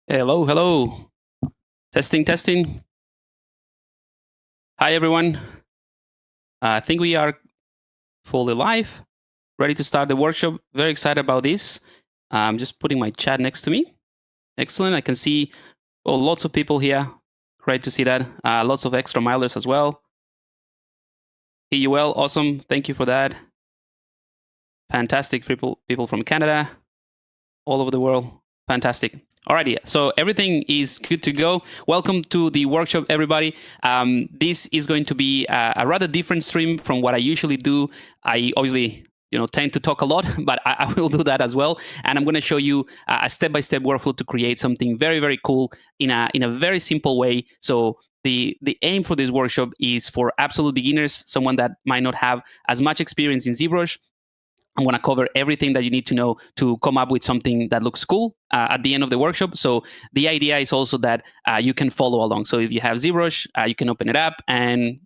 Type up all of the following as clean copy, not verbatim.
Hello, hello. Testing, testing. Hi, everyone. I think we are fully live, ready to start the workshop. Very excited about this. I'm just putting my chat next to me. Excellent. I can see lots of people here. Great to see that. Lots of extra milers as well. Hear you well. Awesome. Thank you for that. Fantastic people from Canada, all over the world. Fantastic. Alrighty, so everything is good to go. Welcome to the workshop, everybody. This is going to be a rather different stream from what I usually do. I obviously tend to talk a lot, but I will do that as well. And I'm going to show you a step-by-step workflow to create something very, very cool in a very simple way. So the aim for this workshop is for absolute beginners, someone that might not have as much experience in ZBrush. I'm going to cover everything that you need to know to come up with something that looks cool at the end of the workshop. So the idea is also that you can follow along. So if you have ZBrush, you can open it up and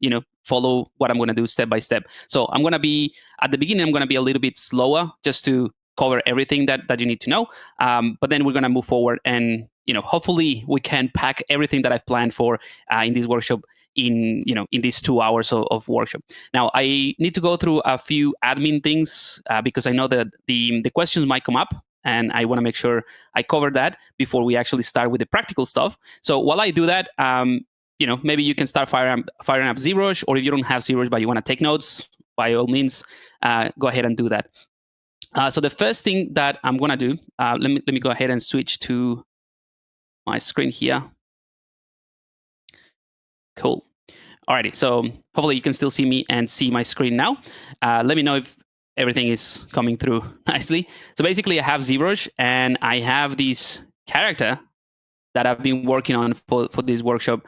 follow what I'm going to do step by step. So I'm going to be at the beginning. I'm going to be a little bit slower just to cover everything that you need to know. But then we're going to move forward, and hopefully we can pack everything that I've planned for in this workshop in these 2 hours of workshop. Now I need to go through a few admin things because I know that the questions might come up, and I want to make sure I cover that before we actually start with the practical stuff. So while I do that, maybe you can start firing up ZBrush, or if you don't have ZBrush but you want to take notes, by all means, go ahead and do that. So the first thing that I'm gonna do, let me go ahead and switch to my screen here. Cool. Alrighty, so hopefully you can still see me and see my screen now. Let me know if everything is coming through nicely. So basically I have ZBrush and I have this character that I've been working on for this workshop.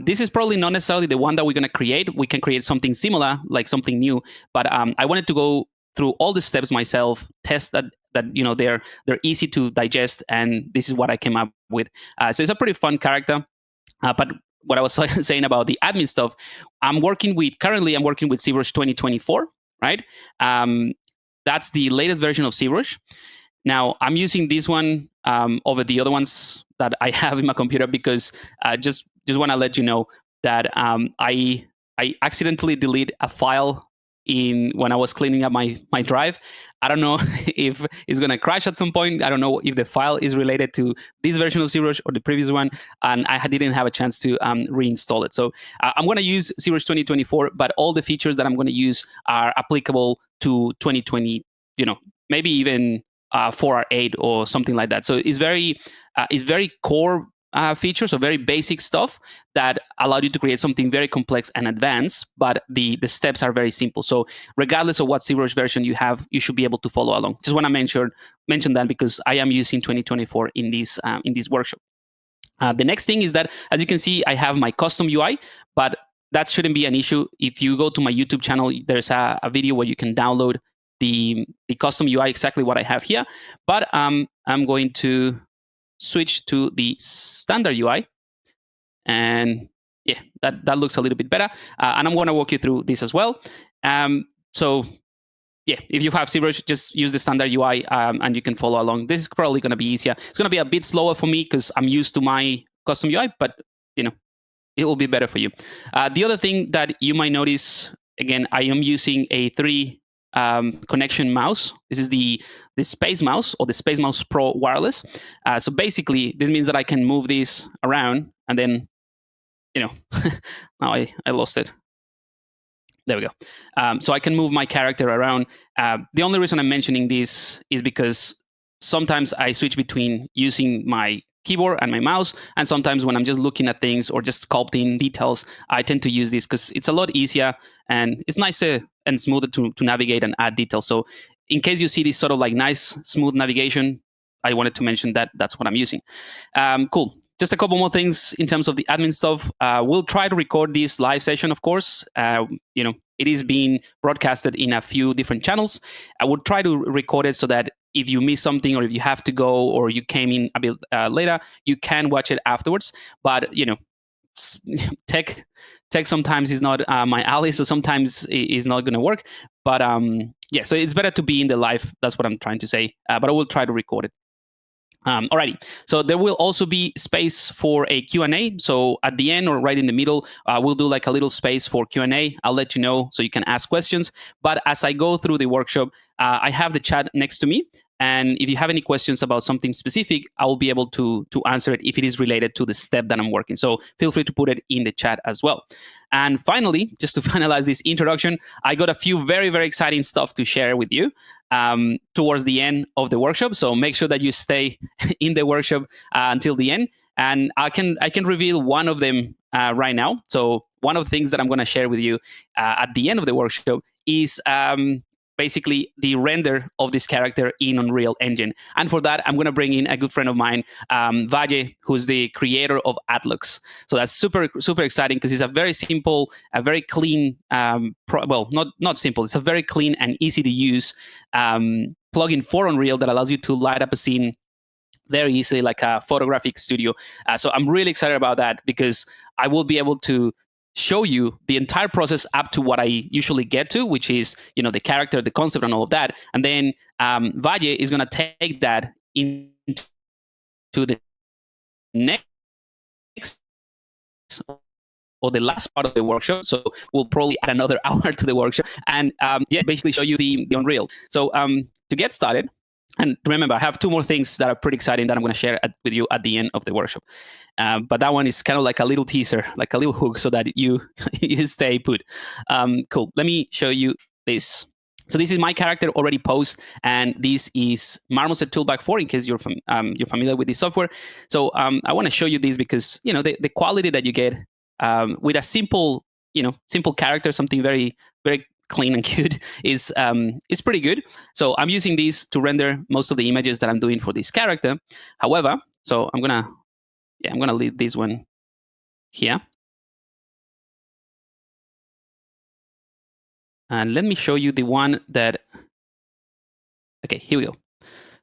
This is probably not necessarily the one that we're going to create. We can create something similar, like something new, but I wanted to go through all the steps myself, test that they're easy to digest, and this is what I came up with. So it's a pretty fun character, but what I was saying about the admin stuff, currently I'm working with ZBrush 2024, right? That's the latest version of ZBrush. Now I'm using this one over the other ones that I have in my computer because just want to let you know that I accidentally deleted a file when I was cleaning up my drive. I don't know if it's going to crash at some point. I don't know if the file is related to this version of ZBrush or the previous one, and I didn't have a chance to reinstall it. So I'm going to use ZBrush 2024, but all the features that I'm going to use are applicable to 2020, maybe even 4R8 or something like that. So it's very core features, so very basic stuff that allow you to create something very complex and advanced, but the steps are very simple. So regardless of what ZBrush version you have, you should be able to follow along. Just want to mention that because I am using 2024 in this workshop. The next thing is that, as you can see, I have my custom UI, but that shouldn't be an issue. If you go to my YouTube channel, there's a video where you can download the custom UI, exactly what I have here. But I'm going to switch to the standard UI, and yeah, that looks a little bit better. And I'm going to walk you through this as well. So yeah, if you have ZBrush, just use the standard UI and you can follow along. This is probably going to be easier. It's going to be a bit slower for me because I'm used to my custom UI, but it will be better for you. The other thing that you might notice, again, I am using a 3 connection mouse. This is the Space Mouse, or the Space Mouse Pro wireless. So basically, this means that I can move this around, and then, now I lost it. There we go. So I can move my character around. The only reason I'm mentioning this is because sometimes I switch between using my keyboard and my mouse, and sometimes when I'm just looking at things or just sculpting details, I tend to use this because it's a lot easier and it's nicer and smoother to navigate and add details. So in case you see this sort of like nice smooth navigation, I wanted to mention that that's what I'm using. Cool. Just a couple more things in terms of the admin stuff. We'll try to record this live session, of course. It is being broadcasted in a few different channels. I would try to record it so that if you miss something, or if you have to go, or you came in a bit later, you can watch it afterwards. But tech sometimes is not my ally, so sometimes it's not going to work. But yeah, so it's better to be in the live. That's what I'm trying to say. But I will try to record it. Alrighty, so there will also be space for a Q&A. So at the end or right in the middle, we'll do like a little space for Q&A. I'll let you know so you can ask questions. But as I go through the workshop, I have the chat next to me. And if you have any questions about something specific, I will be able to answer it if it is related to the step that I'm working. So feel free to put it in the chat as well. And finally, just to finalize this introduction, I got a few very, very exciting stuff to share with you towards the end of the workshop. So make sure that you stay in the workshop until the end. And I can reveal one of them right now. So one of the things that I'm going to share with you at the end of the workshop is basically the render of this character in Unreal Engine. And for that, I'm going to bring in a good friend of mine, Valle, who's the creator of ATLUX. So that's super, super exciting because it's a very simple, a very clean, well, not simple. It's a very clean and easy to use plugin for Unreal that allows you to light up a scene very easily, like a photographic studio. So I'm really excited about that because I will be able to show you the entire process up to what I usually get to, which is, you know, the character, the concept, and all of that. And then Valle is going to take that into the next or the last part of the workshop. So we'll probably add another hour to the workshop and yeah, basically show you the Unreal. So to get started, and remember, I have two more things that are pretty exciting that I'm going to share with you at the end of the workshop. But that one is kind of like a little teaser, like a little hook, so that you you stay put. Cool. Let me show you this. So this is my character already posed, and this is Marmoset Toolbag 4 in case you're familiar with this software. So I want to show you this because, you know, the quality that you get with a simple, you know, simple character, something very, very clean and cute is pretty good. So I'm using these to render most of the images that I'm doing for this character. However, so I'm gonna leave this one here. And let me show you the one that, okay, here we go.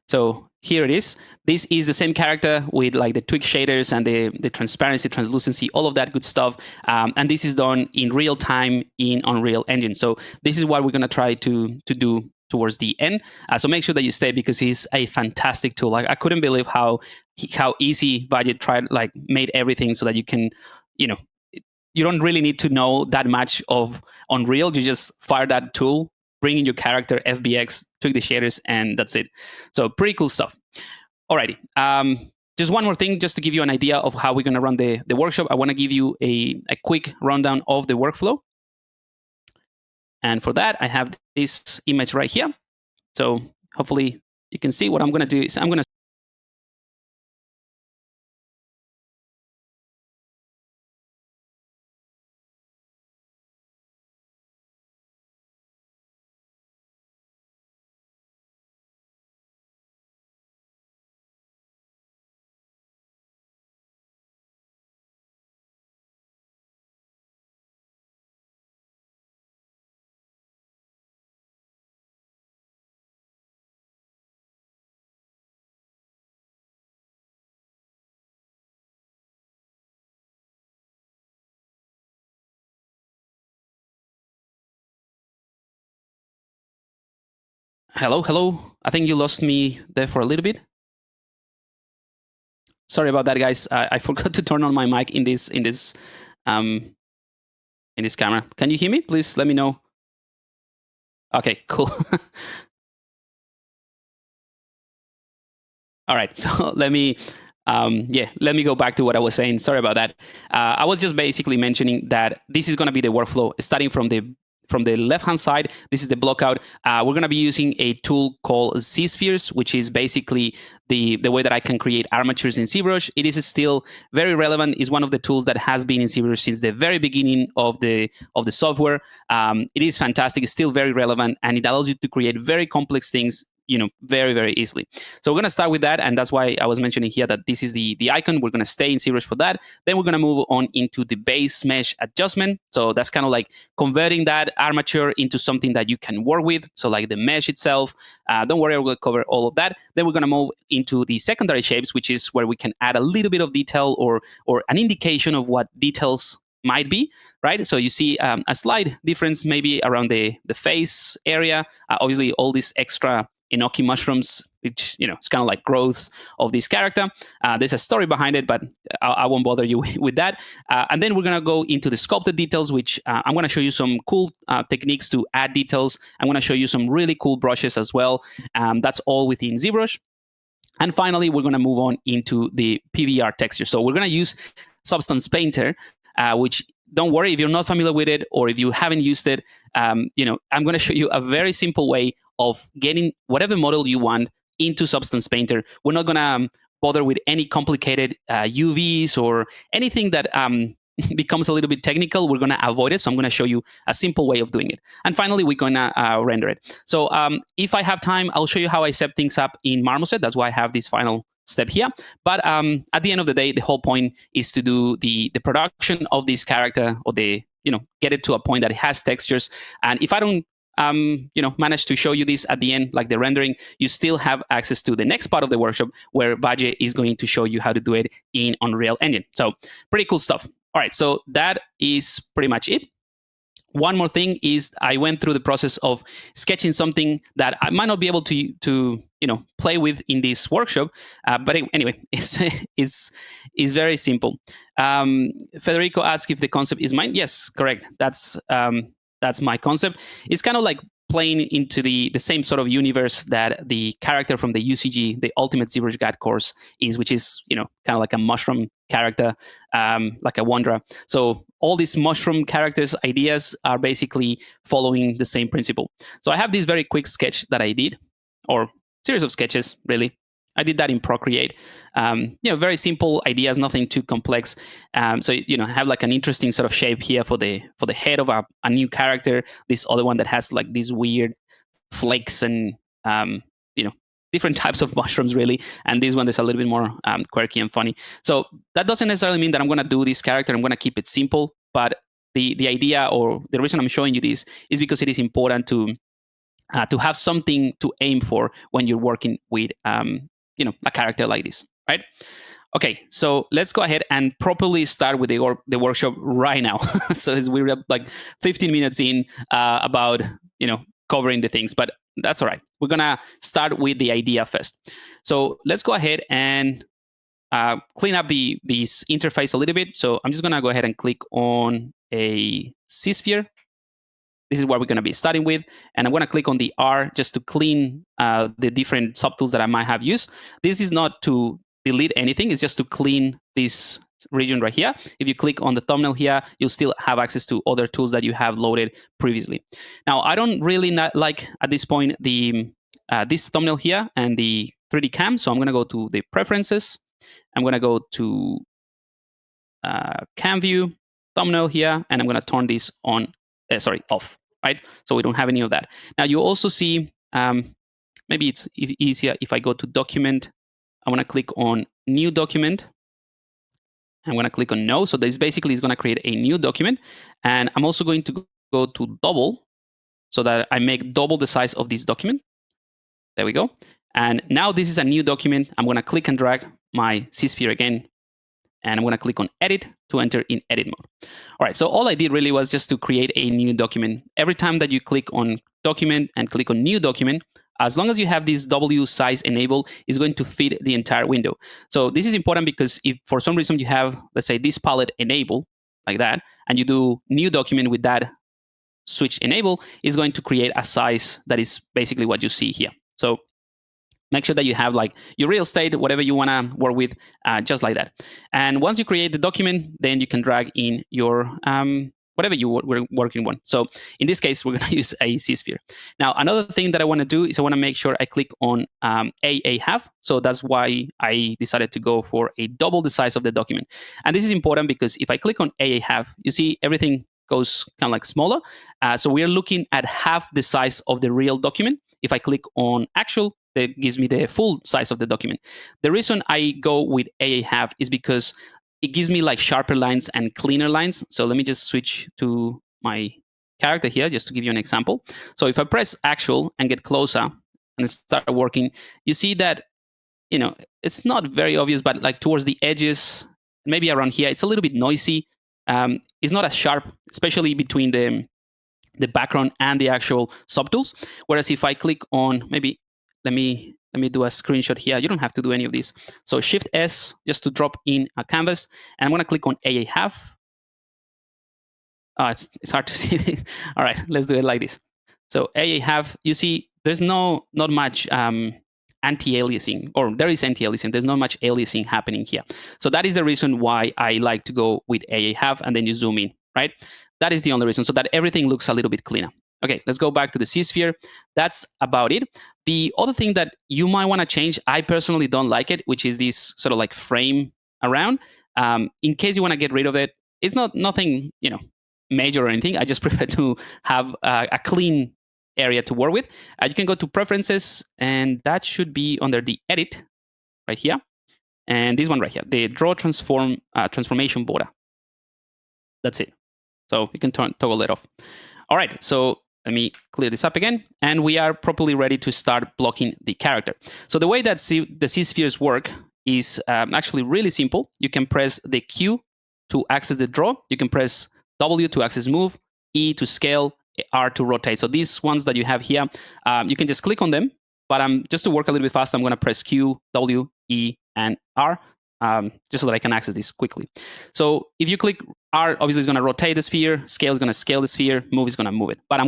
So here it is. This is the same character with like the twig shaders and the transparency, translucency, all of that good stuff. And this is done in real time in Unreal Engine. So this is what we're going to try to do towards the end. So make sure that you stay because he's a fantastic tool. Like I couldn't believe how easy Valle made everything so that you can, you know, you don't really need to know that much of Unreal. You just fire that tool, bring in your character, FBX, tweak the shaders, and that's it. So pretty cool stuff. Alrighty. Just one more thing, just to give you an idea of how we're going to run the workshop. I want to give you a quick rundown of the workflow. And for that, I have this image right here. So hopefully you can see what I'm going to do is I'm going to hello. I think you lost me there for a little bit. Sorry about that, guys. I forgot to turn on my mic in this camera. Can you hear me? Please let me know. Okay, cool. All right, so let me go back to what I was saying. Sorry about that. I was just basically mentioning that this is going to be the workflow starting from the left-hand side. This is the Blockout. We're going to be using a tool called Z-Spheres, which is basically the way that I can create armatures in ZBrush. It is still very relevant. It's one of the tools that has been in ZBrush since the very beginning of the software. It is fantastic. It's still very relevant, and it allows you to create very complex things, you know, very, very easily. So we're going to start with that, and that's why I was mentioning here that this is the icon. We're going to stay in ZBrush for that. Then we're going to move on into the Basemesh Adjustment. So that's kind of like converting that armature into something that you can work with. So like the mesh itself. Don't worry, we're going to cover all of that. Then we're going to move into the secondary shapes, which is where we can add a little bit of detail or an indication of what details might be, right? So you see a slight difference maybe around the face area. Obviously, all this extra enoki mushrooms, which it's kind of like growths of this character. There's a story behind it, but I won't bother you with that. And then we're gonna go into the sculpted details, which I'm gonna show you some cool techniques to add details. I'm gonna show you some really cool brushes as well. That's all within ZBrush. And finally, we're going to move on into the PBR texture. So we're going to use Substance Painter, which, don't worry if you're not familiar with it or if you haven't used it. I'm going to show you a very simple way of getting whatever model you want into Substance Painter. We're not going to bother with any complicated UVs or anything that becomes a little bit technical. We're going to avoid it. So I'm going to show you a simple way of doing it. And finally, we're going to render it. So if I have time, I'll show you how I set things up in Marmoset. That's why I have this final step here. But at the end of the day, the whole point is to do the production of this character, or get it to a point that it has textures. And if I don't manage to show you this at the end, like the rendering, you still have access to the next part of the workshop where Valle is going to show you how to do it in Unreal Engine. So pretty cool stuff. All right, so that is pretty much it. One more thing is I went through the process of sketching something that I might not be able to play with in this workshop, but anyway, it's very simple. Federico asked if the concept is mine. Yes, correct. That's my concept. It's kind of like playing into the same sort of universe that the character from the UZG, the Ultimate ZBrush Guide course, is, which is kind of like a mushroom character, like a wanderer. So all these mushroom characters ideas are basically following the same principle. So I have this very quick sketch that I did, or series of sketches, really. I did that in Procreate. Very simple ideas, nothing too complex. So have like an interesting sort of shape here for the head of a new character. This other one that has like these weird flakes and different types of mushrooms, really. And this one is a little bit more quirky and funny. So that doesn't necessarily mean that I'm going to do this character. I'm going to keep it simple. But the idea, or the reason I'm showing you this, is because it is important to have something to aim for when you're working with a character like this, right? Okay, so let's go ahead and properly start with the workshop right now. So we're like 15 minutes in about covering the things, but that's all right. We're gonna start with the idea first. So let's go ahead and clean up this interface a little bit. So I'm just gonna go ahead and click on a C-sphere. This is what we're going to be starting with. And I'm going to click on the R just to clean the different subtools that I might have used. This is not to delete anything. It's just to clean this region right here. If you click on the thumbnail here, you'll still have access to other tools that you have loaded previously. Now, I don't really like, at this point, this thumbnail here and the 3D cam. So I'm going to go to the preferences. I'm going to go to cam view, thumbnail here, and I'm going to turn this on. Off, right? So we don't have any of that. Now you also see, maybe it's easier if I go to document. I want to click on new document. I'm going to click on no. So this basically is going to create a new document. And I'm also going to go to double so that I make double the size of this document. There we go. And now this is a new document. I'm going to click and drag my C-sphere again. And I'm going to click on edit to enter in edit mode. All right, so all I did really was just to create a new document. Every time that you click on document and click on new document, as long as you have this W size enabled, it's going to fit the entire window. So this is important because if for some reason you have, let's say, this palette enabled like that, and you do new document with that switch enable, it's going to create a size that is basically what you see here. So make sure that you have like your real estate, whatever you want to work with, just like that. And once you create the document, then you can drag in your whatever you were working on. So in this case, we're going to use a C-sphere. Now, another thing that I want to do is I want to make sure I click on AA half. So that's why I decided to go for a double the size of the document. And this is important because if I click on AA half, you see everything goes kind of like smaller. So we are looking at half the size of the real document. If I click on actual, that gives me the full size of the document. The reason I go with AA half is because it gives me like sharper lines and cleaner lines. So let me just switch to my character here just to give you an example. So if I press actual and get closer and start working, you see that, it's not very obvious, but like towards the edges, maybe around here, it's a little bit noisy. It's not as sharp, especially between the background and the actual subtools. Whereas if I click on maybe let me do a screenshot here. You don't have to do any of this. So Shift S just to drop in a canvas, and I'm going to click on AA half. Oh, it's hard to see. All right, let's do it like this. So AA half, you see, there's not much anti-aliasing, or there is anti-aliasing. There's not much aliasing happening here. So that is the reason why I like to go with AA half, and then you zoom in, right? That is the only reason, so that everything looks a little bit cleaner. Okay, let's go back to the C-sphere. That's about it. The other thing that you might want to change, I personally don't like it, which is this sort of like frame around. In case you want to get rid of it, it's nothing, major or anything. I just prefer to have a clean area to work with. You can go to preferences, and that should be under the edit right here, and this one right here, the draw transformation border. That's it. So you can toggle it off. All right, so let me clear this up again, and we are properly ready to start blocking the character. So the way that the C-spheres work is actually really simple. You can press the Q to access the draw. You can press W to access move, E to scale, R to rotate. So these ones that you have here, you can just click on them. But just to work a little bit faster, I'm going to press Q, W, E, and R, just so that I can access this quickly. So if you click R, obviously it's going to rotate the sphere, scale is going to scale the sphere, move is going to move it. But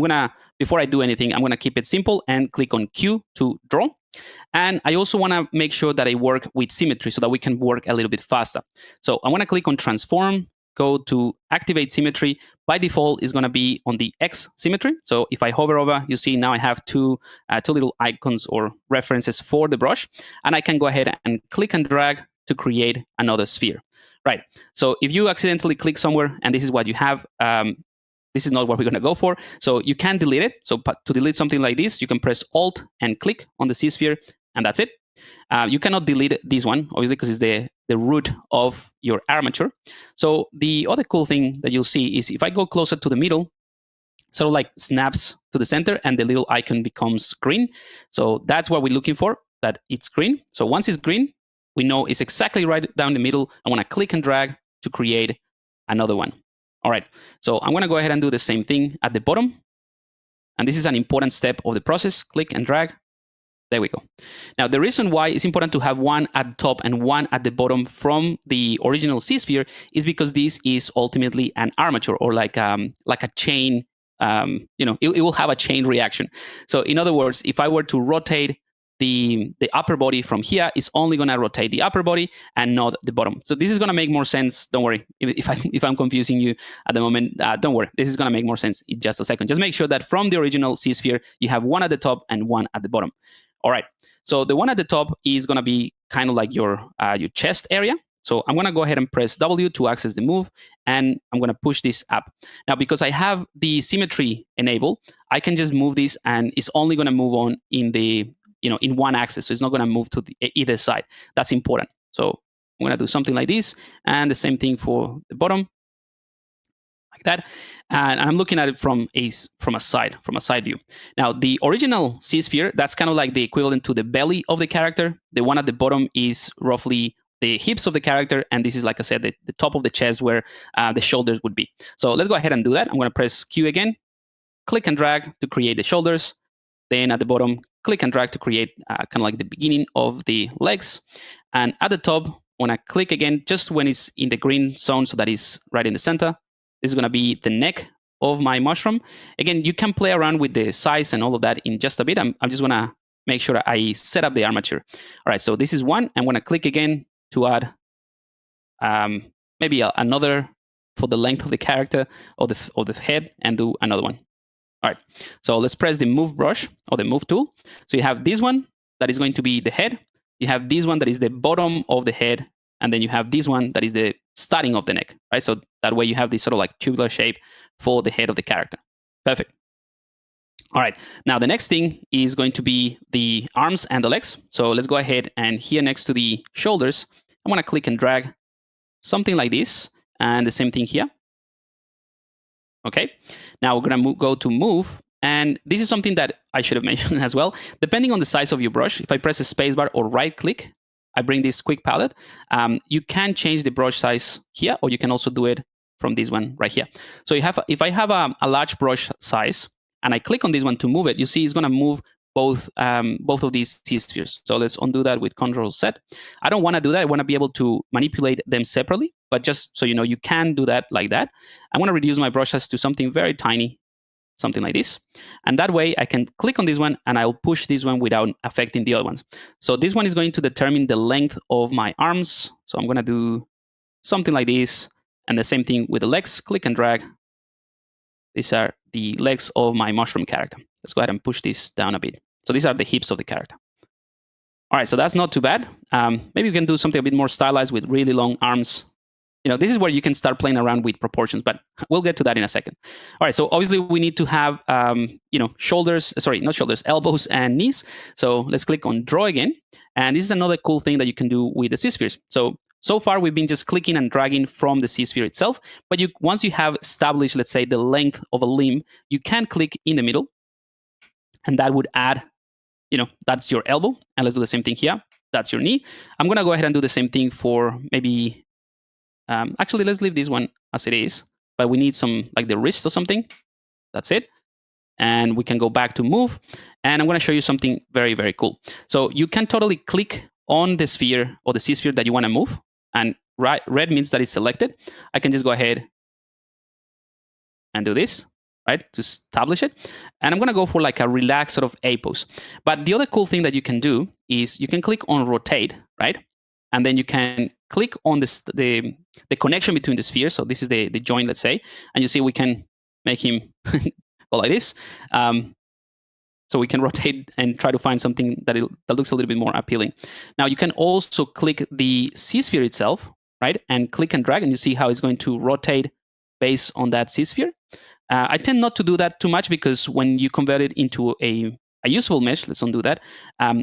before I do anything, I'm going to keep it simple and click on Q to draw. And I also want to make sure that I work with symmetry so that we can work a little bit faster. So I want to click on transform, go to activate symmetry. By default, is going to be on the X symmetry. So if I hover over, you see now I have two little icons or references for the brush, and I can go ahead and click and drag to create another sphere. Right. So if you accidentally click somewhere and this is what you have, this is not what we're going to go for. So you can delete it. So to delete something like this, you can press Alt and click on the C-sphere, and that's it. You cannot delete this one, obviously, because it's the root of your armature. So the other cool thing that you'll see is if I go closer to the middle, sort of like snaps to the center and the little icon becomes green. So that's what we're looking for, that it's green. So once it's green, we know it's exactly right down the middle. I want to click and drag to create another one. All right, so I'm going to go ahead and do the same thing at the bottom. And this is an important step of the process. Click and drag. There we go. Now, the reason why it's important to have one at the top and one at the bottom from the original C-sphere is because this is ultimately an armature, or like a chain. It will have a chain reaction. So in other words, if I were to rotate the upper body from here, it's only going to rotate the upper body and not the bottom. So this is going to make more sense. Don't worry. If I'm confusing you at the moment, don't worry. This is going to make more sense in just a second. Just make sure that from the original C-sphere, you have one at the top and one at the bottom. All right. So the one at the top is going to be kind of like your chest area. So I'm going to go ahead and press W to access the move, and I'm going to push this up. Now, because I have the symmetry enabled, I can just move this, and it's only going to move on in in one axis. So it's not going to move to either side. That's important. So I'm going to do something like this, and the same thing for the bottom, like that. And I'm looking at it from a side view. Now, the original C-sphere, that's kind of like the equivalent to the belly of the character. The one at the bottom is roughly the hips of the character, and this is, like I said, the top of the chest where the shoulders would be. So let's go ahead and do that. I'm going to press Q again, click and drag to create the shoulders. Then at the bottom, click and drag to create kind of like the beginning of the legs. And at the top, when I click again, just when it's in the green zone, so that is right in the center, this is going to be the neck of my mushroom. Again, you can play around with the size and all of that in just a bit. I'm just going to make sure I set up the armature. All right, so this is one. I'm going to click again to add maybe another for the length of the character or the head, and do another one. All right, so let's press the move brush or the move tool. So you have this one that is going to be the head. You have this one that is the bottom of the head. And then you have this one that is the starting of the neck, right? So that way you have this sort of like tubular shape for the head of the character. Perfect. All right, now the next thing is going to be the arms and the legs. So let's go ahead, and here next to the shoulders, I'm going to click and drag something like this, and the same thing here. Okay, now we're going to go to move, and this is something that I should have mentioned as well. Depending on the size of your brush, if I press a spacebar or right click, I bring this quick palette. You can change the brush size here, or you can also do it from this one right here. So if I have a large brush size and I click on this one to move it, you see it's going to move both of these C-spheres. So let's undo that with Control-Z. I don't want to do that. I want to be able to manipulate them separately, but just so you know, you can do that like that. I'm going to reduce my brush size to something very tiny, something like this. And that way I can click on this one and I'll push this one without affecting the other ones. So this one is going to determine the length of my arms. So I'm going to do something like this. And the same thing with the legs, click and drag. These are the legs of my mushroom character. Let's go ahead and push this down a bit. So these are the hips of the character. All right, so that's not too bad. Maybe you can do something a bit more stylized with really long arms. You know, this is where you can start playing around with proportions, but we'll get to that in a second. All right, so obviously we need to have, shoulders, sorry, not shoulders, elbows and knees. So let's click on draw again. And this is another cool thing that you can do with the C-spheres. So far we've been just clicking and dragging from the C-sphere itself, but once you have established, let's say, the length of a limb, you can click in the middle, and that would add, that's your elbow. And let's do the same thing here. That's your knee. I'm going to go ahead and do the same thing for maybe, actually, let's leave this one as it is, but we need some, like the wrist or something. That's it. And we can go back to move. And I'm going to show you something very, very cool. So you can totally click on the sphere or the C-sphere that you want to move. And red means that it's selected. I can just go ahead and do this, right, to establish it. And I'm going to go for like a relaxed sort of A pose. But the other cool thing that you can do is you can click on rotate, right? And then you can click on the connection between the spheres. So this is the joint, let's say. And you see we can make him go like this. So we can rotate and try to find something that looks a little bit more appealing. Now you can also click the C-sphere itself, right? And click and drag, and you see how it's going to rotate based on that C-sphere. I tend not to do that too much because when you convert it into a useful mesh, let's undo that,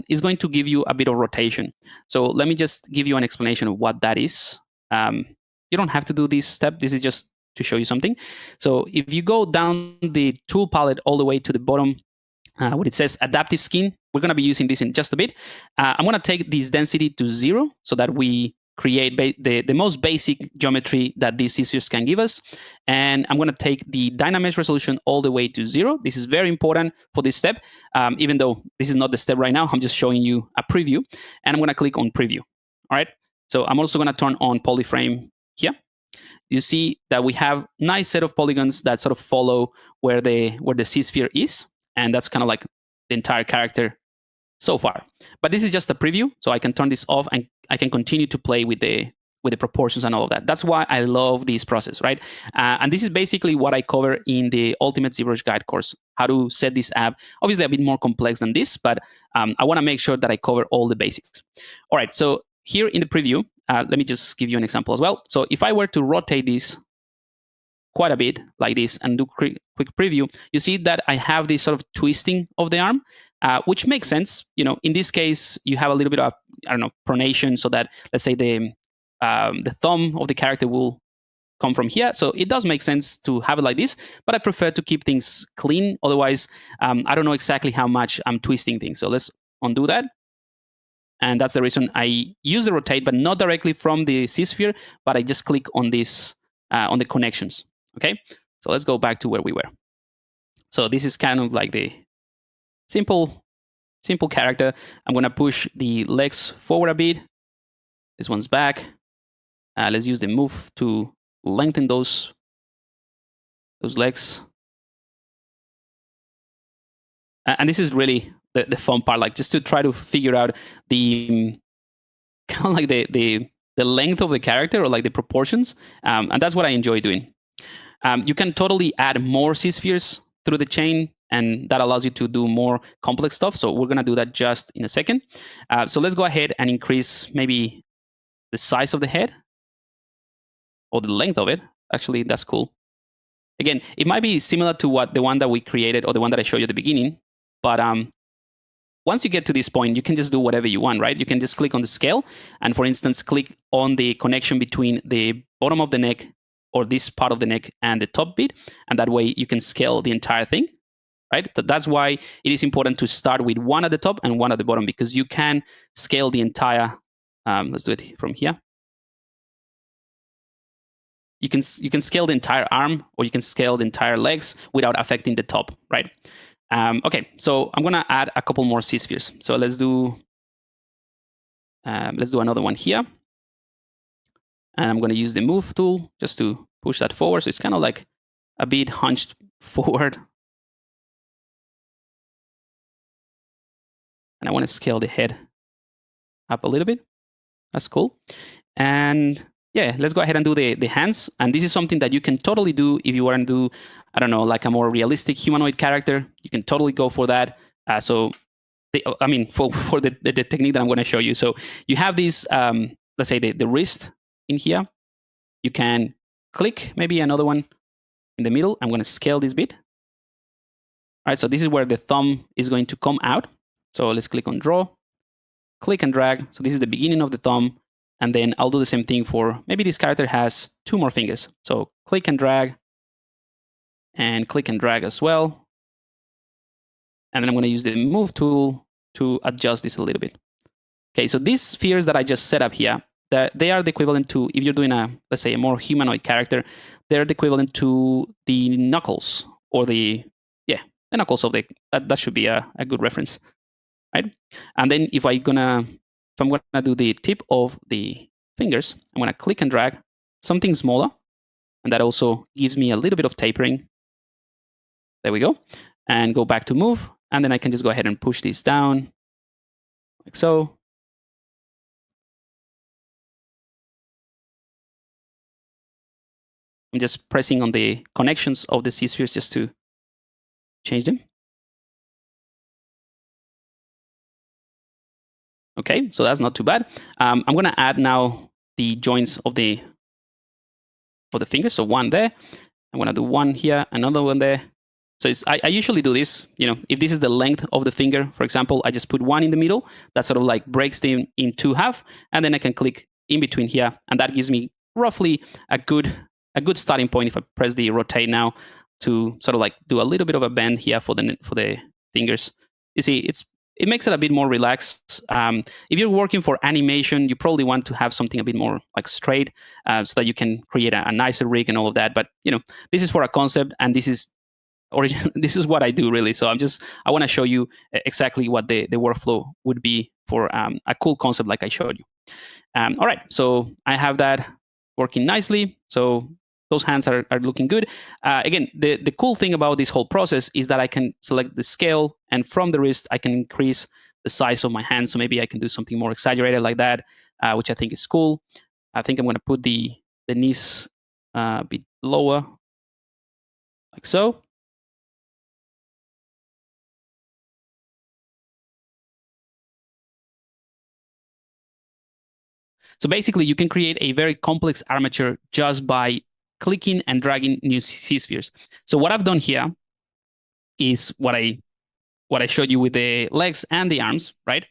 is going to give you a bit of rotation. So let me just give you an explanation of what that is. You don't have to do this step. This is just to show you something. So if you go down the tool palette all the way to the bottom, what it says adaptive skin, we're going to be using this in just a bit. I'm going to take this density to 0 so that we create the most basic geometry that these scissors can give us. And I'm going to take the Dynamesh resolution all the way to 0. This is very important for this step, even though this is not the step right now. I'm just showing you a preview. And I'm going to click on preview. All right. So I'm also going to turn on polyframe here. You see that we have nice set of polygons that sort of follow where the C-sphere is. And that's kind of like the entire character so far. But this is just a preview, so I can turn this off and I can continue to play with the proportions and all of that. That's why I love this process, right? And this is basically what I cover in the Ultimate ZBrush Guide course, how to set this app. Obviously, a bit more complex than this, but I want to make sure that I cover all the basics. All right, so here in the preview, let me just give you an example as well. So if I were to rotate this quite a bit like this and do quick preview, you see that I have this sort of twisting of the arm, which makes sense. In this case, you have a little bit of, pronation, so that, let's say, the thumb of the character will come from here. So it does make sense to have it like this, but I prefer to keep things clean. Otherwise, I don't know exactly how much I'm twisting things. So let's undo that. And that's the reason I use the rotate, but not directly from the C-sphere, but I just click on this, on the connections. Okay, so let's go back to where we were. So this is kind of like the simple character. I'm going to push the legs forward a bit. This one's back. Let's use the move to lengthen those legs. And this is really the fun part, like just to try to figure out the kind of like the length of the character, or like the proportions. And that's what I enjoy doing. You can totally add more C-spheres through the chain, and that allows you to do more complex stuff. So we're going to do that just in a second. So let's go ahead and increase maybe the size of the head, or the length of it. Actually, that's cool. Again, it might be similar to the one that we created, or the one that I showed you at the beginning. But once you get to this point, you can just do whatever you want, right? You can just click on the scale. And for instance, click on the connection between the bottom of the neck, or this part of the neck, and the top bit. And that way you can scale the entire thing, right? That's why it is important to start with one at the top and one at the bottom, because you can scale the entire, let's do it from here. You can scale the entire arm, or you can scale the entire legs without affecting the top, right? Okay, so I'm gonna add a couple more C-spheres. So let's do another one here. And I'm gonna use the move tool just to push that forward. So it's kind of like a bit hunched forward. And I want to scale the head up a little bit. That's cool. And yeah, let's go ahead and do the hands. And this is something that you can totally do if you want to do, I don't know, like a more realistic humanoid character. You can totally go for that. For the technique that I'm going to show you. So you have this, let's say the wrist in here. You can click maybe another one in the middle. I'm going to scale this bit. All right, so this is where the thumb is going to come out. So let's click on draw, click and drag. So this is the beginning of the thumb. And then I'll do the same thing for, maybe this character has 2 more fingers. So click and drag as well. And then I'm going to use the move tool to adjust this a little bit. Okay, so these spheres that I just set up here, they are the equivalent to, if you're doing let's say a more humanoid character, they're the equivalent to the knuckles or the knuckles of that should be a good reference, right? And then if I'm gonna do the tip of the fingers, I'm gonna click and drag something smaller, and that also gives me a little bit of tapering. There we go. And go back to move, and then I can just go ahead and push this down, like so. I'm just pressing on the connections of the C-spheres just to change them. Okay, so that's not too bad. I'm going to add now the joints of the fingers. So one there. I'm going to do one here, another one there. So I usually do this, if this is the length of the finger, for example, I just put one in the middle. That sort of like breaks them in 2 halves. And then I can click in between here. And that gives me roughly a good starting point if I press the rotate now to sort of like do a little bit of a bend here for the fingers. You see, it makes it a bit more relaxed. If you're working for animation, you probably want to have something a bit more like straight so that you can create a nicer rig and all of that. But this is for a concept, and this is what I do really. So I want to show you exactly what the workflow would be for a cool concept like I showed you. All right, so I have that working nicely. So those hands are looking good. Again, the cool thing about this whole process is that I can select the scale, and from the wrist, I can increase the size of my hand. So maybe I can do something more exaggerated like that, which I think is cool. I think I'm going to put the knees a bit lower, like so. So basically, you can create a very complex armature just by clicking and dragging new C-spheres. So what I've done here is what I showed you with the legs and the arms, right?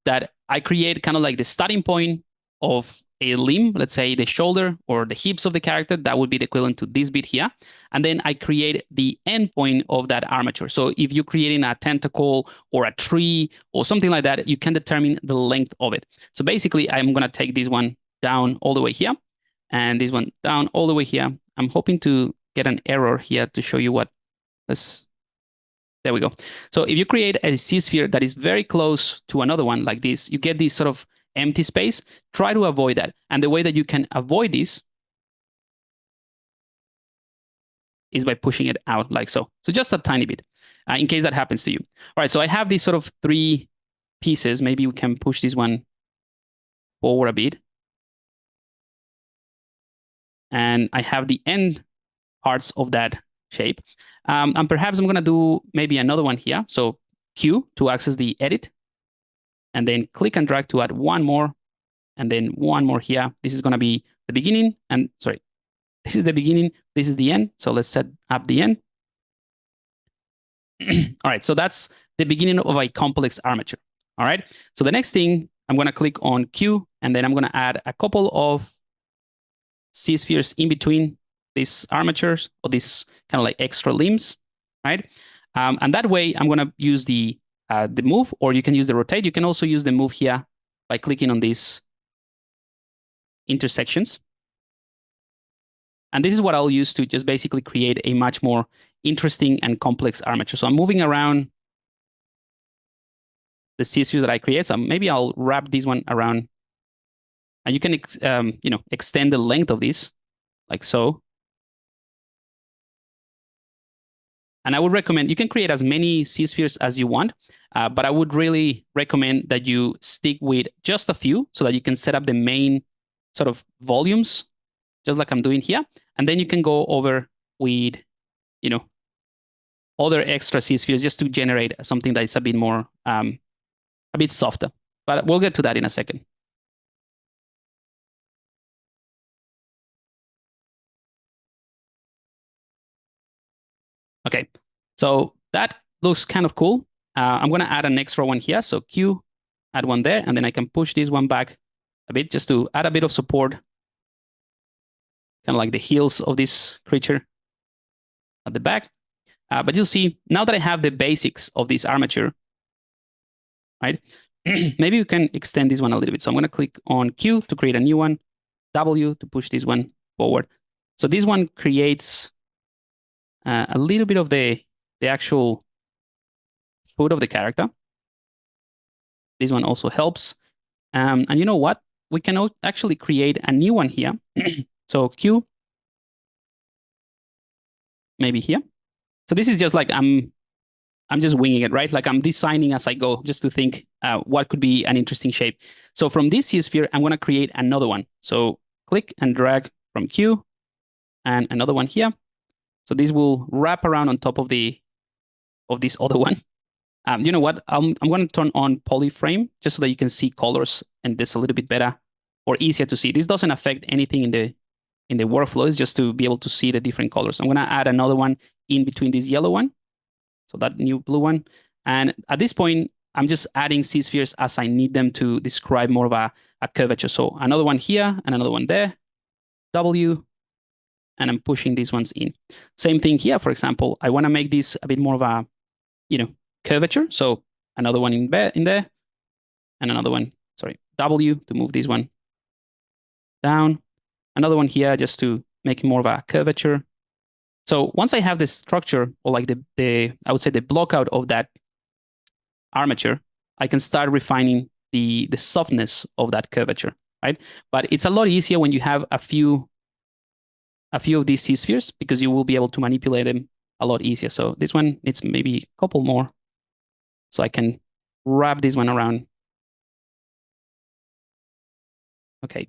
That I create kind of like the starting point of a limb, let's say the shoulder or the hips of the character. That would be the equivalent to this bit here. And then I create the end point of that armature. So if you're creating a tentacle or a tree or something like that, you can determine the length of it. So basically, I'm going to take this one down all the way here and this one down all the way here. I'm hoping to get an error here to show you what this. There we go. So if you create a C-sphere that is very close to another one like this, you get this sort of empty space. Try to avoid that. And the way that you can avoid this is by pushing it out like so. So just a tiny bit, in case that happens to you. All right, so I have these sort of 3 pieces. Maybe we can push this one forward a bit. And I have the end parts of that shape. And perhaps I'm going to do maybe another one here. So Q to access the edit. And then click and drag to add one more. And then one more here. This is going to be the beginning. And sorry, this is the beginning. This is the end. So let's set up the end. All right, so that's the beginning of a complex armature. All right, so the next thing, I'm going to click on Q, and then I'm going to add a couple of C-spheres in between these armatures or these kind of like extra limbs, right? And that way, I'm going to use the move, or you can use the rotate. You can also use the move here by clicking on these intersections. And this is what I'll use to just basically create a much more interesting and complex armature. So I'm moving around the C-sphere that I create. So maybe I'll wrap this one around, and you can extend the length of this like so. And I would recommend you can create as many C-spheres as you want, but I would really recommend that you stick with just a few so that you can set up the main sort of volumes, just like I'm doing here. And then you can go over with, other extra C-spheres just to generate something that is a bit more, a bit softer. But we'll get to that in a second. Okay, so that looks kind of cool. I'm going to add an extra one here. So Q, add one there, and then I can push this one back a bit just to add a bit of support, kind of like the heels of this creature at the back. But you'll see, now that I have the basics of this armature, right? Maybe you can extend this one a little bit. So I'm going to click on Q to create a new one, W to push this one forward. So this one creates a little bit of the actual foot of the character. This one also helps. And you know what? We can actually create a new one here. So Q, maybe here. So this is just like I'm just winging it, right? Like I'm designing as I go, just to think what could be an interesting shape. So from this C-sphere, I'm going to create another one. So click and drag from Q and another one here. So this will wrap around on top of this other one. You know what? I'm going to turn on polyframe just so that you can see colors and this a little bit better or easier to see. This doesn't affect anything in the workflow. It's just to be able to see the different colors. I'm going to add another one in between this yellow one. So that new blue one. And at this point, I'm just adding C-spheres as I need them to describe more of a curvature. So another one here and another one there. W. And I'm pushing these ones in. Same thing here, for example. I want to make this a bit more of a, curvature. So another one in there, and another one, W to move this one down. Another one here just to make more of a curvature. So once I have the structure, or like I would say the blockout of that armature, I can start refining the softness of that curvature, right? But it's a lot easier when you have a few of these C-spheres because you will be able to manipulate them a lot easier. So this one needs maybe a couple more. So I can wrap this one around. Okay.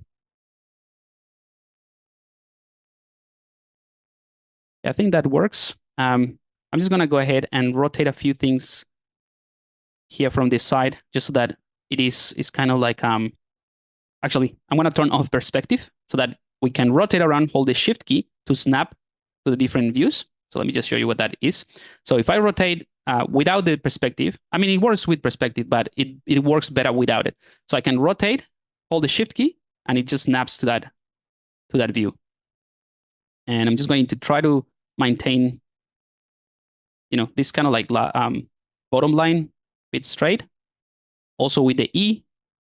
I think that works. I'm just going to go ahead and rotate a few things here from this side, just so that it's kind of like, actually, I'm going to turn off perspective so that we can rotate around, hold the shift key to snap to the different views. So let me just show you what that is. So if I rotate without the perspective, I mean, it works with perspective, but it works better without it. So I can rotate, hold the shift key, and it just snaps to that view. And I'm just going to try to maintain, this kind of like bottom line bit straight. Also with the E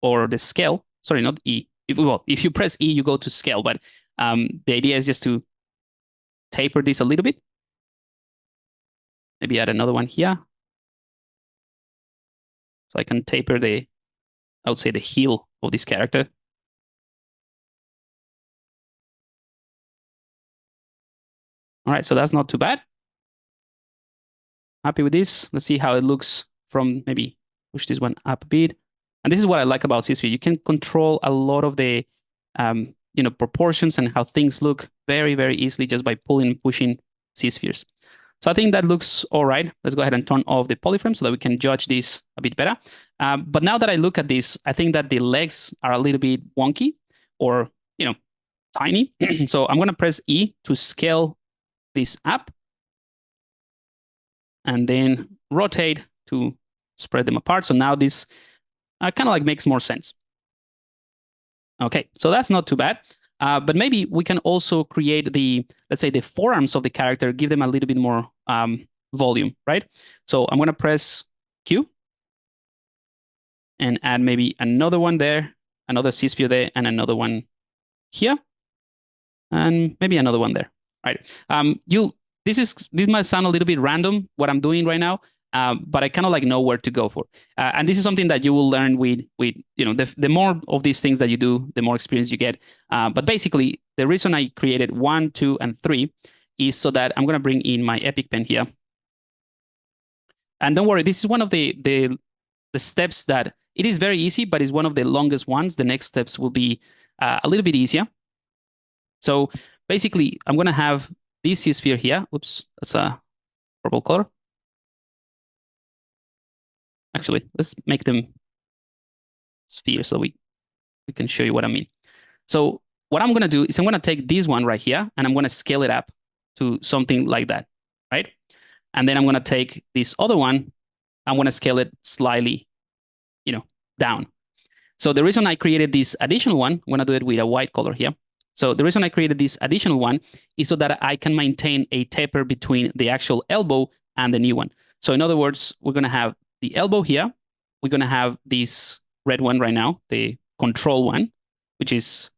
or the scale, sorry, not E. If you press E, you go to scale, but the idea is just to taper this a little bit. Maybe add another one here. So I can taper I would say the heel of this character. All right, so that's not too bad. Happy with this. Let's see how it looks from, maybe push this one up a bit. And this is what I like about C-sphere. You can control a lot of the proportions and how things look very, very easily just by pulling and pushing C-spheres. So I think that looks all right. Let's go ahead and turn off the polyframe so that we can judge this a bit better. But now that I look at this, I think that the legs are a little bit wonky or, tiny. So I'm going to press E to scale this up and then rotate to spread them apart. So now this kind of like makes more sense. Okay, so that's not too bad. But maybe we can also create let's say the forearms of the character, give them a little bit more volume, right? So I'm going to press Q and add maybe another one there, another C-sphere there, and another one here, and maybe another one there, right? this might sound a little bit random what I'm doing right now, but I kind of like know where to go for. And this is something that you will learn with the more of these things that you do, the more experience you get. But basically, the reason I created 1, 2, and 3 is so that I'm going to bring in my Epic pen here. And don't worry, this is one of the steps that it is very easy, but it's one of the longest ones. The next steps will be a little bit easier. So basically, I'm going to have this sphere here. Oops, that's a purple color. Actually, let's make them spheres so we can show you what I mean. So what I'm going to do is I'm going to take this one right here, and I'm going to scale it up to something like that, right? And then I'm going to take this other one. I'm going to scale it slightly, down. So the reason I created this additional one, I'm going to do it with a white color here. So the reason I created this additional one is so that I can maintain a taper between the actual elbow and the new one. So in other words, we're going to have the elbow here. We're going to have this red one right now, the control one, which is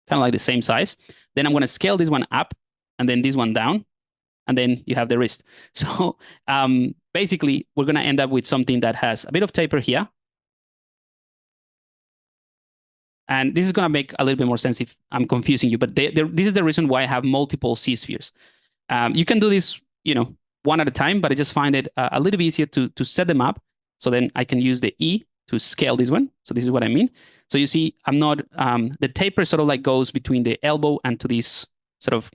kind of like the same size. Then I'm going to scale this one up and then this one down. And then you have the wrist. So basically, we're going to end up with something that has a bit of taper here. And this is going to make a little bit more sense if I'm confusing you. But this is the reason why I have multiple C-spheres. You can do this, one at a time, but I just find it a little bit easier to set them up. So then I can use the E to scale this one. So this is what I mean. So you see, I'm not, the taper sort of like goes between the elbow and to this sort of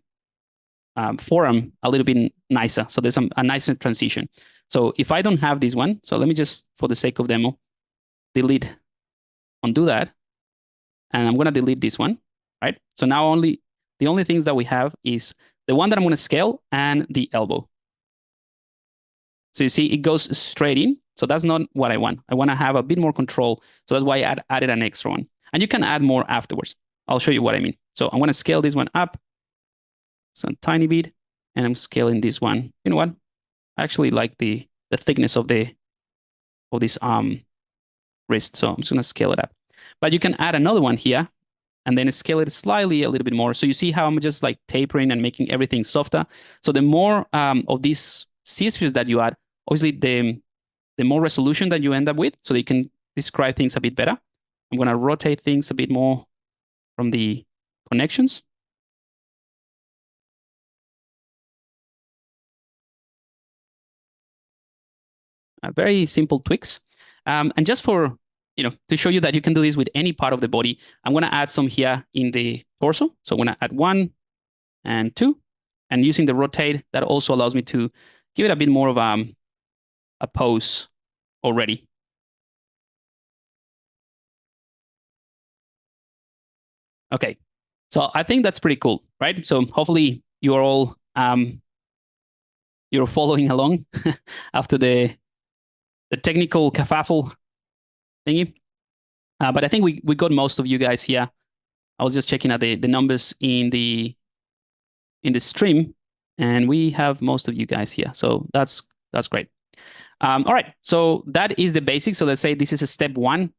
forearm a little bit nicer. So there's a nicer transition. So if I don't have this one, so let me just, for the sake of demo, undo that. And I'm going to delete this one, right? So now the only things that we have is the one that I'm going to scale and the elbow. So you see, it goes straight in. So that's not what I want. I want to have a bit more control. So that's why I added an extra one. And you can add more afterwards. I'll show you what I mean. So I'm going to scale this one up. So a tiny bit. And I'm scaling this one. You know what? I actually like the thickness of this wrist. So I'm just going to scale it up. But you can add another one here and then scale it slightly a little bit more. So you see how I'm just like tapering and making everything softer. So the more of these C-spheres that you add, obviously the more resolution that you end up with, so that you can describe things a bit better. I'm going to rotate things a bit more from the connections. Very simple tweaks. And just for to show you that you can do this with any part of the body, I'm going to add some here in the torso. So I'm going to add 1 and 2. And using the rotate, that also allows me to give it a bit more of a pose already. Okay, so I think that's pretty cool, right? So hopefully you're all you're following along after the technical kerfuffle thingy. But I think we got most of you guys here. I was just checking out the numbers in the stream, and we have most of you guys here. So that's great. All right, so that is the basics. So let's say this is a step 1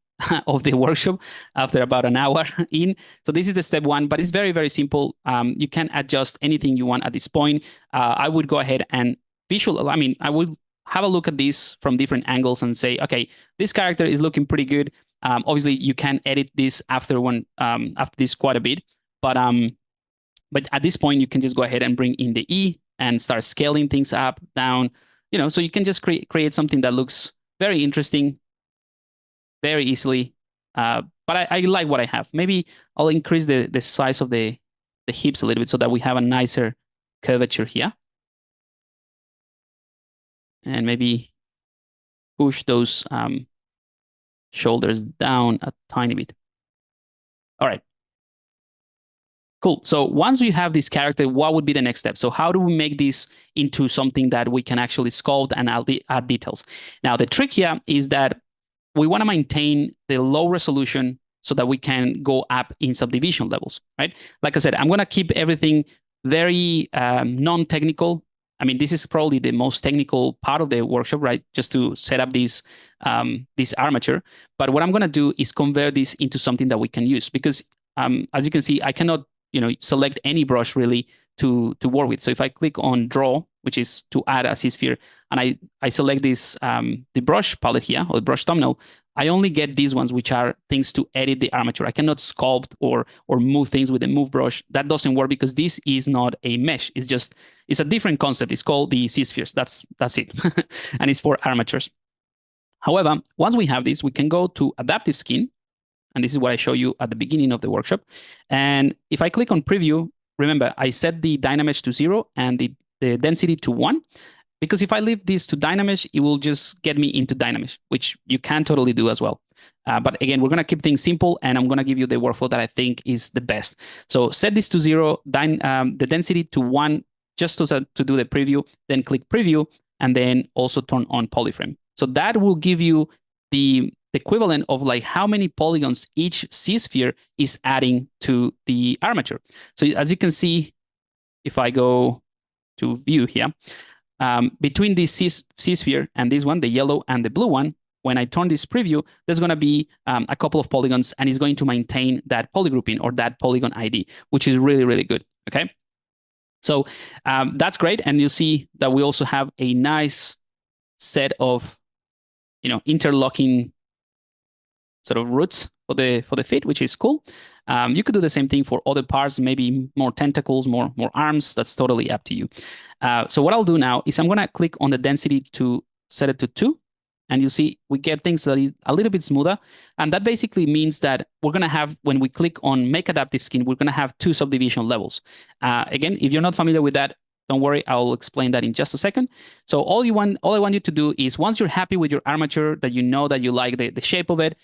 of the workshop after about an hour in. So this is the step 1, but it's very, very simple. You can adjust anything you want at this point. I would go ahead and I would have a look at this from different angles and say, okay, this character is looking pretty good. Obviously, you can edit this after this quite a bit, but at this point, you can just go ahead and bring in the E and start scaling things up, down. So you can just create something that looks very interesting, very easily. But I like what I have. Maybe I'll increase the size of the hips a little bit so that we have a nicer curvature here. And maybe push those shoulders down a tiny bit. All right. Cool. So once we have this character, what would be the next step? So how do we make this into something that we can actually sculpt and add details? Now, the trick here is that we want to maintain the low resolution so that we can go up in subdivision levels, right? Like I said, I'm going to keep everything very non-technical. I mean, this is probably the most technical part of the workshop, right? Just to set up this armature. But what I'm going to do is convert this into something that we can use, because as you can see, I cannot select any brush really to work with. So if I click on draw which is to add a Z-sphere, and I select this the brush palette here, or the brush thumbnail, I only get these ones, which are things to edit the armature. I cannot sculpt or move things with the move brush. That doesn't work because this is not a mesh. It's a different concept. It's called the Z-spheres. That's it. And it's for armatures. However, once we have this, we can go to adaptive skin. And this is what I show you at the beginning of the workshop. And if I click on preview, remember, I set the Dynamesh to 0 and the density to 1. Because if I leave this to Dynamesh, it will just get me into Dynamesh, which you can totally do as well. But again, we're going to keep things simple, and I'm going to give you the workflow that I think is the best. So set this to 0, the density to 1, just to do the preview, then click preview, and then also turn on polyframe. So that will give you the equivalent of like how many polygons each Z-sphere is adding to the armature. So as you can see, if I go to view here, between this Z-sphere and this one, the yellow and the blue one, when I turn this preview, there's going to be a couple of polygons, and it's going to maintain that polygrouping or that polygon ID, which is really, really good. Okay, so that's great, and you see that we also have a nice set of interlocking sort of roots for the feet, which is cool. You could do the same thing for other parts, maybe more tentacles, more arms. That's totally up to you. So what I'll do now is I'm going to click on the density to set it to 2. And you see we get things that are a little bit smoother. And that basically means that we're going to have, when we click on Make Adaptive Skin, we're going to have 2 subdivision levels. Again, if you're not familiar with that, don't worry, I'll explain that in just a second. So all I want you to do is, once you're happy with your armature, that you know that you like the shape of it,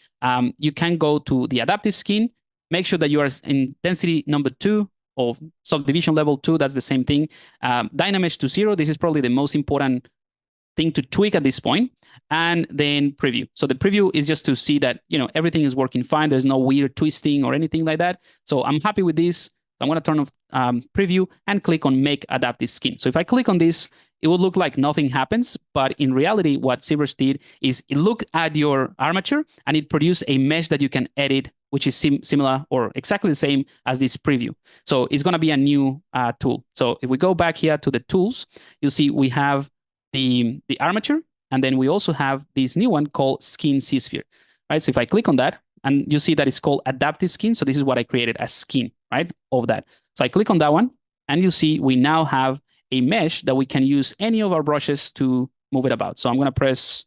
you can go to the adaptive skin, make sure that you are in density number 2 or subdivision level 2, that's the same thing. Dynamesh to 0, this is probably the most important thing to tweak at this point, and then preview. So the preview is just to see that everything is working fine, there's no weird twisting or anything like that. So I'm happy with this. I'm going to turn off preview and click on Make Adaptive Skin. So if I click on this, it will look like nothing happens, but in reality, what ZBrush did is it looked at your armature and it produced a mesh that you can edit, which is similar or exactly the same as this preview. So it's going to be a new tool. So if we go back here to the tools, you'll see we have the armature, and then we also have this new one called Skin Z-sphere. Right? So if I click on that, and you see that it's called Adaptive Skin. So this is what I created as skin, right, of that. So I click on that one, and you see we now have a mesh that we can use any of our brushes to move it about. So I'm going to press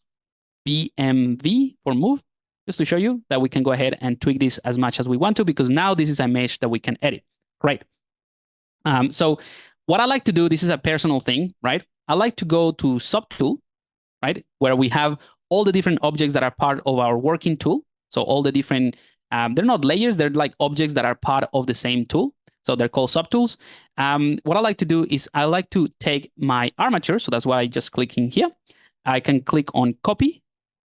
BMV for move, just to show you that we can go ahead and tweak this as much as we want to, because now this is a mesh that we can edit. Right. So what I like to do, this is a personal thing, right? I like to go to Subtool, right, where we have all the different objects that are part of our working tool. So all the different, they're not layers, they're like objects that are part of the same tool. So they're called subtools. What I like to do is I like to take my armature. So that's why I just click in here. I can click on copy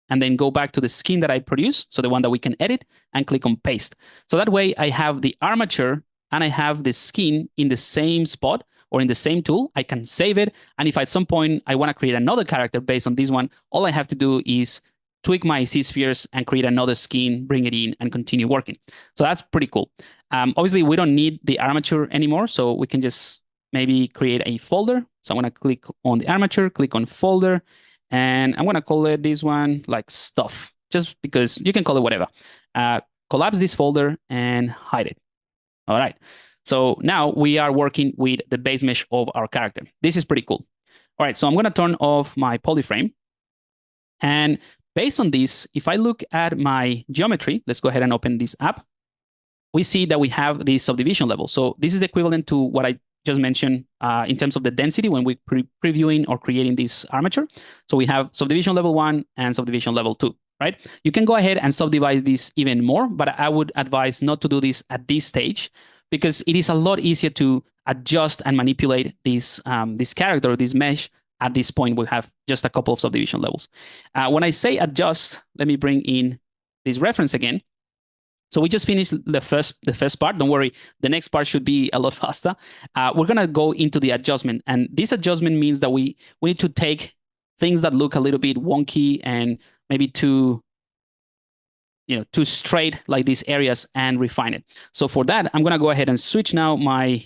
and then go back to the skin that I produced. So the one that we can edit, and click on paste. So that way I have the armature and I have the skin in the same spot or in the same tool. I can save it. And if at some point I want to create another character based on this one, all I have to do is tweak my Z-spheres and create another skin, bring it in, and continue working. So that's pretty cool. Obviously, we don't need the armature anymore, so we can just maybe create a folder. So I'm going to click on the armature, click on folder, and I'm going to call it this one like stuff, just because you can call it whatever. Collapse this folder and hide it. All right. So now we are working with the base mesh of our character. This is pretty cool. All right, so I'm going to turn off my polyframe. And based on this, if I look at my geometry, let's go ahead and open this app. We see that we have the subdivision level. So this is equivalent to what I just mentioned in terms of the density when we're previewing or creating this armature. So we have subdivision level 1 and subdivision level 2, right? You can go ahead and subdivide this even more, but I would advise not to do this at this stage, because it is a lot easier to adjust and manipulate this character, this mesh. At this point, we have just a couple of subdivision levels. When I say adjust, let me bring in this reference again. So we just finished the first part. Don't worry, the next part should be a lot faster. We're gonna go into the adjustment, and this adjustment means that we need to take things that look a little bit wonky and maybe too straight, like these areas, and refine it. So for that, I'm gonna go ahead and switch now my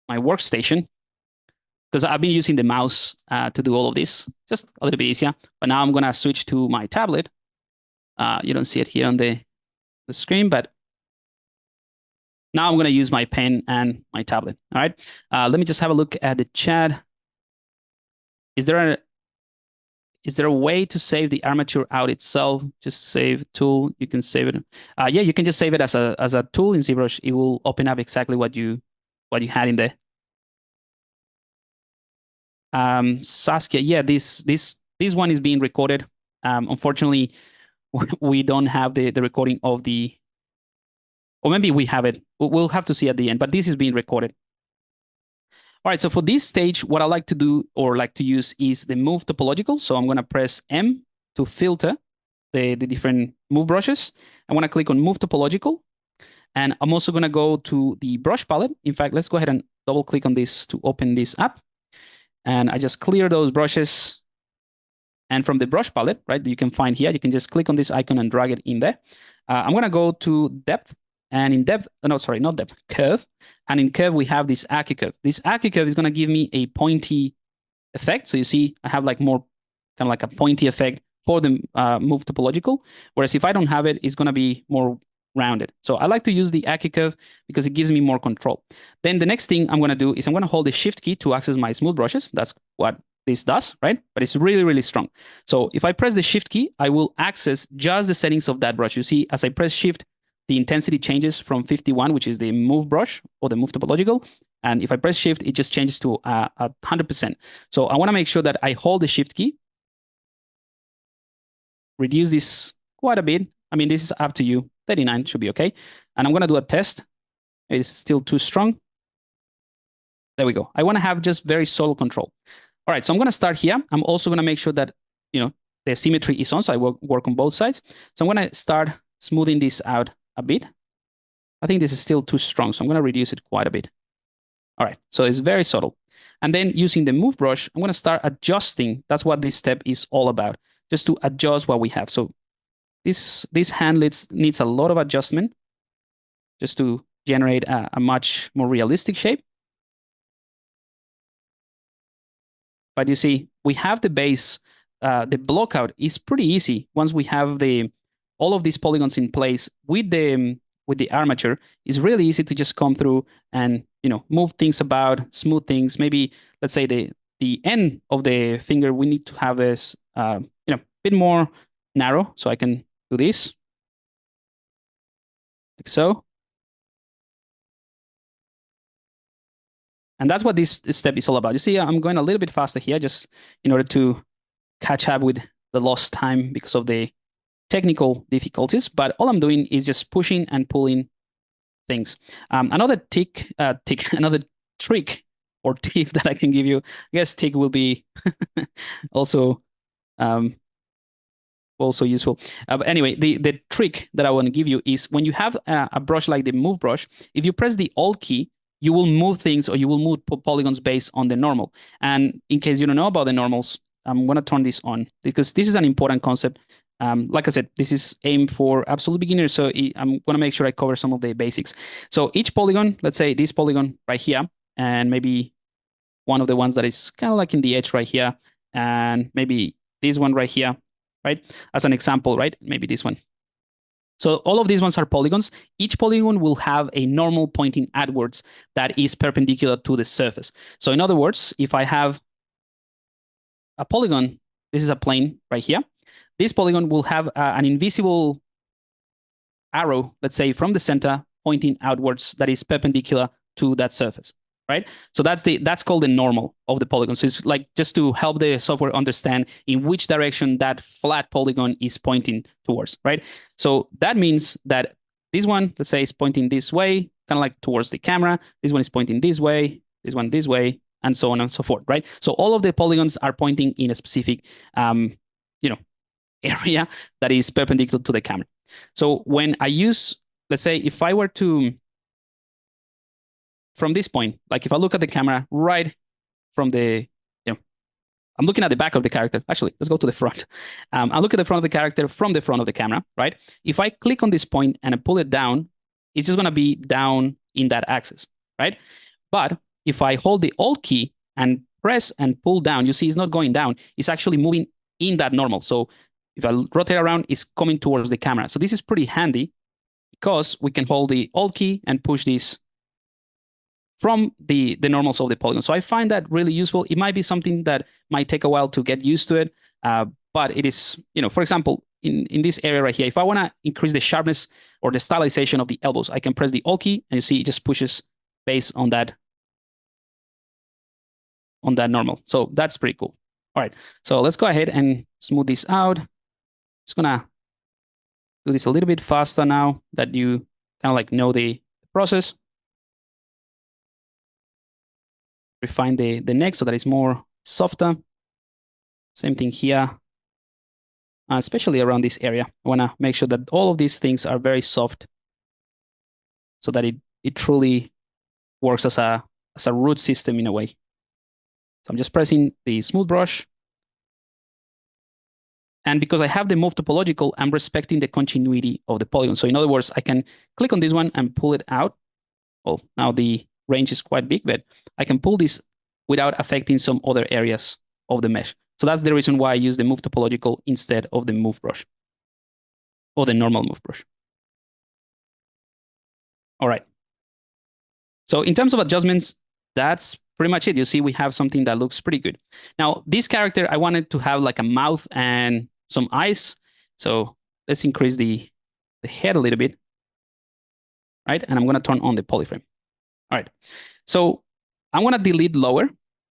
workstation. because I've been using the mouse to do all of this, just a little bit easier. But now I'm going to switch to my tablet. You don't see it here on the screen, but now I'm going to use my pen and my tablet. All right. Let me just have a look at the chat. Is there a way to save the armature out itself? Just save tool. You can save it. Yeah, you can just save it as a tool in ZBrush. It will open up exactly what you had in there. Saskia, yeah, this one is being recorded. Unfortunately, we don't have the recording of the, or maybe we have it. We'll have to see at the end, but this is being recorded. All right, so for this stage, what I like to do or like to use is the move topological. So I'm going to press M to filter the different move brushes. I want to click on move topological. And I'm also going to go to the brush palette. In fact, let's go ahead and double click on this to open this up. And I just clear those brushes. And from the brush palette, right, you can find here, you can just click on this icon and drag it in there. I'm going to go to depth. And in depth, no, sorry, not depth, curve. And in curve, we have this archy curve. This archy curve is going to give me a pointy effect. So you see, I have like more kind of like a pointy effect for the move topological. Whereas if I don't have it, it's going to be more rounded. So I like to use the archy curve because it gives me more control. Then the next thing I'm going to do is I'm going to hold the shift key to access my smooth brushes. That's what this does, right? But it's really, really strong. So if I press the shift key, I will access just the settings of that brush. You see, as I press shift, the intensity changes from 51, which is the move brush or the move topological. And if I press shift, it just changes to 100%. So I want to make sure that I hold the shift key, reduce this quite a bit. I mean, this is up to you. 39 should be okay. And I'm going to do a test. It's still too strong. There we go. I want to have just very subtle control. All right, so I'm going to start here. I'm also going to make sure that, you know, the symmetry is on. So I work on both sides. So I'm going to start smoothing this out a bit. I think this is still too strong, so I'm going to reduce it quite a bit. All right, so it's very subtle. And then using the move brush, I'm going to start adjusting. That's what this step is all about, just to adjust what we have. So this hand needs a lot of adjustment just to generate a much more realistic shape. But you see, we have the base. The blockout is pretty easy once we have all of these polygons in place with the armature. It's really easy to just come through and, you know, move things about, smooth things. Maybe let's say the end of the finger, we need to have this you know, bit more narrow. So I can do this like so. And that's what this step is all about. You see, I'm going a little bit faster here just in order to catch up with the lost time because of the technical difficulties. But all I'm doing is just pushing and pulling things. Another another trick or tip that I can give you, I guess tick will be also useful. But anyway, the trick that I want to give you is when you have a brush like the move brush, if you press the Alt key, you will move things or you will move polygons based on the normal. And in case you don't know about the normals, I'm going to turn this on because this is an important concept. Like I said, this is aimed for absolute beginners. So I'm going to make sure I cover some of the basics. So each polygon, let's say this polygon right here, and maybe one of the ones that is kind of like in the edge right here, and maybe this one right here, right? As an example, right? Maybe this one. So all of these ones are polygons. Each polygon will have a normal pointing outwards that is perpendicular to the surface. So in other words, if I have a polygon, this is a plane right here. This polygon will have an invisible arrow, let's say from the center, pointing outwards that is perpendicular to that surface, right? So that's called the normal of the polygon. So it's like just to help the software understand in which direction that flat polygon is pointing towards, right? So that means that this one, let's say, is pointing this way, kind of like towards the camera. This one is pointing this way, and so on and so forth, right? So all of the polygons are pointing in a specific, you know, area that is perpendicular to the camera. So when I use, let's say, if I were to, from this point, like if I look at the camera right from the, you know, I'm looking at the back of the character. Actually, let's go to the front. I look at the front of the character from the front of the camera, right? If I click on this point and I pull it down, it's just going to be down in that axis, right? But if I hold the Alt key and press and pull down, you see it's not going down. It's actually moving in that normal. So if I rotate around, it's coming towards the camera. So this is pretty handy because we can hold the Alt key and push this from the normals of the polygon. So I find that really useful. It might be something that might take a while to get used to it, but it is, for example, in this area right here, if I want to increase the sharpness or the stylization of the elbows, I can press the Alt key and you see it just pushes based on that normal. So that's pretty cool. All right, so let's go ahead and smooth this out. Just gonna do this a little bit faster now that you kind of like know the process. Refine the neck so that it's more softer. Same thing here, especially around this area. I want to make sure that all of these things are very soft so that it truly works as a root system in a way. So I'm just pressing the smooth brush. And because I have the move topological, I'm respecting the continuity of the polygon. So in other words, I can click on this one and pull it out. Well, now the range is quite big, but I can pull this without affecting some other areas of the mesh. So that's the reason why I use the move topological instead of the move brush or the normal move brush. All right. So in terms of adjustments, that's pretty much it. You see, we have something that looks pretty good. Now, this character, I wanted to have like a mouth and some eyes. So let's increase the head a little bit, right? And I'm going to turn on the polyframe. All right. So I'm going to delete lower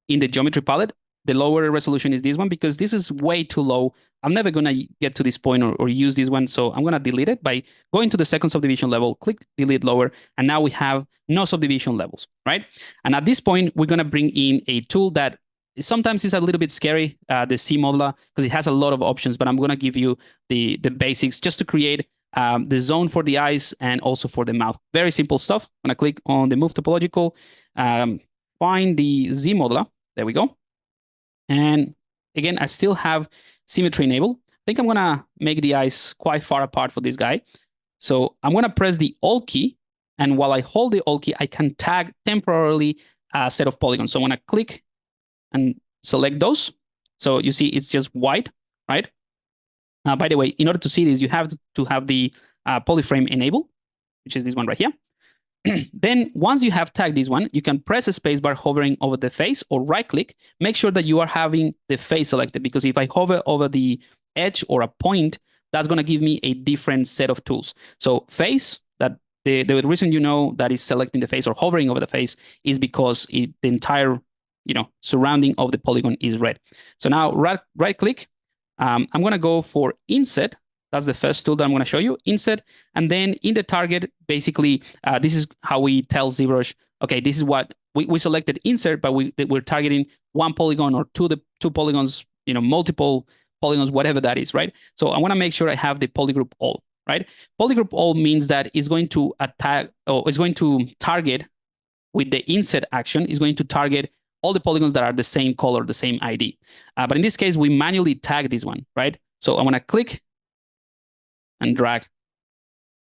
in the geometry palette. The lower resolution is this one because this is way too low. I'm never going to get to this point or use this one. So I'm going to delete it by going to the second subdivision level, click delete lower, and now we have no subdivision levels, right? And at this point, we're going to bring in a tool that sometimes is a little bit scary, the C modeler, because it has a lot of options, but I'm going to give you the basics just to create the zone for the eyes and also for the mouth. Very simple stuff. I'm going to click on the move topological, find the Z modeler. There we go. And again, I still have symmetry enabled. I think I'm going to make the eyes quite far apart for this guy. So I'm going to press the Alt key. And while I hold the Alt key, I can tag temporarily a set of polygons. So I'm going to click and select those. So you see it's just white, right? By the way, in order to see this, you have to have the polyframe enabled, which is this one right here. Then once you have tagged this one, you can press a spacebar hovering over the face or right click. Make sure that you are having the face selected, because if I hover over the edge or a point, that's going to give me a different set of tools. So face, that the reason you know that is selecting the face or hovering over the face is because the entire surrounding of the polygon is red. So now right click. I'm going to go for inset. That's the first tool that I'm going to show you, insert. And then in the target, basically, this is how we tell ZBrush, okay, this is what we selected insert, but we're targeting one polygon or two polygons, multiple polygons, whatever that is, right? So I want to make sure I have the polygroup all, right? Polygroup all means that it's going to attack, or it's going to target with the insert action, is going to target all the polygons that are the same color, the same ID. But in this case, we manually tag this one, right? So I want to click and drag.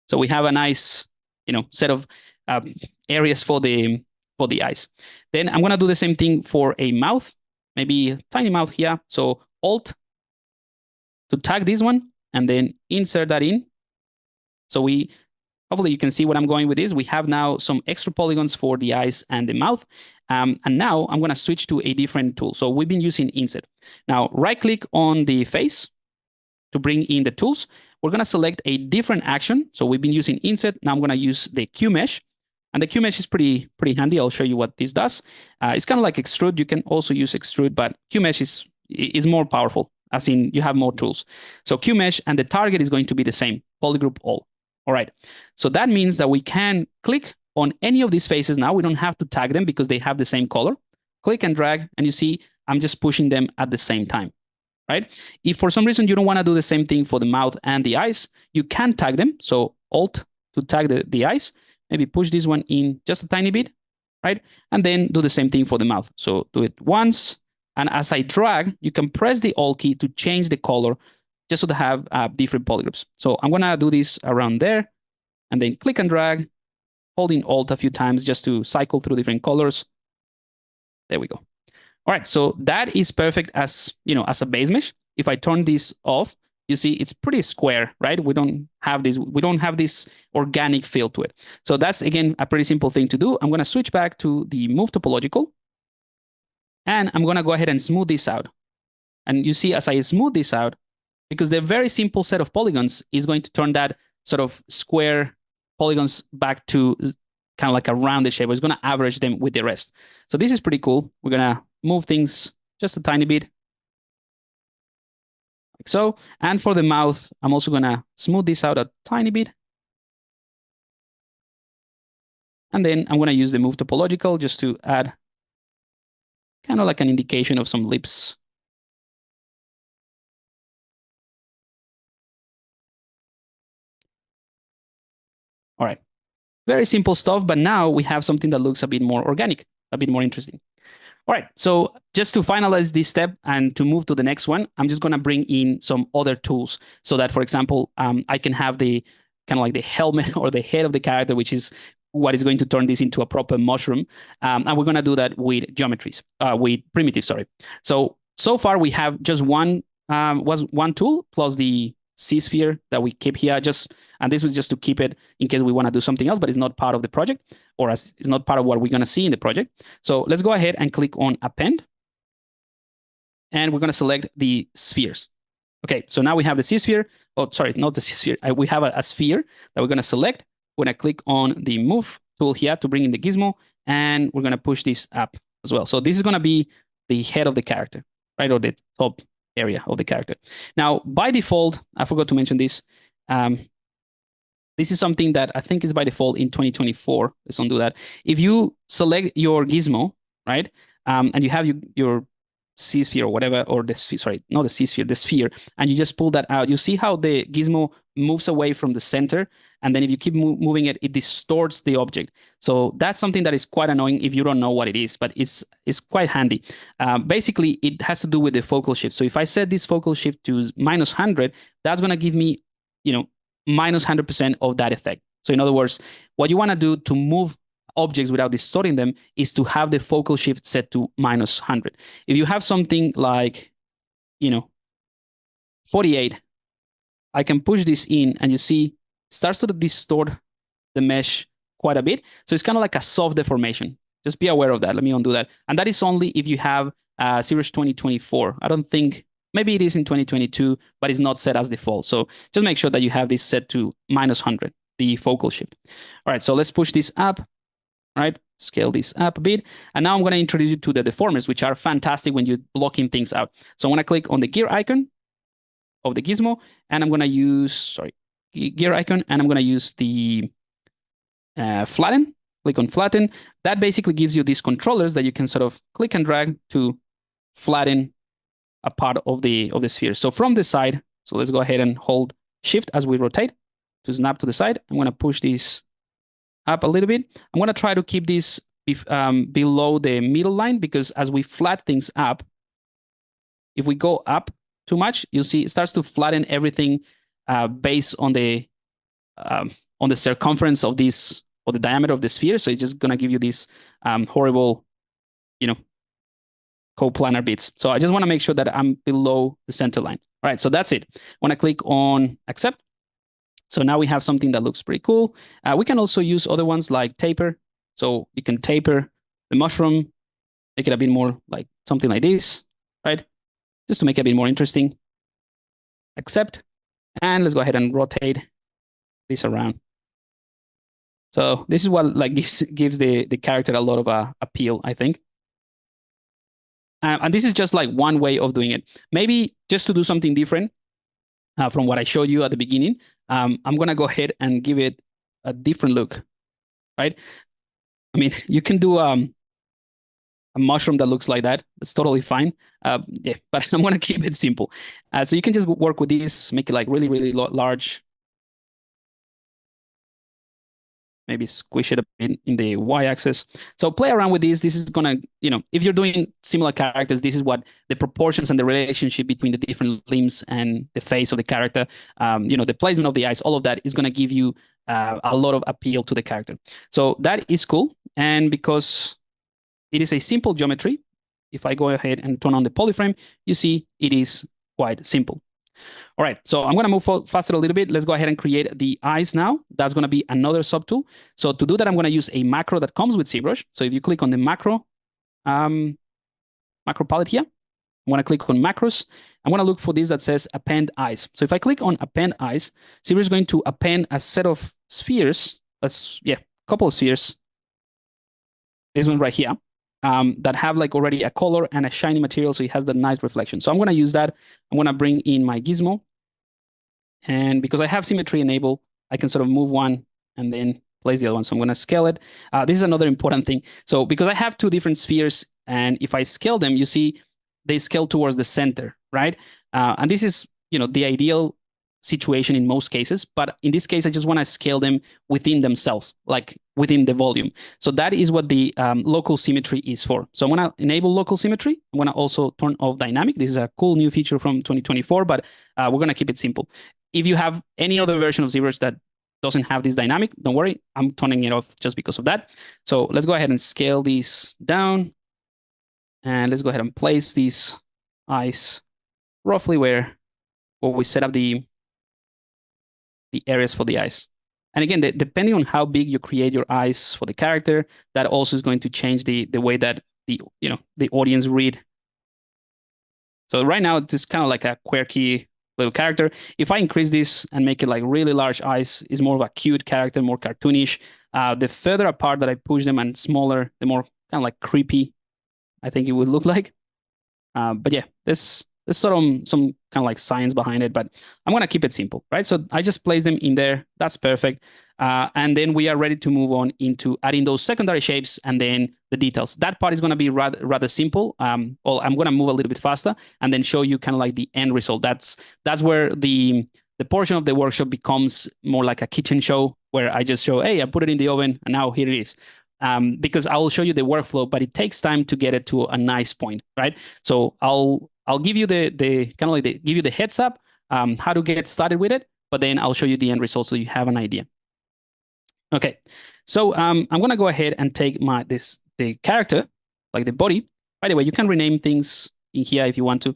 So we have a nice, set of areas for the eyes. Then I'm going to do the same thing for a mouth, maybe a tiny mouth here. So Alt to tag this one and then insert that in. So hopefully you can see what I'm going with this. We have now some extra polygons for the eyes and the mouth. And now I'm going to switch to a different tool. So we've been using insert. Now right click on the face to bring in the tools. We're going to select a different action. So we've been using insert. Now I'm going to use the Q mesh. And the Q mesh is pretty handy. I'll show you what this does. It's kind of like extrude. You can also use extrude, but Q mesh is more powerful, as in you have more tools. So Q mesh, and the target is going to be the same, polygroup all. All right. So that means that we can click on any of these faces now. We don't have to tag them because they have the same color. Click and drag, and you see I'm just pushing them at the same time. Right? If for some reason you don't want to do the same thing for the mouth and the eyes, you can tag them. So Alt to tag the eyes, maybe push this one in just a tiny bit, right? And then do the same thing for the mouth. So do it once. And as I drag, you can press the Alt key to change the color just so to have different polygroups. So I'm going to do this around there and then click and drag, holding Alt a few times just to cycle through different colors. There we go. All right, so that is perfect as, as a base mesh. If I turn this off, you see it's pretty square, right? We don't have this organic feel to it. So that's, again, a pretty simple thing to do. I'm going to switch back to the move topological, and I'm going to go ahead and smooth this out. And you see, as I smooth this out, because the very simple set of polygons is going to turn that sort of square polygons back to kind of like a rounded shape. It's going to average them with the rest. So this is pretty cool. We're going to move things just a tiny bit, like so. And for the mouth, I'm also going to smooth this out a tiny bit. And then I'm going to use the move topological just to add kind of like an indication of some lips. All right. Very simple stuff, but now we have something that looks a bit more organic, a bit more interesting. All right, so just to finalize this step and to move to the next one, I'm just going to bring in some other tools so that, for example, I can have the kind of like the helmet or the head of the character, which is what is going to turn this into a proper mushroom. And we're going to do that with geometries, with primitives, sorry. So far we have just one tool plus the C-sphere that we keep here, and this was just to keep it in case we want to do something else, but it's not part of the project, or it's not part of what we're going to see in the project. So let's go ahead and click on append, and we're going to select the spheres. Okay, so now we have the C-sphere. Oh, sorry, not the C-sphere. We have a sphere that we're going to select. We're going to click on the move tool here to bring in the gizmo, and we're going to push this up as well. So this is going to be the head of the character, right, or the top area of the character. Now, by default, I forgot to mention this. This is something that I think is by default in 2024. Let's undo that. If you select your gizmo, right, and you have your C-sphere or whatever, or the sphere, sorry, not the C-sphere, the sphere, and you just pull that out, you see how the gizmo moves away from the center, and then if you keep moving it, it distorts the object. So that's something that is quite annoying if you don't know what it is, but it's quite handy. Basically, it has to do with the focal shift. So if I set this focal shift to -100, that's going to give me, -100% of that effect. So in other words, what you want to do to move objects without distorting them is to have the focal shift set to -100. If you have something like, 48, I can push this in, and you see starts to distort the mesh quite a bit. So it's kind of like a soft deformation. Just be aware of that. Let me undo that. And that is only if you have ZBrush 2024. I don't think, maybe it is in 2022, but it's not set as default. So just make sure that you have this set to -100, the focal shift. All right, so let's push this up. All right, scale this up a bit. And now I'm going to introduce you to the deformers, which are fantastic when you're blocking things out. So I'm going to click on the gear icon of the gizmo, and I'm going to use, gear icon, and I'm going to use the flatten. Click on flatten. That basically gives you these controllers that you can sort of click and drag to flatten a part of the sphere. So from the side, so let's go ahead and hold shift as we rotate to snap to the side. I'm going to push this up a little bit. I'm going to try to keep this below the middle line, because as we flat things up, if we go up too much, you'll see it starts to flatten everything based on the circumference of this, or the diameter of the sphere. So it's just going to give you these horrible, coplanar bits. So I just want to make sure that I'm below the center line. All right, so that's it. I want to click on accept. So now we have something that looks pretty cool. We can also use other ones like taper. So you can taper the mushroom, make it a bit more like something like this, right? Just to make it a bit more interesting. Accept. And let's go ahead and rotate this around. So this is what gives the character a lot of appeal, I think. And this is just like one way of doing it. Maybe just to do something different from what I showed you at the beginning, I'm going to go ahead and give it a different look, right? I mean, you can do a mushroom that looks like that. That's totally fine. Yeah, but I'm going to keep it simple. So you can just work with this, make it like really, really large. Maybe squish it a bit in the y-axis. So play around with this. This is going to, if you're doing similar characters, this is what the proportions and the relationship between the different limbs and the face of the character, the placement of the eyes, all of that is going to give you a lot of appeal to the character. So that is cool. And because it is a simple geometry, if I go ahead and turn on the polyframe, you see it is quite simple. All right, so I'm going to move faster a little bit. Let's go ahead and create the eyes now. That's going to be another subtool. So to do that, I'm going to use a macro that comes with ZBrush. So if you click on the macro palette here, I'm going to click on macros. I'm going to look for this that says append eyes. So if I click on append eyes, ZBrush is going to append a set of spheres. A couple of spheres. This one right here. That have like already a color and a shiny material, so it has the nice reflection. So I'm going to use that. I'm going to bring in my gizmo. And because I have symmetry enabled, I can sort of move one and then place the other one. So I'm going to scale it. This is another important thing. So because I have two different spheres, and if I scale them, you see they scale towards the center, right? And this is, the ideal situation in most cases. But in this case, I just want to scale them within themselves, like within the volume. So that is what the local symmetry is for. So I'm going to enable local symmetry. I'm going to also turn off dynamic. This is a cool new feature from 2024, but we're going to keep it simple. If you have any other version of ZBrush that doesn't have this dynamic, don't worry, I'm turning it off just because of that. So let's go ahead and scale these down. And let's go ahead and place these eyes roughly where we set up the areas for the eyes. And again, depending on how big you create your eyes for the character, that also is going to change the way that the audience read. So right now, it's kind of like a quirky little character. If I increase this and make it like really large eyes, is more of a cute character, more cartoonish. The further apart that I push them and smaller, the more kind of like creepy I think it would look like. But yeah, there's sort of some kind of like science behind it, but I'm going to keep it simple, right? So I just place them in there. That's perfect. And then we are ready to move on into adding those secondary shapes and then the details. That part is going to be rather simple. Well, I'm going to move a little bit faster and then show you kind of like the end result. That's where the portion of the workshop becomes more like a kitchen show where I just show, hey, I put it in the oven and now here it is. Because I will show you the workflow, but it takes time to get it to a nice point, right? So I'll give you the kind of like give you the heads up how to get started with it, but then I'll show you the end result so you have an idea. Okay, so I'm gonna go ahead and take the character, like the body. By the way, you can rename things in here if you want to,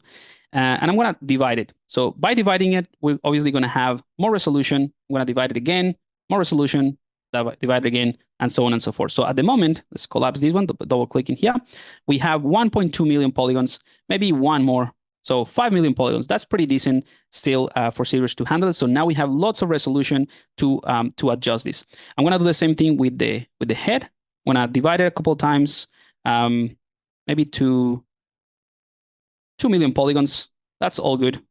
and I'm gonna divide it. So by dividing it, we're obviously gonna have more resolution. I'm gonna divide it again, more resolution, divide it again, and so on and so forth. So at the moment, let's collapse this one, double click in here. We have 1.2 million polygons, maybe one more. So 5 million polygons. That's pretty decent still for ZBrush to handle it. So now we have lots of resolution to adjust this. I'm going to do the same thing with the head. I'm going to divide it a couple of times, maybe to 2 million polygons. That's all good.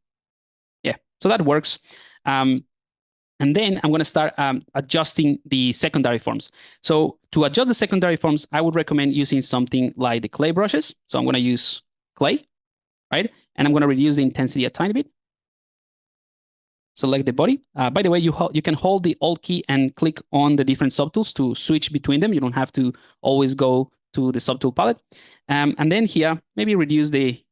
Yeah, so that works. And then I'm going to start adjusting the secondary forms. So to adjust the secondary forms, I would recommend using something like the clay brushes. So I'm going to use clay, right? And I'm going to reduce the intensity a tiny bit. Select the body. By the way, you can hold the Alt key and click on the different subtools to switch between them. You don't have to always go to the subtool palette. And then here, maybe reduce the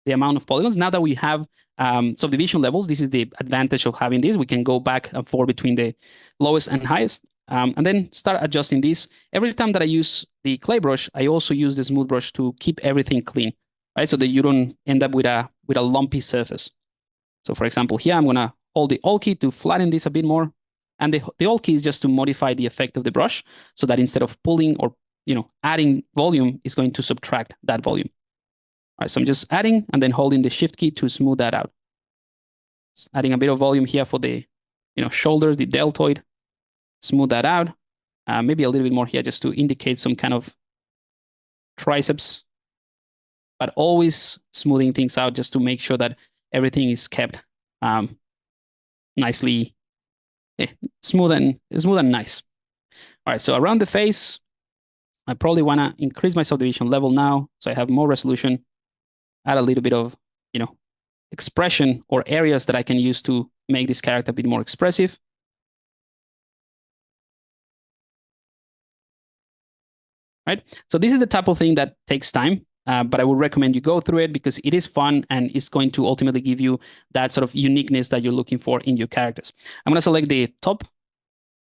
amount of polygons. Now that we have subdivision levels, this is the advantage of having this. We can go back and forth between the lowest and highest, and then start adjusting this. Every time that I use the clay brush, I also use the smooth brush to keep everything clean, right? So that you don't end up with a lumpy surface. So for example, here I'm gonna hold the Alt key to flatten this a bit more, and the Alt key is just to modify the effect of the brush, so that instead of pulling or adding volume, it's going to subtract that volume. All right, so I'm just adding and then holding the Shift key to smooth that out. Just adding a bit of volume here for the shoulders, the deltoid. Smooth that out. Maybe a little bit more here just to indicate some kind of triceps. But always smoothing things out just to make sure that everything is kept nicely smooth and nice. All right, so around the face, I probably want to increase my subdivision level now so I have more resolution. Add a little bit of, expression or areas that I can use to make this character a bit more expressive. Right? So this is the type of thing that takes time, but I would recommend you go through it because it is fun and it's going to ultimately give you that sort of uniqueness that you're looking for in your characters. I'm going to select the top.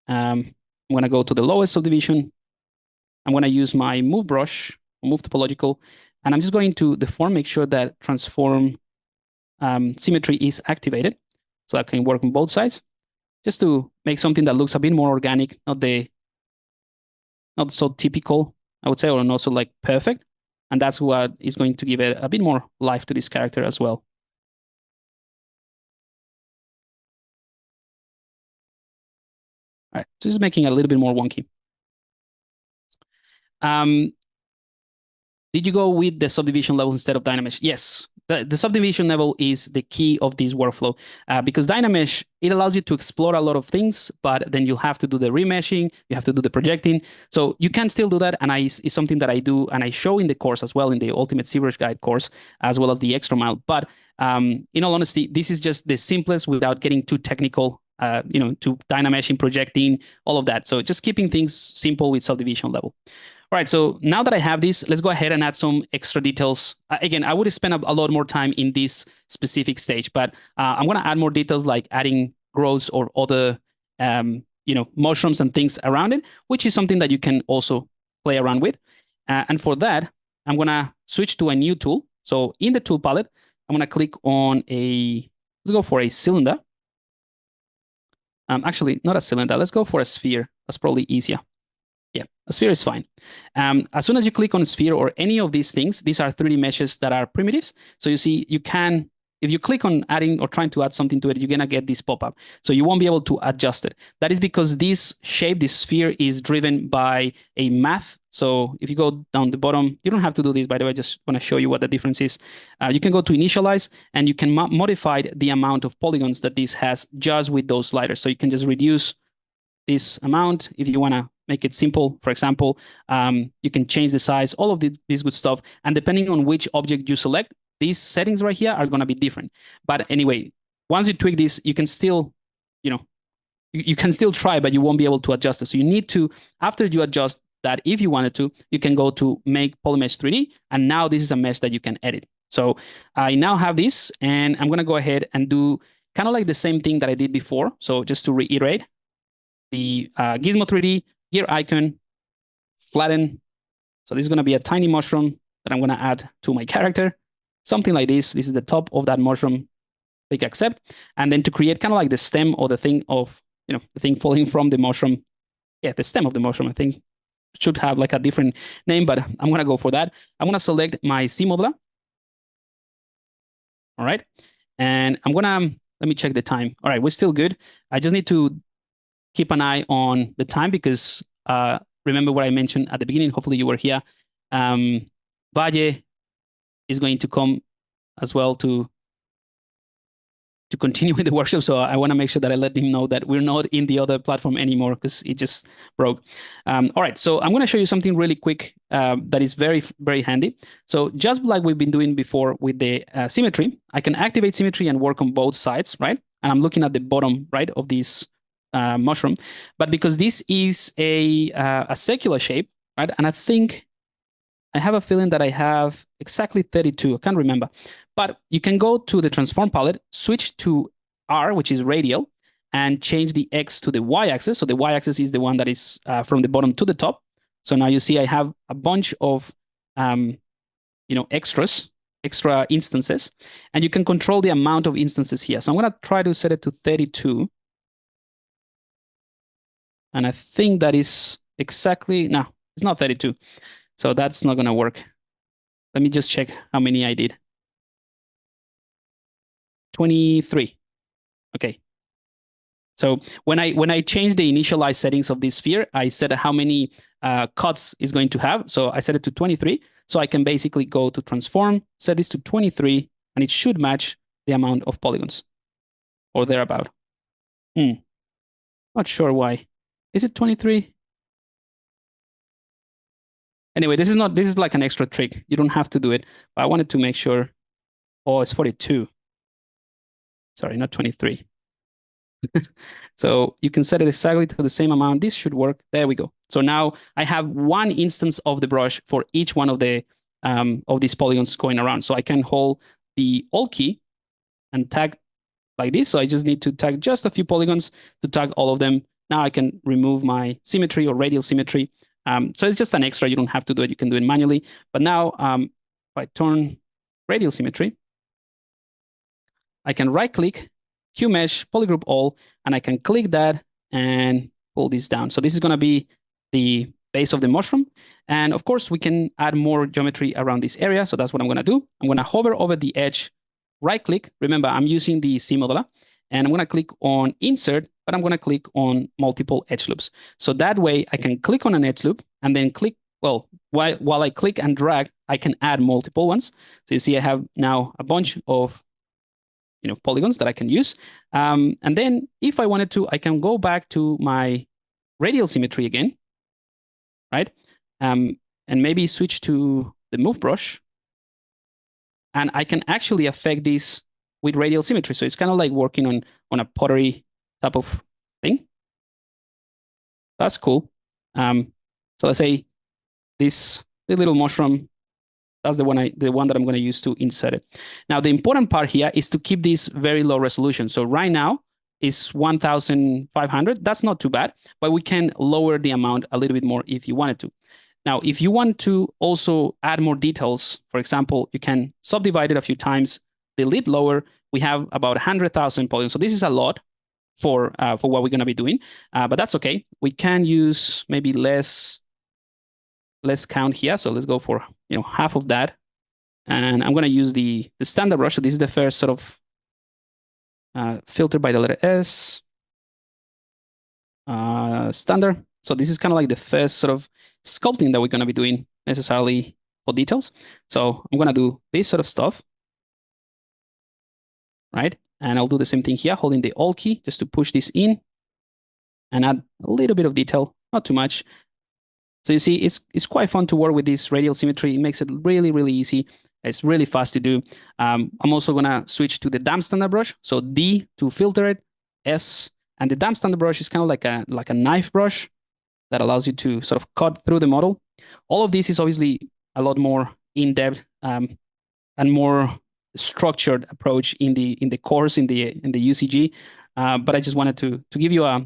I'm going to go to the lowest subdivision. I'm going to use my move brush, move topological, And I'm just going to deform, make sure that transform symmetry is activated. So I can work on both sides, just to make something that looks a bit more organic, not so typical, I would say, or not so like perfect. And that's what is going to give it a bit more life to this character as well. All right, so just making it a little bit more wonky. Did you go with the subdivision level instead of Dynamesh? Yes, the subdivision level is the key of this workflow because Dynamesh, it allows you to explore a lot of things, but then you have to do the remeshing, you have to do the projecting. So you can still do that, and it's something that I do and I show in the course as well, in the Ultimate ZBrush Guide course, as well as the Extra Mile. But in all honesty, this is just the simplest without getting too technical, to Dynameshing, projecting, all of that. So just keeping things simple with subdivision level. All right, so now that I have this, let's go ahead and add some extra details. Again, I would spend a lot more time in this specific stage, but I'm going to add more details like adding growths or other, mushrooms and things around it, which is something that you can also play around with. And for that, I'm going to switch to a new tool. So in the tool palette, I'm going to click on let's go for a cylinder. Actually, not a cylinder. Let's go for a sphere. That's probably easier. Yeah, a sphere is fine. As soon as you click on a sphere or any of these things, these are 3D meshes that are primitives. So you see, you can, if you click on adding or trying to add something to it, you're going to get this pop-up. So you won't be able to adjust it. That is because this shape, this sphere, is driven by a math. So if you go down the bottom, you don't have to do this, by the way, I just want to show you what the difference is. You can go to initialize, and you can modify the amount of polygons that this has just with those sliders. So you can just reduce this amount if you want to make it simple. For example, you can change the size, all of this good stuff. And depending on which object you select, these settings right here are going to be different. But anyway, once you tweak this, you can still, you can still try, but you won't be able to adjust it. So you need to, after you adjust that, if you wanted to, you can go to make polymesh 3D. And now this is a mesh that you can edit. So I now have this, and I'm going to go ahead and do kind of like the same thing that I did before. So just to reiterate, the Gizmo 3D, gear icon, flatten. So this is going to be a tiny mushroom that I'm going to add to my character. Something like this. This is the top of that mushroom. Click accept. And then to create kind of like the stem or the thing of, the thing falling from the mushroom. Yeah, the stem of the mushroom, I think, should have like a different name, but I'm going to go for that. I'm going to select my C modeler. All right. And I'm going to, let me check the time. All right, we're still good. I just need to keep an eye on the time because remember what I mentioned at the beginning. Hopefully you were here. Valle is going to come as well to continue with the workshop. So I want to make sure that I let him know that we're not in the other platform anymore because it just broke. All right, so I'm going to show you something really quick that is very, very handy. So just like we've been doing before with the symmetry, I can activate symmetry and work on both sides, right? And I'm looking at the bottom right of this mushroom, but because this is a circular shape, right? And I think I have a feeling that I have exactly 32. I can't remember, but you can go to the transform palette, switch to R, which is radial, and change the X to the Y axis. So the Y axis is the one that is from the bottom to the top. So now you see I have a bunch of extra instances, and you can control the amount of instances here. So I'm going to try to set it to 32. And I think that is exactly, no, it's not 32. So that's not going to work. Let me just check how many I did. 23. Okay. So when I change the initialized settings of this sphere, I set how many cuts is going to have. So I set it to 23. So I can basically go to transform, set this to 23, and it should match the amount of polygons or thereabout. Not sure why. Is it 23? Anyway, this is like an extra trick. You don't have to do it, but I wanted to make sure. Oh, it's 42. Sorry, not 23. So you can set it exactly to the same amount. This should work. There we go. So now I have one instance of the brush for each one of the of these polygons going around. So I can hold the Alt key and tag like this. So I just need to tag just a few polygons to tag all of them. Now I can remove my symmetry or radial symmetry. So it's just an extra. You don't have to do it. You can do it manually. But now I turn radial symmetry, I can right click, Hue Mesh, Polygroup All, and I can click that and pull this down. So this is going to be the base of the mushroom. And of course, we can add more geometry around this area. So that's what I'm going to do. I'm going to hover over the edge, right click. Remember, I'm using the C modeler, and I'm going to click on Insert, but I'm going to click on Multiple Edge Loops. So that way I can click on an edge loop and then click, well, while I click and drag, I can add multiple ones. So you see I have now a bunch of polygons that I can use. And then if I wanted to, I can go back to my radial symmetry again, right? And maybe switch to the move brush. And I can actually affect this with radial symmetry. So it's kind of like working on a pottery type of thing. That's cool. So let's say this little mushroom, that's the one that I'm going to use to insert it. Now, the important part here is to keep this very low resolution. So right now is 1,500. That's not too bad, but we can lower the amount a little bit more if you wanted to. Now, if you want to also add more details, for example, you can subdivide it a few times, delete lower. We have about 100,000 polygons. So this is a lot for what we're going to be doing, but that's okay. We can use maybe less count here. So let's go for half of that. And I'm going to use the standard brush. So this is the first sort of filter by the letter S. Standard. So this is kind of like the first sort of sculpting that we're going to be doing necessarily for details. So I'm going to do this sort of stuff, right? And I'll do the same thing here, holding the Alt key just to push this in and add a little bit of detail, not too much. So you see, it's quite fun to work with this radial symmetry. It makes it really, really easy. It's really fast to do. I'm also going to switch to the damp standard brush. So D to filter it, S. And the damp standard brush is kind of like a knife brush that allows you to sort of cut through the model. All of this is obviously a lot more in-depth and more structured approach in the course in the UZG. But I just wanted to give you a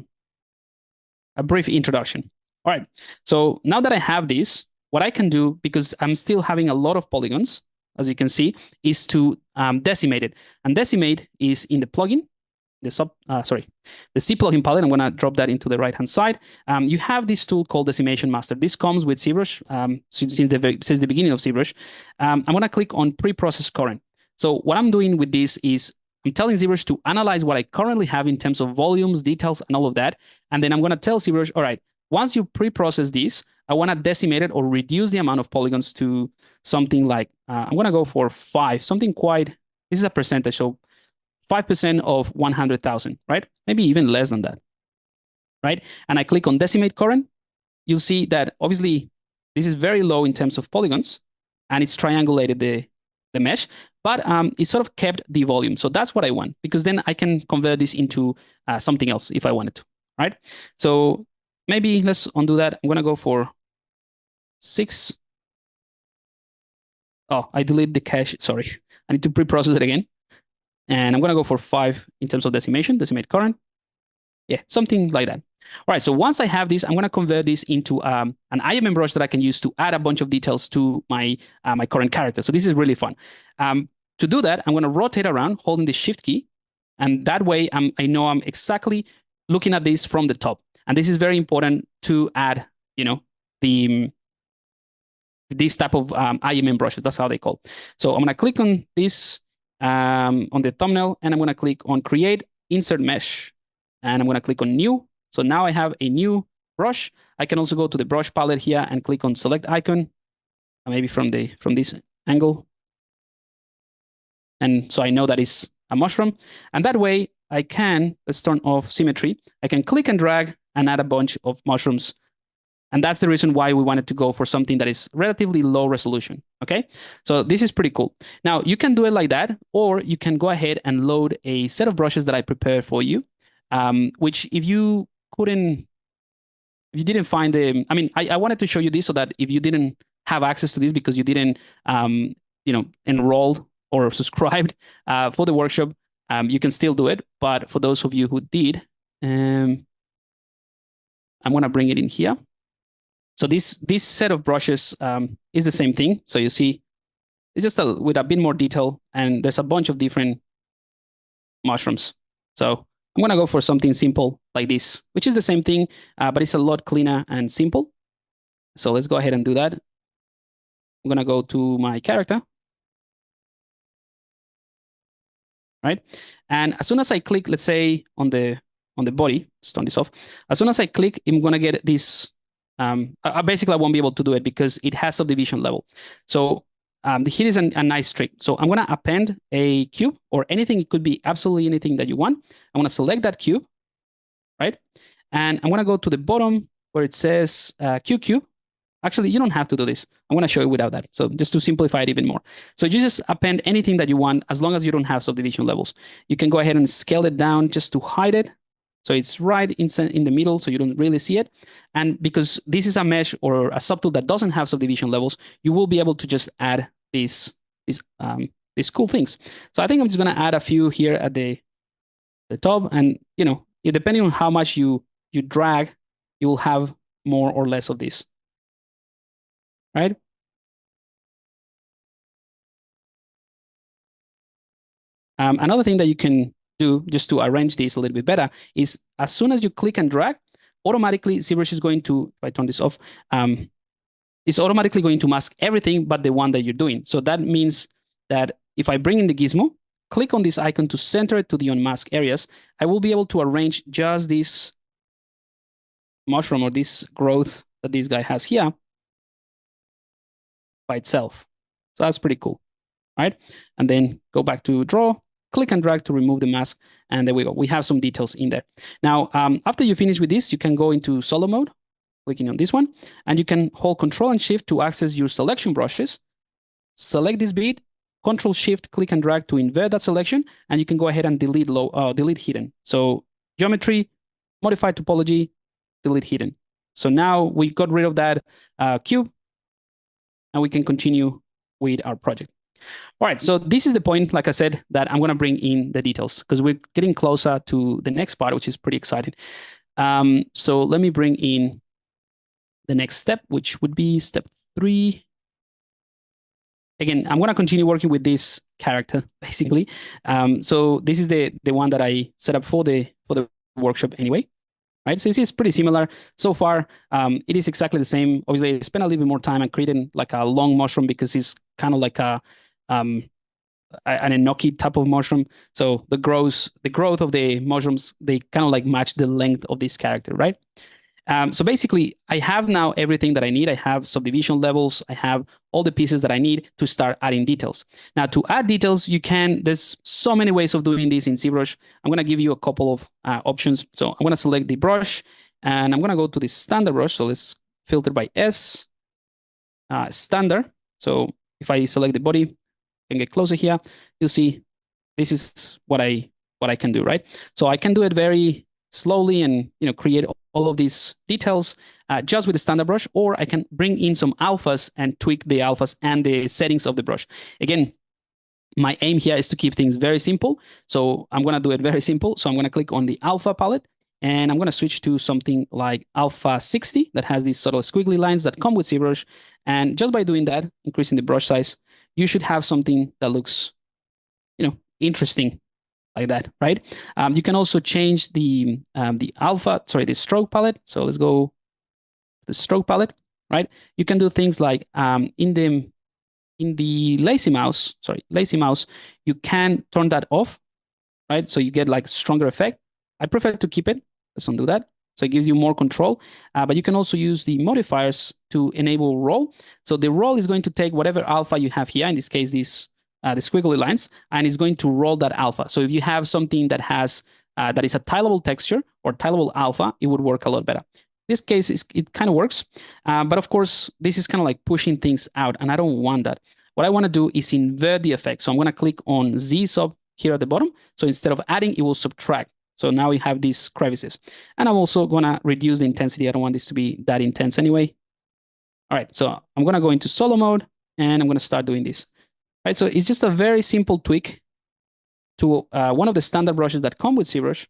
brief introduction. All right, so now that I have this, what I can do, because I'm still having a lot of polygons, as you can see, is to decimate it. And decimate is in the plugin, the C plugin palette. I'm going to drop that into the right-hand side. You have this tool called Decimation Master. This comes with ZBrush since the beginning of ZBrush. I'm going to click on Pre-Process Current. So what I'm doing with this is I'm telling ZBrush to analyze what I currently have in terms of volumes, details, and all of that. And then I'm going to tell ZBrush, all right, once you pre-process this, I want to decimate it or reduce the amount of polygons to something like, I'm going to go for 5, something quite, this is a percentage, so 5% of 100,000, right? Maybe even less than that, right? And I click on Decimate Current. You'll see that obviously this is very low in terms of polygons, and it's triangulated the mesh, but it sort of kept the volume. So that's what I want, because then I can convert this into something else if I wanted to, right? So maybe let's undo that. I'm going to go for 6. Oh, I deleted the cache. Sorry. I need to pre-process it again. And I'm going to go for 5 in terms of decimation, decimate current. Yeah, something like that. All right, so once I have this, I'm going to convert this into an IMM brush that I can use to add a bunch of details to my my current character. So this is really fun. To do that, I'm going to rotate around, holding the Shift key. And that way, I know I'm exactly looking at this from the top. And this is very important to add, this type of IMM brushes. That's how they call. So I'm going to click on this on the thumbnail, and I'm going to click on Create, Insert Mesh. And I'm going to click on New. So now I have a new brush. I can also go to the brush palette here and click on Select Icon, maybe from this angle. And so I know that it's a mushroom. And that way I can, let's turn off symmetry. I can click and drag and add a bunch of mushrooms. And that's the reason why we wanted to go for something that is relatively low resolution, okay? So this is pretty cool. Now, you can do it like that, or you can go ahead and load a set of brushes that I prepared for you, which if you didn't find the, I wanted to show you this so that if you didn't have access to this because you didn't, enrolled or subscribed for the workshop, you can still do it. But for those of you who did, I'm going to bring it in here. So this set of brushes is the same thing. So you see It's just with a bit more detail, and there's a bunch of different mushrooms. So I'm gonna go for something simple like this, which is the same thing, but it's a lot cleaner and simple. So let's go ahead and do that. I'm gonna go to my character, right? And as soon as I click, let's say on the body, let's turn this off. As soon as I click, I'm gonna get this. Basically, I won't be able to do it because it has subdivision level. So here is a nice trick. So I'm gonna append a cube or anything. It could be absolutely anything that you want. I'm gonna select that cube, right? And I'm gonna go to the bottom where it says Q-cube. Actually, you don't have to do this. I'm going to show you without that. So just to simplify it even more. So you just append anything that you want as long as you don't have subdivision levels. You can go ahead and scale it down just to hide it. So it's right in the middle, so you don't really see it. And because this is a mesh or a subtool that doesn't have subdivision levels, you will be able to just add these cool things. So I think I'm just going to add a few here at the top. And, depending on how much you drag, you will have more or less of this. Right? Another thing that you can do just to arrange this a little bit better is as soon as you click and drag, automatically ZBrush is going to, if I turn this off, it's automatically going to mask everything but the one that you're doing. So that means that if I bring in the gizmo, click on this icon to center it to the unmasked areas, I will be able to arrange just this mushroom or this growth that this guy has here by itself. So that's pretty cool, right? And then go back to draw, click and drag to remove the mask, and there we go. We have some details in there. Now, after you finish with this, you can go into solo mode, clicking on this one, and you can hold Control and Shift to access your selection brushes. Select this bead, Control Shift, click and drag to invert that selection, and you can go ahead and delete hidden. So geometry, modify topology, delete hidden. So now we got rid of that cube, and we can continue with our project. All right, so this is the point, like I said, that I'm going to bring in the details because we're getting closer to the next part, which is pretty exciting. So let me bring in the next step, which would be step 3. Again, I'm going to continue working with this character, basically. So this is the one that I set up for the workshop anyway. Right, so this is pretty similar so far. It is exactly the same. Obviously, I spent a little bit more time on creating like a long mushroom because it's kind of like an enoki type of mushroom. So the growth of the mushrooms, they kind of like match the length of this character, right? So basically, I have now everything that I need. I have subdivision levels. I have all the pieces that I need to start adding details. Now, to add details, there's so many ways of doing this in ZBrush. I'm going to give you a couple of options. So I'm going to select the brush, and I'm going to go to the standard brush. So let's filter by S, standard. So if I select the body and get closer here, you'll see this is what I can do, right? So I can do it very slowly and create all of these details just with the standard brush, or I can bring in some alphas and tweak the alphas and the settings of the brush. Again, my aim here is to keep things very simple. So I'm going to do it very simple. So I'm going to click on the alpha palette, and I'm going to switch to something like alpha 60 that has these sort of squiggly lines that come with ZBrush. And just by doing that, increasing the brush size, you should have something that looks, interesting like that, right? You can also change the stroke palette. So let's go to the stroke palette, right? You can do things like in the lazy mouse, you can turn that off, right? So you get like stronger effect. I prefer to keep it. Let's undo that. So it gives you more control, but you can also use the modifiers to enable roll. So the roll is going to take whatever alpha you have here, in this case, the squiggly lines, and it's going to roll that alpha. So if you have something that has that is a tileable texture or tileable alpha, it would work a lot better. This case, it kind of works, but of course, this is kind of like pushing things out, and I don't want that. What I want to do is invert the effect. So I'm going to click on Z sub here at the bottom. So instead of adding, it will subtract. So now we have these crevices. And I'm also going to reduce the intensity. I don't want this to be that intense anyway. All right, so I'm going to go into solo mode, and I'm going to start doing this. Right, so it's just a very simple tweak to one of the standard brushes that come with ZBrush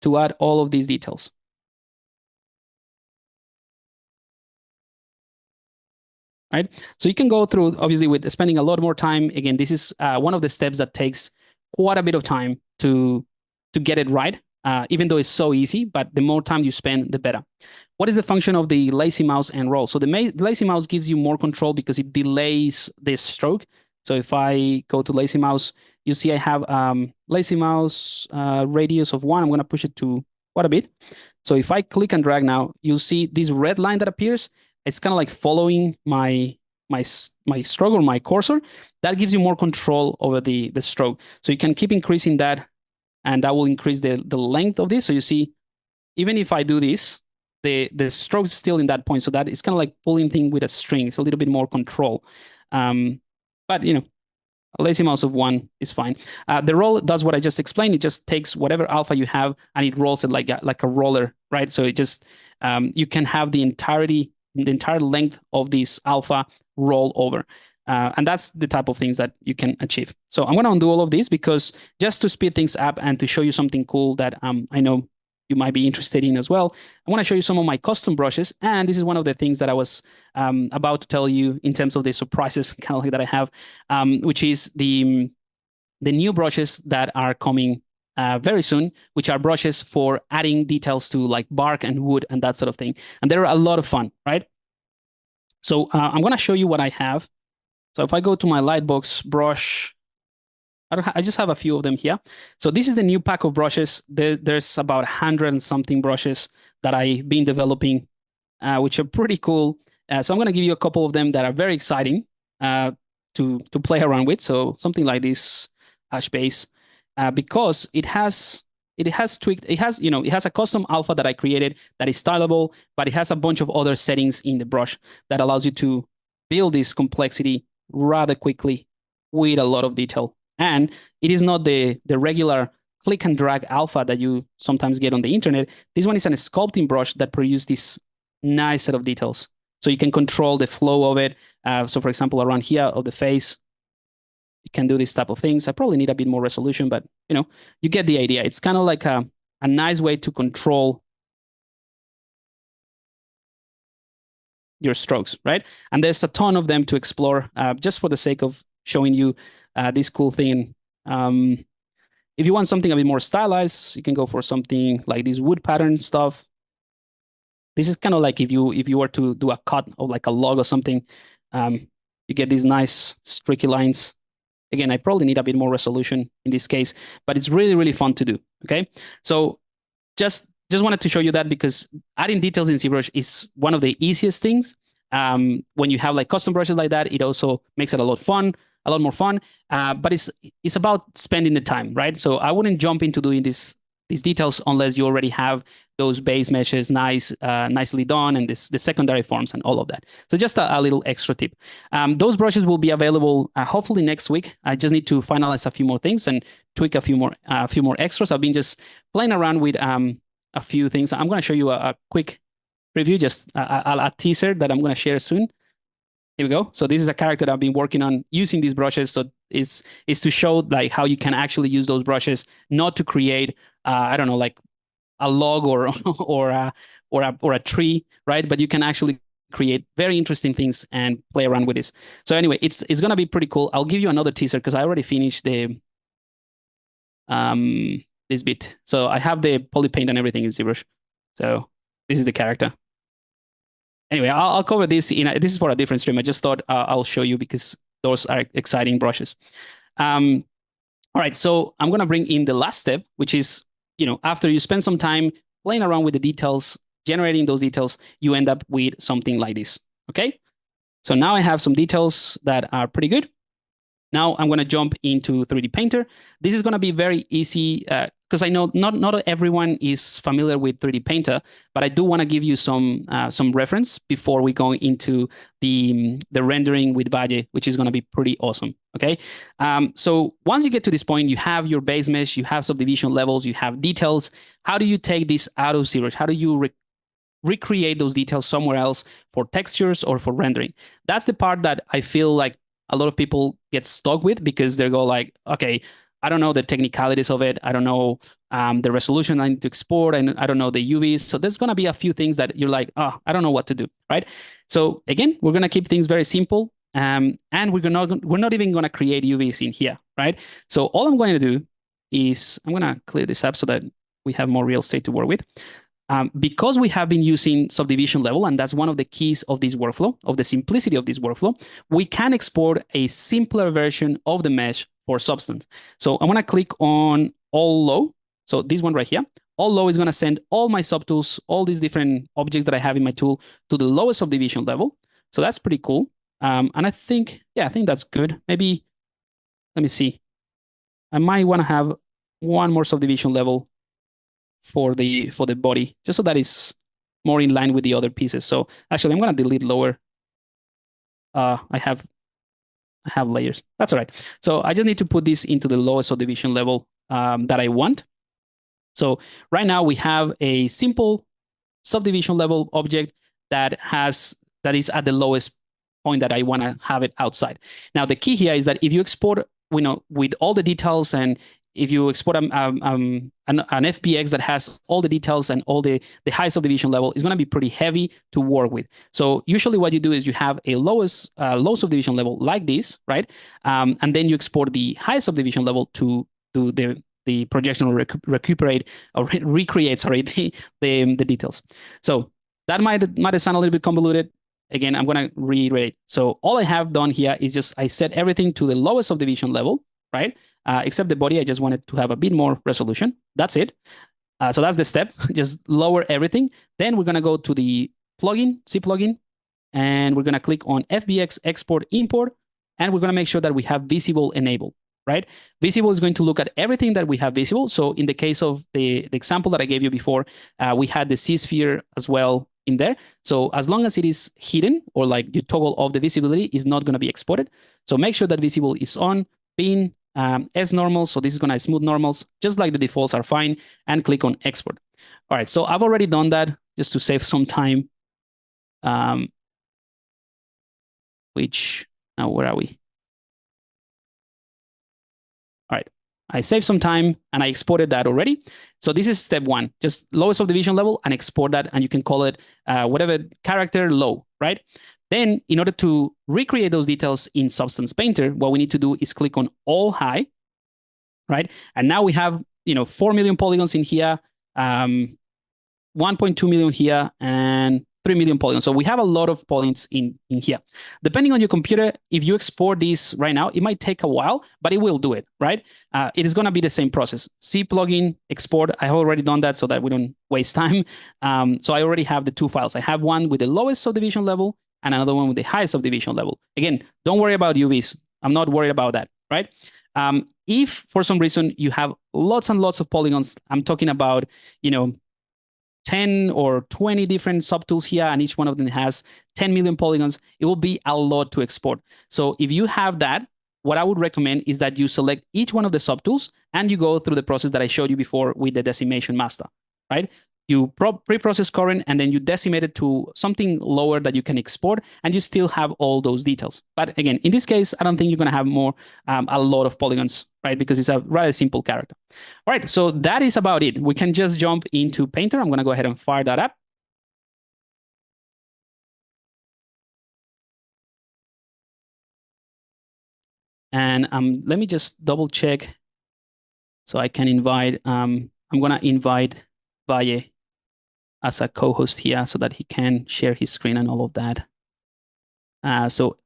to add all of these details. right? So you can go through, obviously, with spending a lot more time. Again, this is one of the steps that takes quite a bit of time to get it right, even though it's so easy, but the more time you spend, the better. What is the function of the lazy mouse and roll? So the lazy mouse gives you more control because it delays this stroke. So if I go to lazy mouse, you see I have lazy mouse radius of 1. I'm going to push it to quite a bit. So if I click and drag now, you'll see this red line that appears. It's kind of like following my stroke or my cursor. That gives you more control over the stroke. So you can keep increasing that, and that will increase the length of this. So you see, even if I do this, the stroke is still in that point. So that is kind of like pulling thing with a string. It's a little bit more control. But you know, a lazy mouse of 1 is fine. The roll does what I just explained. It just takes whatever alpha you have and it rolls it like a roller, right? So it just you can have the entire length of this alpha roll over. And that's the type of things that you can achieve. So I'm going to undo all of this because just to speed things up and to show you something cool that I know you might be interested in as well, I want to show you some of my custom brushes. And this is one of the things that I was about to tell you in terms of the surprises kind of like that I have, which is the new brushes that are coming very soon, which are brushes for adding details to like bark and wood and that sort of thing. And they're a lot of fun, right? So I'm going to show you what I have. So if I go to my Lightbox brush, I just have a few of them here. So this is the new pack of brushes. There's about 100 and something brushes that I've been developing, which are pretty cool. So I'm going to give you a couple of them that are very exciting to play around with. So something like this hash base, because it has tweaked. It has a custom alpha that I created that is stylable, but it has a bunch of other settings in the brush that allows you to build this complexity rather quickly with a lot of detail. And it is not the regular click and drag alpha that you sometimes get on the internet. This one is a sculpting brush that produces this nice set of details. So you can control the flow of it. So for example, around here of the face, you can do this type of things. I probably need a bit more resolution, but you know, you get the idea. It's kind of like a nice way to control your strokes, right? And there's a ton of them to explore just for the sake of showing you this cool thing. If you want something a bit more stylized, you can go for something like this wood pattern stuff. This is kind of like if you were to do a cut of like a log or something, you get these nice streaky lines. Again, I probably need a bit more resolution in this case, but it's really, really fun to do, okay? So just wanted to show you that because adding details in ZBrush is one of the easiest things. When you have like custom brushes like that, it also makes it a lot more fun. But it's about spending the time, right? So I wouldn't jump into doing these details unless you already have those base meshes nicely done and the secondary forms and all of that. So just a little extra tip. Those brushes will be available hopefully next week. I just need to finalize a few more things and tweak a few more extras. I've been just playing around with a few things. I'm going to show you a quick preview, just a teaser that I'm going to share soon. Here we go. So this is a character that I've been working on using these brushes. So it's to show like how you can actually use those brushes, not to create I don't know, like a log or a tree, right? But you can actually create very interesting things and play around with this. So anyway, it's going to be pretty cool. I'll give you another teaser because I already finished the this bit. So I have the poly paint and everything in ZBrush. So this is the character. Anyway, I'll cover this this is for a different stream. I just thought I'll show you because those are exciting brushes. All right, so I'm gonna bring in the last step, which is, you know, after you spend some time playing around with the details, generating those details, you end up with something like this. Okay, so now I have some details that are pretty good. Now I'm going to jump into 3D Painter. This is going to be very easy because I know not everyone is familiar with 3D Painter, but I do want to give you some reference before we go into the rendering with Valle, which is going to be pretty awesome. Okay, so once you get to this point, you have your base mesh, you have subdivision levels, you have details. How do you take this out of ZBrush? How do you recreate those details somewhere else for textures or for rendering? That's the part that I feel like a lot of people get stuck with because they go like, okay, I don't know the technicalities of it. I don't know the resolution I need to export, and I don't know the UVs. So there's going to be a few things that you're like, oh, I don't know what to do, right? So again, we're going to keep things very simple. And we're not even going to create UVs in here, right? So all I'm going to do is I'm going to clear this up so that we have more real estate to work with. Because we have been using subdivision level, and that's one of the keys of this workflow, of the simplicity of this workflow, we can export a simpler version of the mesh for Substance. So I'm going to click on All Low. So this one right here, All Low is going to send all my subtools, all these different objects that I have in my tool to the lowest subdivision level. So that's pretty cool. And I think that's good. Maybe, let me see. I might want to have one more subdivision level for the body, just so that is more in line with the other pieces. So actually, I'm going to delete lower. I have layers. That's all right. So I just need to put this into the lowest subdivision level that I want. So right now we have a simple subdivision level object that is at the lowest point that I want to have it outside. Now the key here is that if you export, with all the details, and if you export an FBX that has all the details and all the high subdivision level, it's going to be pretty heavy to work with. So usually what you do is you have a low subdivision level like this, right? And then you export the high subdivision level to the projection or recuperate or recreate, sorry, the details. So that might sound a little bit convoluted. Again, I'm going to reiterate. So all I have done here is just I set everything to the lowest subdivision level, right? Except the body, I just wanted to have a bit more resolution. That's it. So that's the step. Just lower everything. Then we're going to go to the plugin, C plugin, and we're going to click on FBX Export Import, and we're going to make sure that we have visible enabled, right? Visible is going to look at everything that we have visible. So in the case of the example that I gave you before, we had the C-sphere as well in there. So as long as it is hidden, or like you toggle off the visibility, is not going to be exported. So make sure that visible is on, pin, S normal. So this is going to smooth normals, just like the defaults are fine, and click on export. All right, so I've already done that just to save some time. Where are we? All right, I saved some time and I exported that already. So this is step one, just lowest subdivision level and export that, and you can call it whatever character low, right? Then in order to recreate those details in Substance Painter, what we need to do is click on all high, right? And now we have 4 million polygons in here, 1.2 million here, and 3 million polygons. So we have a lot of polygons in here. Depending on your computer, if you export this right now, it might take a while, but it will do it, right? It is going to be the same process. C plugin, export. I have already done that so that we don't waste time. So I already have the two files. I have one with the lowest subdivision level and another one with the highest subdivision level. Again, don't worry about UVs. I'm not worried about that, right? If for some reason you have lots and lots of polygons, I'm talking about, 10 or 20 different subtools here, and each one of them has 10 million polygons, it will be a lot to export. So if you have that, what I would recommend is that you select each one of the subtools and you go through the process that I showed you before with the decimation master, right? You pre-process current, and then you decimate it to something lower that you can export, and you still have all those details. But again, in this case, I don't think you're going to have a lot of polygons, right? Because it's a rather simple character. All right, so that is about it. We can just jump into Painter. I'm going to go ahead and fire that up. And let me just double check so I can invite, I'm going to invite Valle as a co-host here so that he can share his screen and all of that. So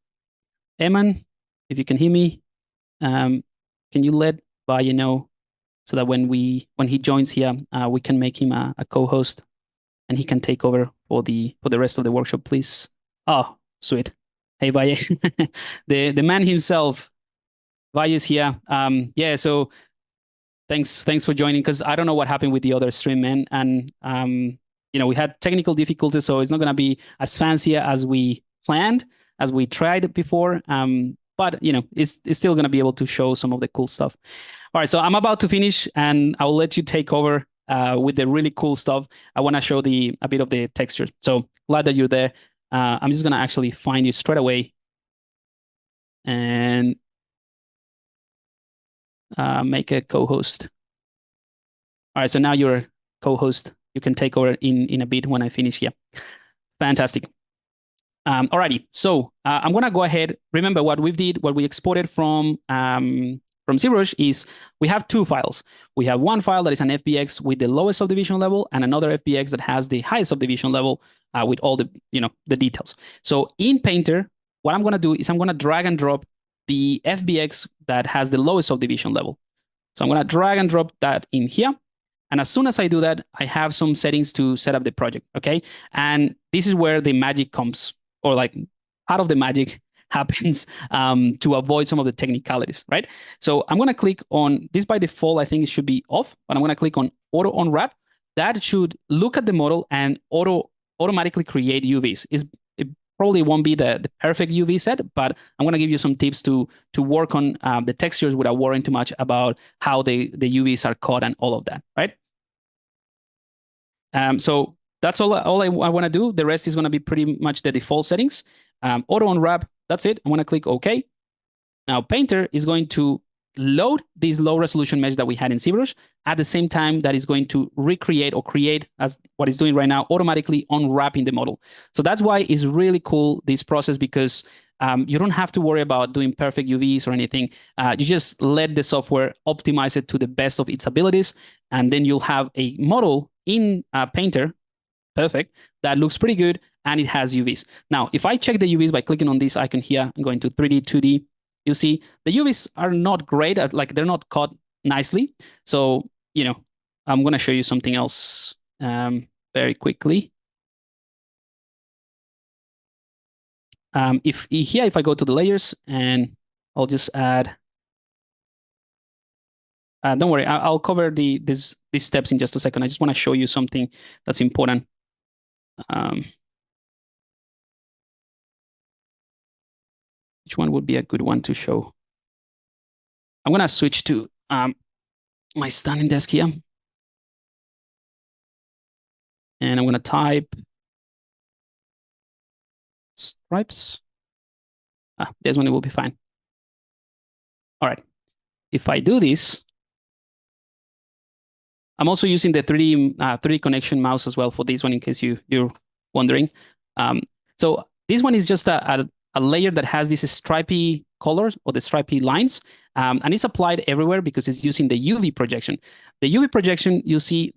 Eman, if you can hear me, can you let Valle know so that when he joins here, we can make him a co-host and he can take over for the rest of the workshop, please. Oh, sweet. Hey, Valle, the man himself, Valle is here. Yeah, so thanks for joining, because I don't know what happened with the other stream, man, and we had technical difficulties, so it's not going to be as fancy as we planned, as we tried before. But it's still going to be able to show some of the cool stuff. All right, so I'm about to finish, and I'll let you take over with the really cool stuff. I want to show a bit of the texture. So glad that you're there. I'm just going to actually find you straight away. And make a co-host. All right, so now you're a co-host. You can take over in a bit when I finish here. Fantastic. Alrighty, so I'm gonna go ahead. Remember what we exported from ZBrush is we have two files. We have one file that is an FBX with the lowest subdivision level, and another FBX that has the highest subdivision level with all the the details. So in Painter, what I'm gonna do is I'm gonna drag and drop the FBX that has the lowest subdivision level. So I'm gonna drag and drop that in here. And as soon as I do that, I have some settings to set up the project, okay? And this is where the magic comes, or like part of the magic happens to avoid some of the technicalities, right? So I'm gonna click on this. By default, I think it should be off, but I'm gonna click on Auto Unwrap. That should look at the model and automatically create UVs. It probably won't be the perfect UV set, but I'm gonna give you some tips to work on the textures without worrying too much about how the UVs are caught and all of that, right? So that's all I want to do. The rest is going to be pretty much the default settings. Auto unwrap, that's it. I'm going to click OK. Now Painter is going to load this low resolution mesh that we had in ZBrush at the same time that is going to recreate or create, as what it's doing right now, automatically unwrapping the model. So that's why it's really cool, this process, because you don't have to worry about doing perfect UVs or anything. You just let the software optimize it to the best of its abilities, and then you'll have a model in Painter, perfect, that looks pretty good, and it has UVs. Now, if I check the UVs by clicking on this icon here and going to 3D, 2D, you see the UVs are not great, like they're not caught nicely. So, I'm going to show you something else very quickly. If I go to the layers, and I'll just add, don't worry, I'll cover these steps in just a second. I just want to show you something that's important. Which one would be a good one to show? I'm going to switch to my standing desk here. And I'm going to type stripes. This one, it will be fine. All right. If I do this, I'm also using the 3D connection mouse as well for this one, in case you're wondering. So this one is just a layer that has these stripy colors, or the stripy lines, and it's applied everywhere because it's using the UV projection. The UV projection, you see,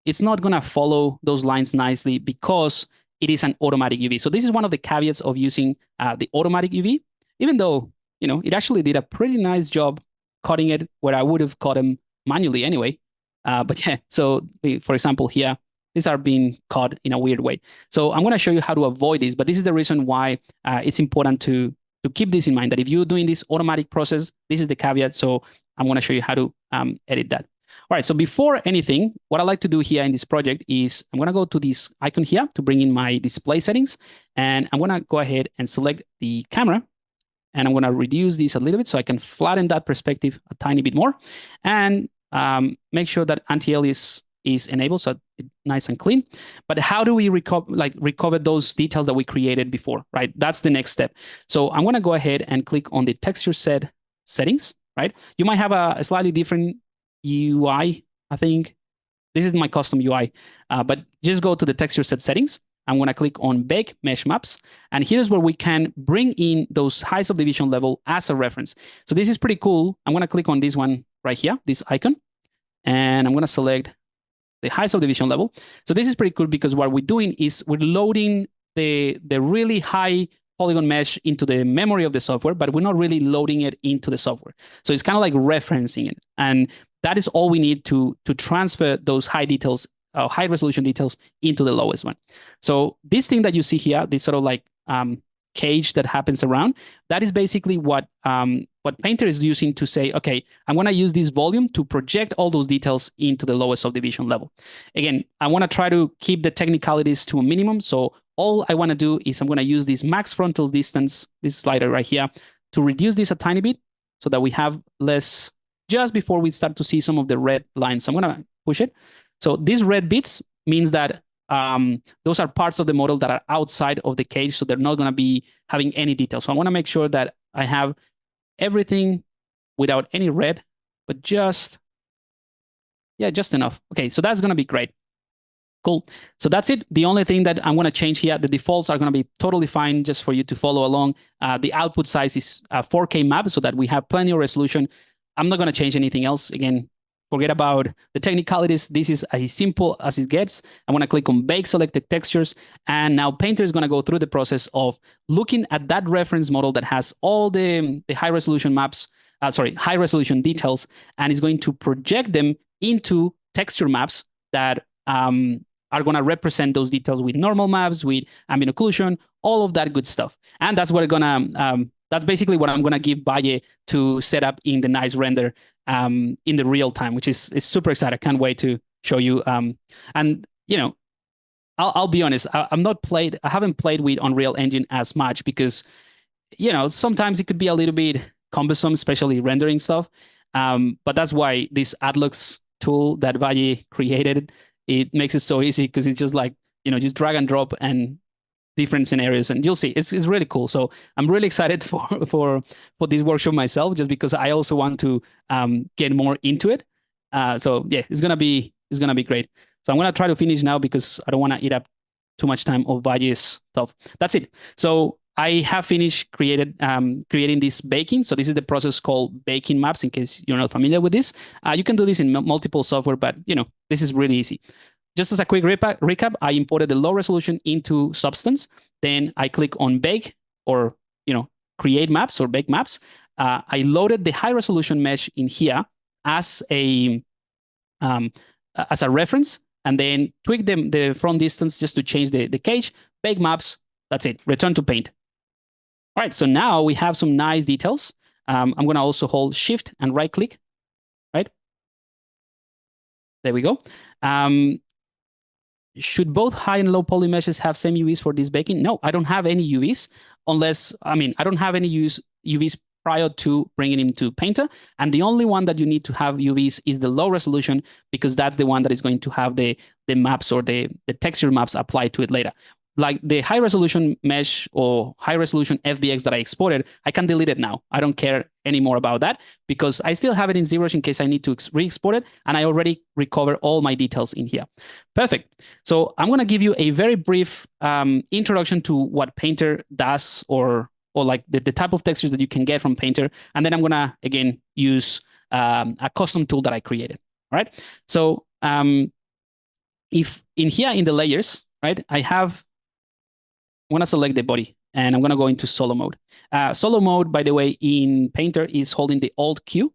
it's not going to follow those lines nicely because it is an automatic UV. So this is one of the caveats of using the automatic UV, even though it actually did a pretty nice job cutting it where I would have cut them manually anyway. But yeah, so for example here, these are being cut in a weird way. So I'm going to show you how to avoid this, but this is the reason why it's important to keep this in mind, that if you're doing this automatic process, this is the caveat. So I'm going to show you how to edit that. All right, so before anything, what I like to do here in this project is I'm going to go to this icon here to bring in my display settings, and I'm going to go ahead and select the camera, and I'm going to reduce this a little bit so I can flatten that perspective a tiny bit more, and make sure that anti-alias is enabled, so it's nice and clean. But how do we recover those details that we created before, right? That's the next step. So I'm going to go ahead and click on the texture set settings, right? You might have a slightly different UI. I think this is my custom UI, but just go to the texture set settings. I'm going to click on Bake Mesh Maps, and here's where we can bring in those high subdivision level as a reference. So this is pretty cool. I'm going to click on this one right here, this icon, and I'm going to select the high subdivision level. So this is pretty cool because what we're doing is we're loading the really high polygon mesh into the memory of the software, but we're not really loading it into the software. So it's kind of like referencing it. And that is all we need to transfer those high details, high resolution details into the lowest one. So this thing that you see here, this sort of like cage that happens around, that is basically what Painter is using to say, okay, I'm going to use this volume to project all those details into the lowest subdivision level. Again, I want to try to keep the technicalities to a minimum. So all I want to do is I'm going to use this max frontal distance, this slider right here, to reduce this a tiny bit so that we have less, just before we start to see some of the red lines. So I'm going to push it. So these red bits means that those are parts of the model that are outside of the cage, so they're not going to be having any detail. So I want to make sure that I have everything without any red but just enough. Okay, so that's going to be great. Cool. So that's it. The only thing that I'm going to change here, the defaults are going to be totally fine just for you to follow along. The output size is a 4K map so that we have plenty of resolution. I'm not going to change anything else. Again, forget about the technicalities. This is as simple as it gets. I'm going to click on Bake Selected Textures. And now Painter is going to go through the process of looking at that reference model that has all the high resolution maps, high resolution details, and is going to project them into texture maps that are going to represent those details with normal maps, with ambient occlusion, all of that good stuff. And that's what I'm going to, that's basically what I'm going to give Valle to set up in the nice render in the real time, which is super excited. Can't wait to show you. And, you know, I'll be honest, I haven't played with Unreal Engine as much because, you know, sometimes it could be a little bit cumbersome, especially rendering stuff. But that's why this ATLUX tool that Valle created, it makes it so easy because it's just like, you know, just drag and drop and different scenarios, and you'll see it's really cool. So I'm really excited for this workshop myself, just because I also want to get more into it. So yeah, it's gonna be great. So I'm gonna try to finish now because I don't want to eat up too much time of Valle's stuff. That's it. So I have finished creating this baking. So this is the process called baking maps, in case you're not familiar with this. You can do this in multiple software, but you know, this is really easy. Just as a quick recap, I imported the low resolution into Substance. Then I click on Bake, or you know, create maps or bake maps. I loaded the high resolution mesh in here as a reference, and then tweak the front distance just to change the cage. Bake maps. That's it. Return to Paint. All right, so now we have some nice details. I'm going to also hold Shift and right click, right? There we go. Should both high and low poly meshes have same UVs for this baking? No, I don't have any UVs unless, I don't have any UVs prior to bringing it into Painter. And the only one that you need to have UVs is the low resolution, because that's the one that is going to have the maps or the texture maps applied to it later. Like the high resolution mesh or high resolution FBX that I exported, I can delete it now. I don't care anymore about that because I still have it in ZBrush in case I need to re-export it, and I already recovered all my details in here. Perfect. So I'm going to give you a very brief introduction to what Painter does, or like the type of textures that you can get from Painter, and then I'm going to again use a custom tool that I created. All right. So if in here in the layers, right, I'm going to select the body, and I'm going to go into solo mode. Solo mode, by the way, in Painter is holding the Alt Q,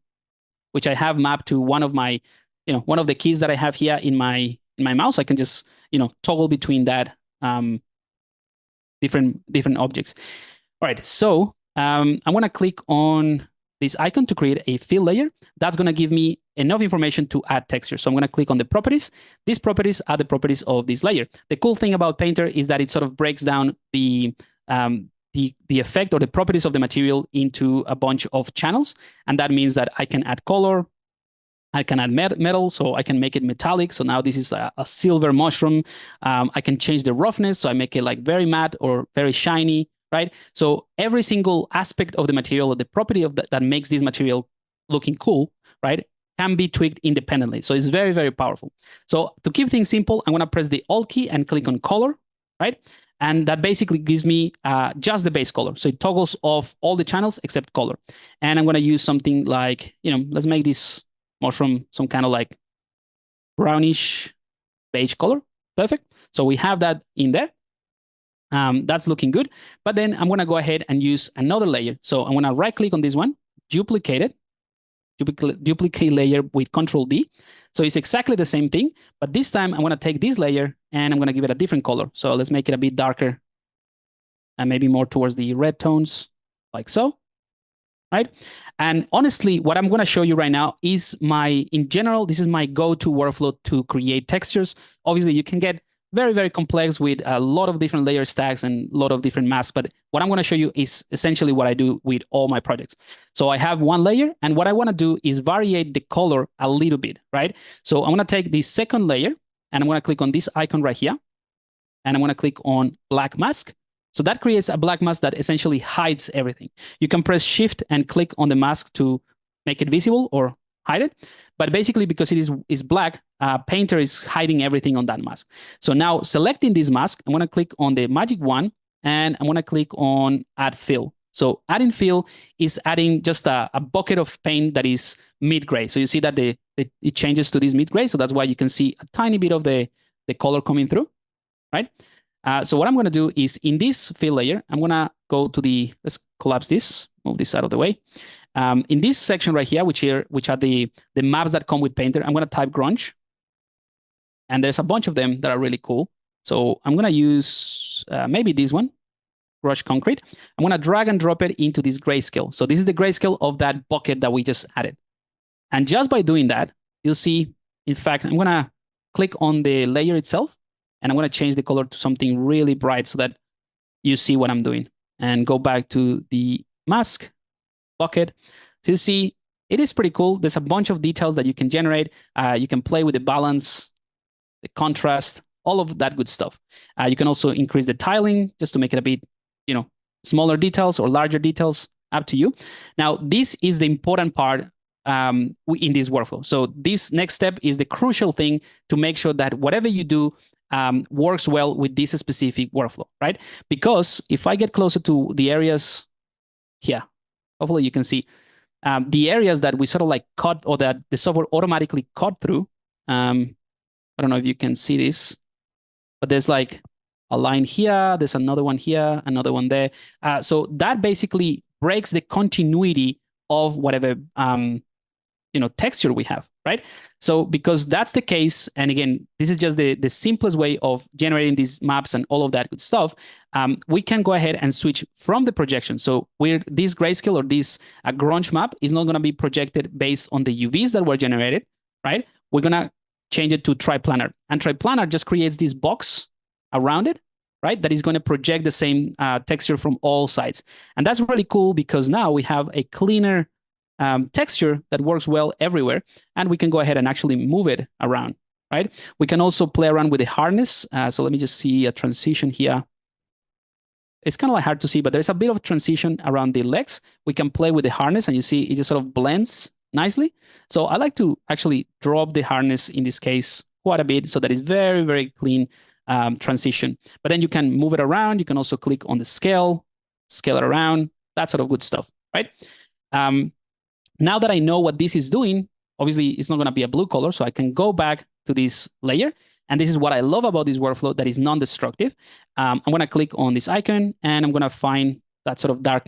which I have mapped to one of my, one of the keys that I have here in my mouse. I can just, toggle between that different objects. All right, so I'm going to click on this icon to create a fill layer. That's going to give me enough information to add texture. So I'm going to click on the properties. These properties are the properties of this layer. The cool thing about Painter is that it sort of breaks down the effect or the properties of the material into a bunch of channels. And that means that I can add color, I can add metal, so I can make it metallic. So now this is a silver mushroom. I can change the roughness, so I make it like very matte or very shiny, right? So every single aspect of the material, or the property of that makes this material looking cool, right, can be tweaked independently. So it's very, very powerful. So to keep things simple, I'm going to press the Alt key and click on color, right? And that basically gives me just the base color. So it toggles off all the channels except color. And I'm going to use something like, let's make this mushroom some kind of like brownish beige color. Perfect. So we have that in there. That's looking good. But then I'm going to go ahead and use another layer. So I'm going to right click on this one, duplicate it, duplicate layer with Control D. So it's exactly the same thing, but this time I'm going to take this layer and I'm going to give it a different color. So let's make it a bit darker and maybe more towards the red tones, like so, right? And honestly, what I'm going to show you right now is in general, this is my go-to workflow to create textures. Obviously, you can get very, very complex with a lot of different layer stacks and a lot of different masks. But what I'm going to show you is essentially what I do with all my projects. So I have one layer, and what I want to do is variate the color a little bit, right? So I'm going to take this second layer, and I'm going to click on this icon right here, and I'm going to click on black mask. So that creates a black mask that essentially hides everything. You can press Shift and click on the mask to make it visible, or hide it. But basically, because it is black, Painter is hiding everything on that mask. So now selecting this mask, I'm going to click on the magic wand, and I'm going to click on Add Fill. So adding fill is adding just a bucket of paint that is mid-gray. So you see that it changes to this mid-gray. So that's why you can see a tiny bit of the color coming through, right? So what I'm going to do is in this fill layer, I'm going to go to let's collapse this, move this out of the way. In this section right here, which are the maps that come with Painter, I'm going to type grunge. And there's a bunch of them that are really cool. So I'm going to use maybe this one, Brush Concrete. I'm going to drag and drop it into this grayscale. So this is the grayscale of that bucket that we just added. And just by doing that, you'll see, in fact, I'm going to click on the layer itself, and I'm going to change the color to something really bright so that you see what I'm doing. And go back to the mask bucket. So you see, it is pretty cool. There's a bunch of details that you can generate. You can play with the balance, the contrast, all of that good stuff. You can also increase the tiling just to make it a bit, smaller details or larger details, up to you. Now, this is the important part in this workflow. So this next step is the crucial thing to make sure that whatever you do works well with this specific workflow, right? Because if I get closer to the areas here, hopefully you can see the areas that we sort of like cut, or that the software automatically cut through. I don't know if you can see this, but there's like a line here, there's another one here, another one there. So that basically breaks the continuity of whatever texture we have, right? So because that's the case, and again, this is just the simplest way of generating these maps and all of that good stuff, we can go ahead and switch from the projection. So this grayscale or this grunge map is not going to be projected based on the UVs that were generated, right? We're going to change it to triplanar. And triplanar just creates this box around it, right? That is going to project the same texture from all sides. And that's really cool because now we have a cleaner texture that works well everywhere, and we can go ahead and actually move it around, right? We can also play around with the hardness. So let me just see a transition here. It's kind of like hard to see, but there's a bit of transition around the legs. We can play with the hardness, and you see it just sort of blends nicely. So I like to actually drop the hardness in this case quite a bit so that it's very, very clean transition. But then you can move it around. You can also click on the scale it around, that sort of good stuff, right? Now that I know what this is doing, obviously it's not going to be a blue color, so I can go back to this layer. And this is what I love about this workflow, that is non-destructive. I'm going to click on this icon, and I'm going to find that sort of dark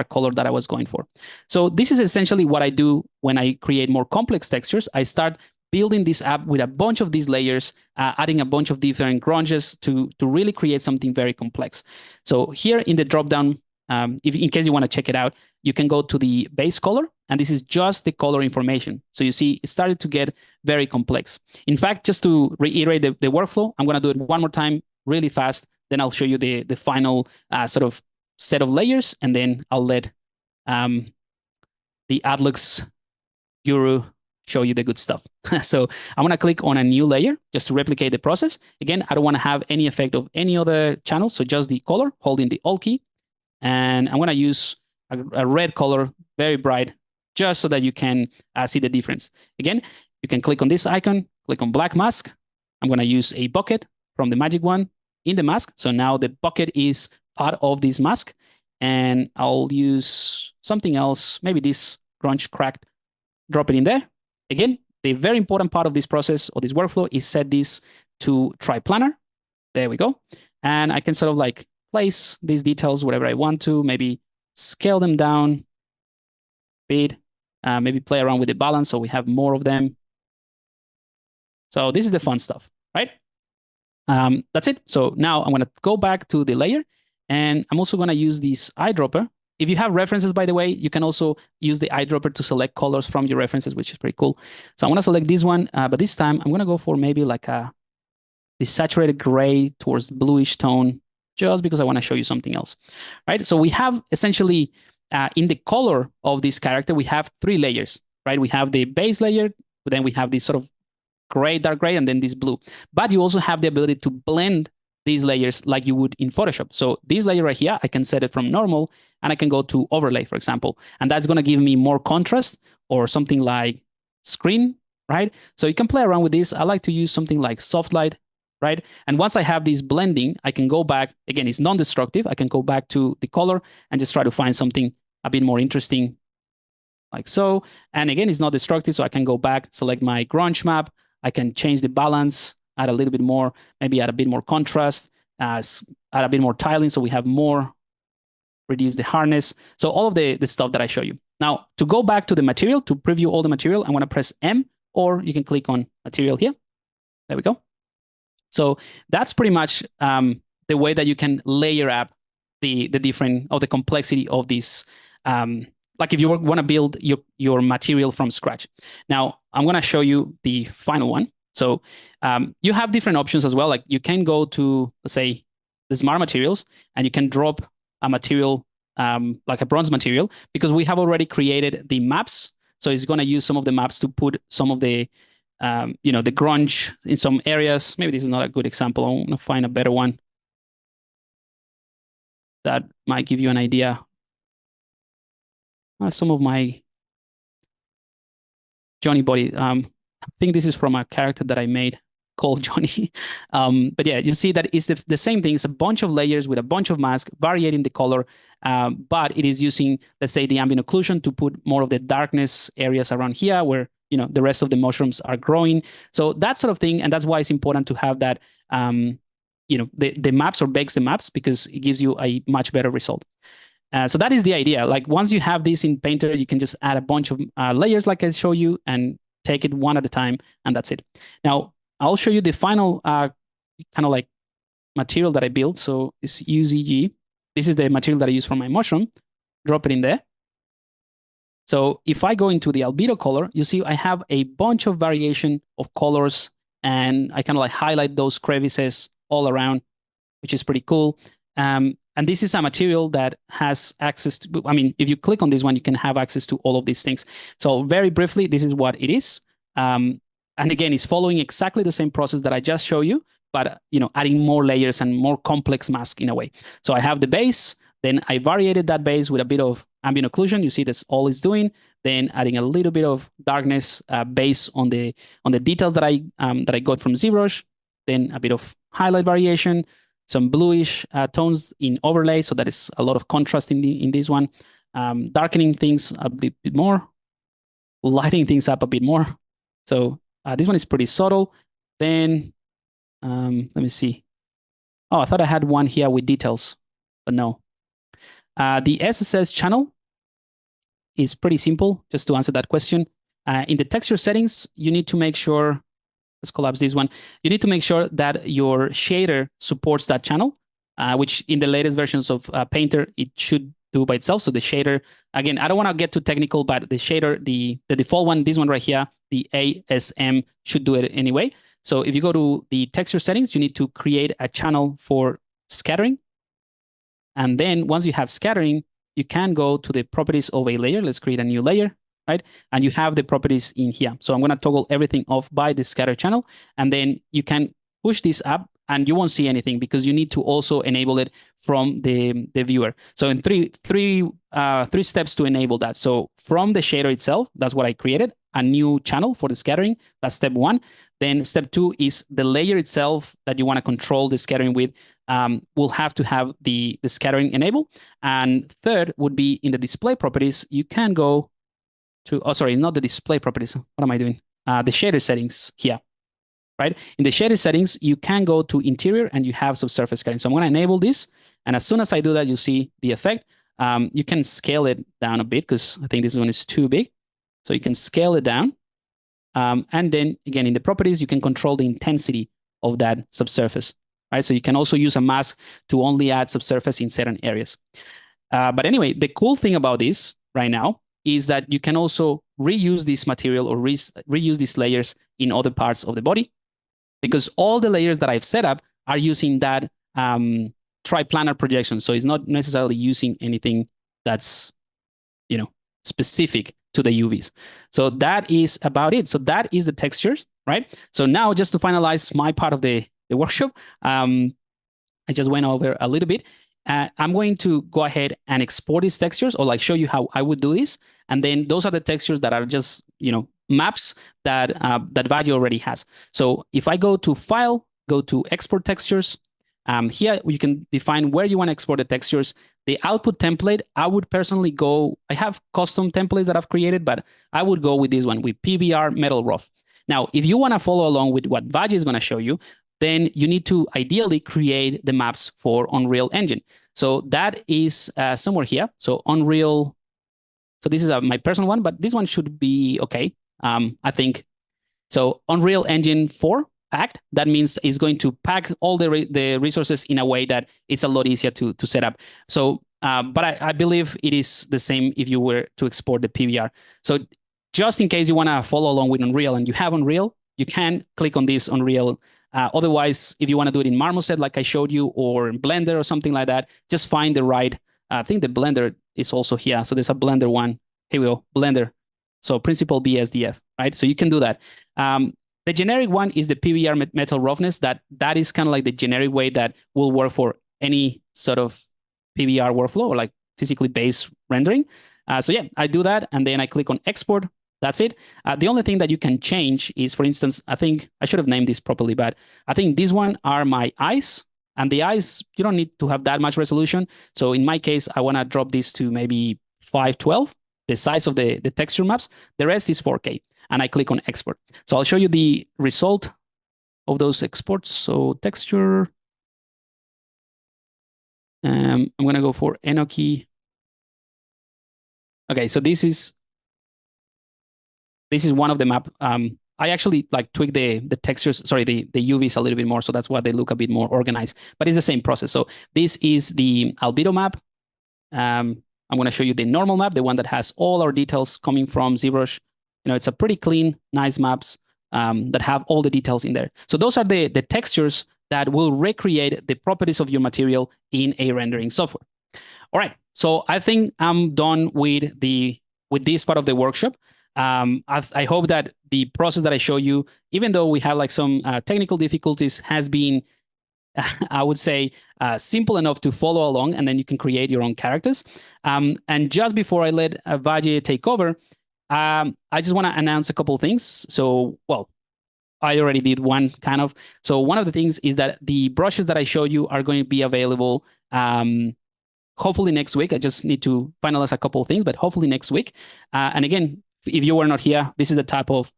color that I was going for. So this is essentially what I do when I create more complex textures. I start building this app with a bunch of these layers, adding a bunch of different grunges to really create something very complex. So here in the dropdown, in case you want to check it out, you can go to the base color, and this is just the color information. So you see, it started to get very complex. In fact, just to reiterate the workflow, I'm going to do it one more time really fast. Then I'll show you the final sort of set of layers, and then I'll let the ATLUX guru show you the good stuff. So I'm going to click on a new layer just to replicate the process. Again, I don't want to have any effect of any other channel, so just the color, holding the Alt key. And I'm going to use a red color, very bright, just so that you can see the difference. Again, you can click on this icon, click on black mask. I'm going to use a bucket from the magic wand in the mask. So now the bucket is part of this mask. And I'll use something else, maybe this grunge cracked, drop it in there. Again, the very important part of this process or this workflow is set this to triplanar. There we go. And I can sort of like place these details wherever I want to, maybe scale them down a bit, maybe play around with the balance so we have more of them. So this is the fun stuff, right? That's it. So now I'm going to go back to the layer, and I'm also going to use this eyedropper. If you have references, by the way, you can also use the eyedropper to select colors from your references, which is pretty cool. So I'm going to select this one, but this time I'm going to go for maybe like the saturated gray towards bluish tone, just because I want to show you something else, right? So we have essentially in the color of this character, we have 3 layers, right? We have the base layer, but then we have this sort of gray, dark gray, and then this blue. But you also have the ability to blend these layers like you would in Photoshop. So this layer right here, I can set it from normal, and I can go to overlay, for example, and that's going to give me more contrast, or something like screen, right? So you can play around with this. I like to use something like soft light, right? And once I have this blending, I can go back. Again, it's non-destructive. I can go back to the color and just try to find something a bit more interesting, like so. And again, it's not destructive, so I can go back, select my grunge map. I can change the balance, add a little bit more, maybe add a bit more contrast, add a bit more tiling so we have more, reduce the hardness. So all of the stuff that I show you. Now, to go back to the material, to preview all the material, I'm going to press M, or you can click on material here. There we go. So that's pretty much the way that you can layer up the different, or the complexity of this. Like if you want to build your material from scratch. Now, I'm going to show you the final one. So you have different options as well. Like you can go to, let's say, the smart materials, and you can drop a material like a bronze material, because we have already created the maps. So it's going to use some of the maps to put some of the, the grunge in some areas. Maybe this is not a good example. I'm going to find a better one that might give you an idea. Some of my Johnny body. I think this is from a character that I made called Johnny. But yeah, you see that it's the same thing. It's a bunch of layers with a bunch of masks, varying the color, but it is using, let's say, the ambient occlusion to put more of the darkness areas around here where, the rest of the mushrooms are growing. So that sort of thing. And that's why it's important to have that, the maps, or bakes the maps, because it gives you a much better result. So that is the idea. Like once you have this in Painter, you can just add a bunch of layers like I show you and take it one at a time, and that's it. Now, I'll show you the final kind of like material that I built. So it's UZG. This is the material that I use for my mushroom. Drop it in there. So if I go into the albedo color, you see I have a bunch of variation of colors, and I kind of like highlight those crevices all around, which is pretty cool. And this is a material that has access to, if you click on this one, you can have access to all of these things. So very briefly, this is what it is. And again, it's following exactly the same process that I just showed you, but adding more layers and more complex mask in a way. So I have the base, then I variated that base with a bit of ambient occlusion. You see that's all it's doing. Then adding a little bit of darkness based on the details that I got from ZBrush. Then a bit of highlight variation, some bluish tones in overlay, so that is a lot of contrast in this one. Darkening things a bit more, lighting things up a bit more. So this one is pretty subtle. Then let me see. Oh, I thought I had one here with details, but no. The SSS channel is pretty simple, just to answer that question. In the texture settings, you need to make sure, let's collapse this one. You need to make sure that your shader supports that channel, which in the latest versions of Painter, it should do by itself. So the shader, again, I don't want to get too technical, but the shader, the default one, this one right here, the ASM should do it anyway. So if you go to the texture settings, you need to create a channel for scattering. And then once you have scattering, you can go to the properties of a layer. Let's create a new layer, right? And you have the properties in here. So I'm going to toggle everything off by the scatter channel. And then you can push this up and you won't see anything because you need to also enable it from the viewer. So in three steps to enable that. So from the shader itself, that's what I created, a new channel for the scattering. That's step one. Then step two is the layer itself that you want to control the scattering with. Will have to have the scattering enabled. And third would be in the display properties. You can go to, oh, sorry, not the display properties. What am I doing? The shader settings here, right? In the shader settings, you can go to interior and you have subsurface scattering. So I'm going to enable this. And as soon as I do that, you see the effect. You can scale it down a bit because I think this one is too big. So you can scale it down. And then again, in the properties, you can control the intensity of that subsurface. Right? So you can also use a mask to only add subsurface in certain areas. But anyway, the cool thing about this right now is that you can also reuse this material or reuse these layers in other parts of the body, because all the layers that I've set up are using that triplanar projection. So it's not necessarily using anything that's, specific to the UVs. So that is about it. So that is the textures, right? So now just to finalize my part of the workshop, I just went over a little bit. I'm going to go ahead and export these textures or like show you how I would do this. And then those are the textures that are just, maps that that Valle already has. So if I go to File, go to Export Textures, here you can define where you want to export the textures. The output template, I would personally go, I have custom templates that I've created, but I would go with this one, with PBR Metal Rough. Now, if you want to follow along with what Valle is going to show you, then you need to ideally create the maps for Unreal Engine. So that is somewhere here. So Unreal, so this is my personal one, but this one should be okay. I think. So Unreal Engine 4 packed, that means it's going to pack all the resources in a way that it's a lot easier to set up. So, but I believe it is the same if you were to export the PBR. So just in case you want to follow along with Unreal and you have Unreal, you can click on this Unreal. Otherwise, if you want to do it in Marmoset, like I showed you, or in Blender or something like that, just find the right, I think the Blender is also here. So there's a Blender one. Here we go, Blender. So Principal BSDF, right? So you can do that. The generic one is the PBR Metal Roughness. That is kind of like the generic way that will work for any sort of PBR workflow or like physically based rendering. So yeah, I do that, and then I click on Export. That's it. The only thing that you can change is, for instance, I think I should have named this properly, but I think these one are my eyes. And the eyes, you don't need to have that much resolution. So in my case, I want to drop this to maybe 512, the size of the texture maps. The rest is 4K. And I click on Export. So I'll show you the result of those exports. So texture. I'm going to go for Enoki. Okay, so this is one of the map. I actually like tweak the textures, sorry, the UVs a little bit more, so that's why they look a bit more organized. But it's the same process. So this is the albedo map. I'm going to show you the normal map, the one that has all our details coming from ZBrush. You know, it's a pretty clean, nice maps that have all the details in there. So those are the textures that will recreate the properties of your material in a rendering software. All right, so I think I'm done with this part of the workshop. I hope that the process that I show you, even though we have like some technical difficulties, has been, I would say, simple enough to follow along, and then you can create your own characters. And just before I let Valle take over, I just want to announce a couple of things. So, well, I already did one kind of. So one of the things is that the brushes that I showed you are going to be available hopefully next week. I just need to finalize a couple of things, but hopefully next week. And again, if you were not here, this is the type of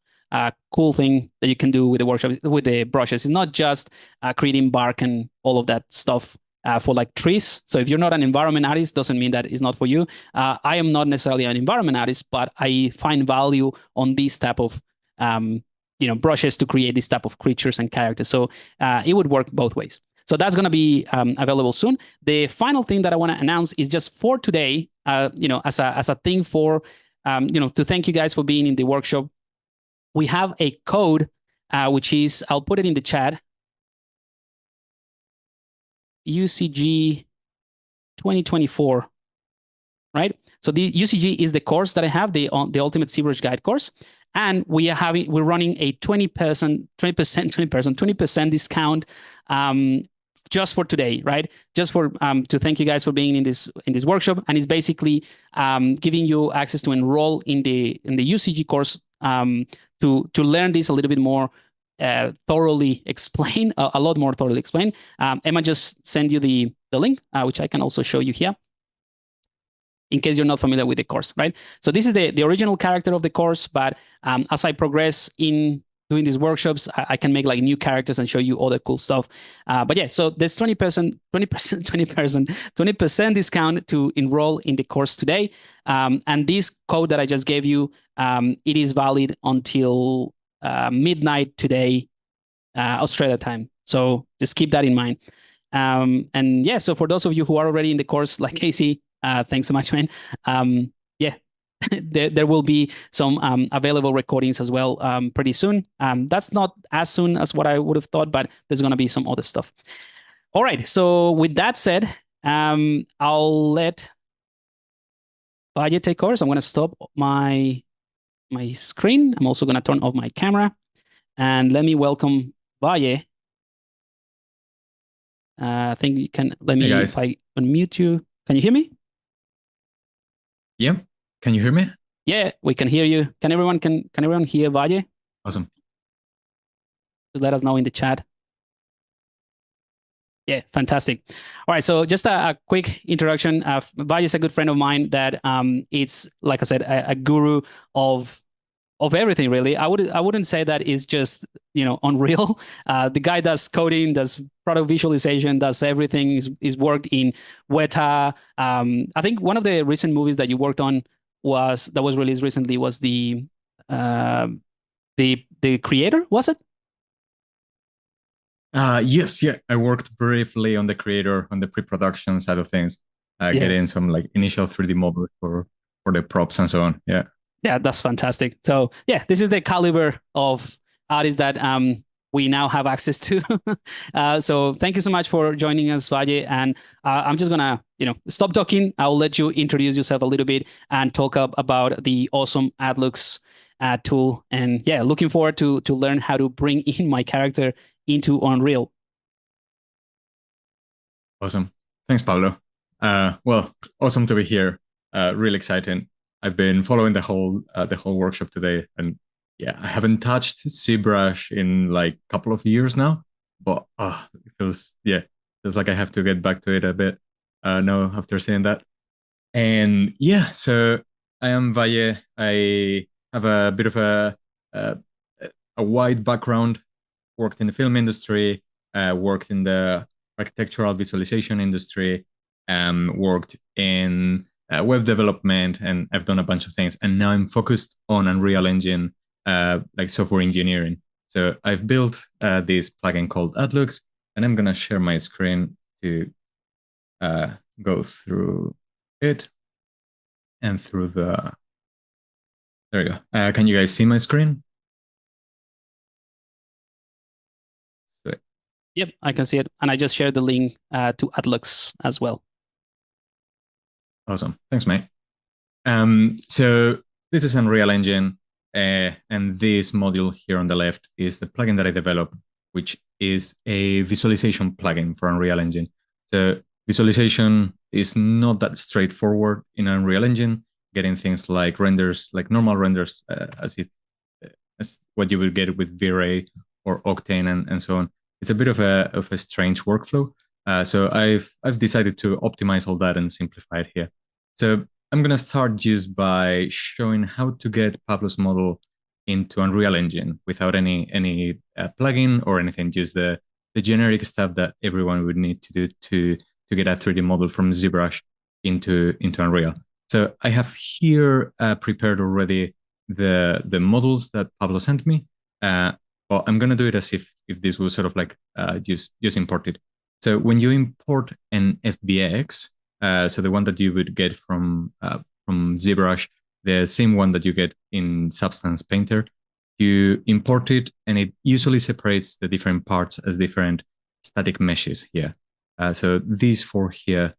cool thing that you can do with the workshop, with the brushes. It's not just creating bark and all of that stuff for like trees. So if you're not an environment artist, doesn't mean that it's not for you. I am not necessarily an environment artist, but I find value on these type of brushes to create this type of creatures and characters. So it would work both ways. So that's going to be available soon. The final thing that I want to announce is just for today, as a thing for, to thank you guys for being in the workshop. We have a code, which is, I'll put it in the chat, UZG 2024, right? So the UZG is the course that I have, the Ultimate ZBrush Guide course. And we're running a 20% discount just for today, right? Just for to thank you guys for being in this workshop. And it's basically giving you access to enroll in the UZG course to learn this a little bit more thoroughly explained, a lot more thoroughly explained. Emma just send you the link, which I can also show you here, in case you're not familiar with the course, right? So this is the original character of the course, but as I progress in doing these workshops, I can make like new characters and show you all the cool stuff. But yeah, so there's 20% discount to enroll in the course today. And this code that I just gave you, it is valid until midnight today, Australia time. So just keep that in mind. And yeah, so for those of you who are already in the course, like Casey, thanks so much, man. Yeah, there will be some available recordings as well pretty soon. That's not as soon as what I would have thought, but there's going to be some other stuff. All right, so with that said, I'll let Valle take over. So I'm going to stop my screen. I'm also going to turn off my camera. And let me welcome Valle. I think you can, let me, if I unmute you. Can you hear me? Yeah. Can you hear me? Yeah, we can hear you. Can everyone hear Valle? Awesome. Just let us know in the chat. Yeah, fantastic. All right, so just a quick introduction. Valle is a good friend of mine that it's, like I said, a guru of everything, really. I wouldn't say that it's just, Unreal. The guy does coding, does product visualization, does everything. Is worked in Weta. I think one of the recent movies that you worked on was released recently was the Creator, was it? Yes, yeah. I worked briefly on the Creator, on the pre-production side of things, getting some like initial 3D models for the props and so on. Yeah. Yeah, that's fantastic. So yeah, this is the caliber of artists that we now have access to. So thank you so much for joining us, Valle. And I'm just gonna, stop talking. I'll let you introduce yourself a little bit and talk about the awesome ATLUX tool. And yeah, looking forward to learn how to bring in my character into Unreal. Awesome. Thanks, Pablo. Well, awesome to be here. Really exciting. I've been following the whole workshop today, and yeah, I haven't touched ZBrush in like a couple of years now, but it feels like I have to get back to it a bit now after seeing that. And yeah, so I am Valle. I have a bit of a wide background. Worked in the film industry, worked in the architectural visualization industry, worked in web development, and I've done a bunch of things. And now I'm focused on Unreal Engine, like software engineering. So I've built this plugin called ATLUX, and I'm gonna share my screen to go through it and through the. There you go. Can you guys see my screen? Yep, I can see it. And I just shared the link to ATLUX as well. Awesome. Thanks, mate. So this is Unreal Engine, and this module here on the left is the plugin that I developed, which is a visualization plugin for Unreal Engine. So visualization is not that straightforward in Unreal Engine, getting things like renders, like normal renders, as what you would get with V-Ray or Octane and so on. It's a bit of a strange workflow. So I've decided to optimize all that and simplify it here. So I'm gonna start just by showing how to get Pablo's model into Unreal Engine without any plugin or anything, just the generic stuff that everyone would need to do to get a 3D model from ZBrush into Unreal. So I have here prepared already the models that Pablo sent me. Well, I'm gonna do it as if this was sort of like just imported. So when you import an FBX, so the one that you would get from ZBrush, the same one that you get in Substance Painter, you import it, and it usually separates the different parts as different static meshes here. So these four here,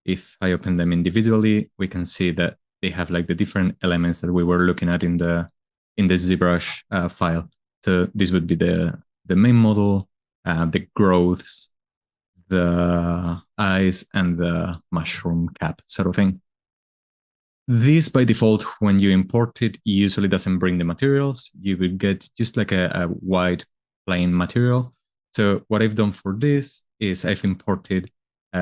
if I open them individually, we can see that they have like the different elements that we were looking at in the ZBrush file. So this would be the main model, the growths, the eyes, and the mushroom cap sort of thing. This, by default, when you import it, usually doesn't bring the materials. You would get just like a white plain material. So what I've done for this is I've imported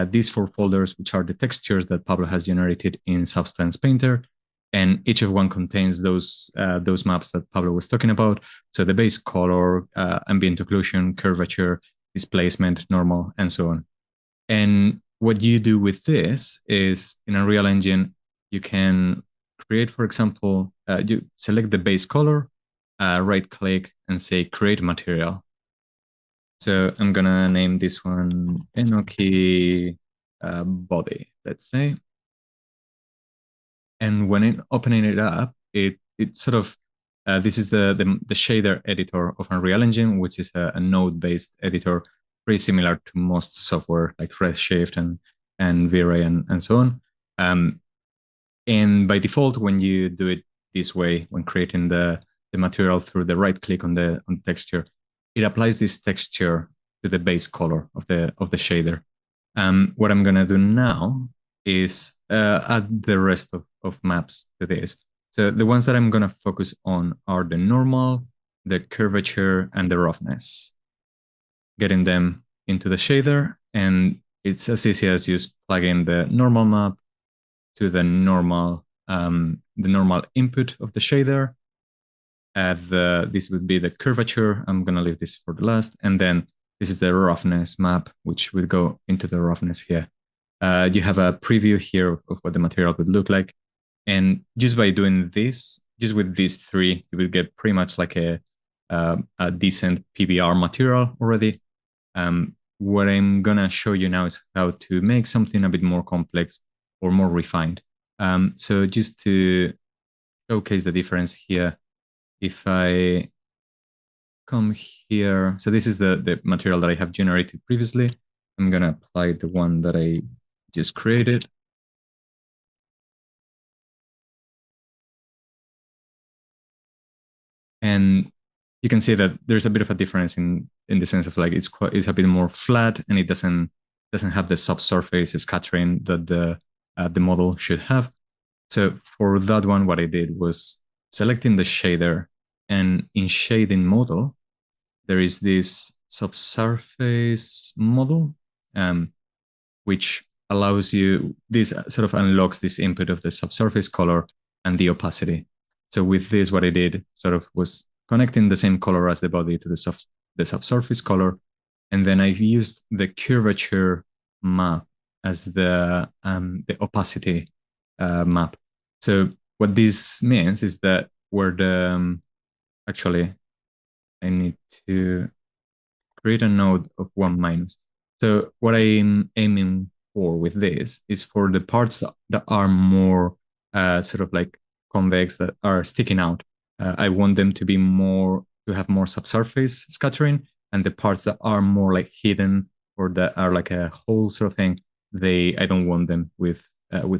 these four folders, which are the textures that Pablo has generated in Substance Painter. And each of one contains those maps that Pablo was talking about. So the base color, ambient occlusion, curvature, displacement, normal, and so on. And what you do with this is in Unreal Engine, you can create, for example, you select the base color, right click and say create material. So I'm gonna name this one Enoki body, let's say. And when opening it up, it sort of this is the shader editor of Unreal Engine, which is a node-based editor, pretty similar to most software like Redshift and V-Ray and so on. And by default, when you do it this way, when creating the material through the right click on the texture, it applies this texture to the base color of the shader. What I'm gonna do now is add the rest of maps to this. So the ones that I'm going to focus on are the normal, the curvature, and the roughness. Getting them into the shader, and it's as easy as just plugging the normal map to the normal input of the shader. This would be the curvature. I'm going to leave this for the last. And then this is the roughness map, which will go into the roughness here. You have a preview here of what the material would look like. And just by doing this, just with these three, you will get pretty much like a decent PBR material already. What I'm going to show you now is how to make something a bit more complex or more refined. So just to showcase the difference here, if I come here, so this is the material that I have generated previously. I'm going to apply the one that I just created. And you can see that there's a bit of a difference in the sense of like it's a bit more flat, and it doesn't have the subsurface scattering that the model should have. So for that one, what I did was selecting the shader, and in shading model, there is this subsurface model, which allows you, this sort of unlocks this input of the subsurface color and the opacity. So with this, what I did sort of was connecting the same color as the body to the subsurface color. And then I've used the curvature map as the opacity map. So what this means is that where actually, I need to create a node of 1-. So what I'm aiming for with this is for the parts that are more sort of like convex, that are sticking out. I want them to be to have more subsurface scattering, and the parts that are more like hidden or that are like a whole sort of thing, I don't want them with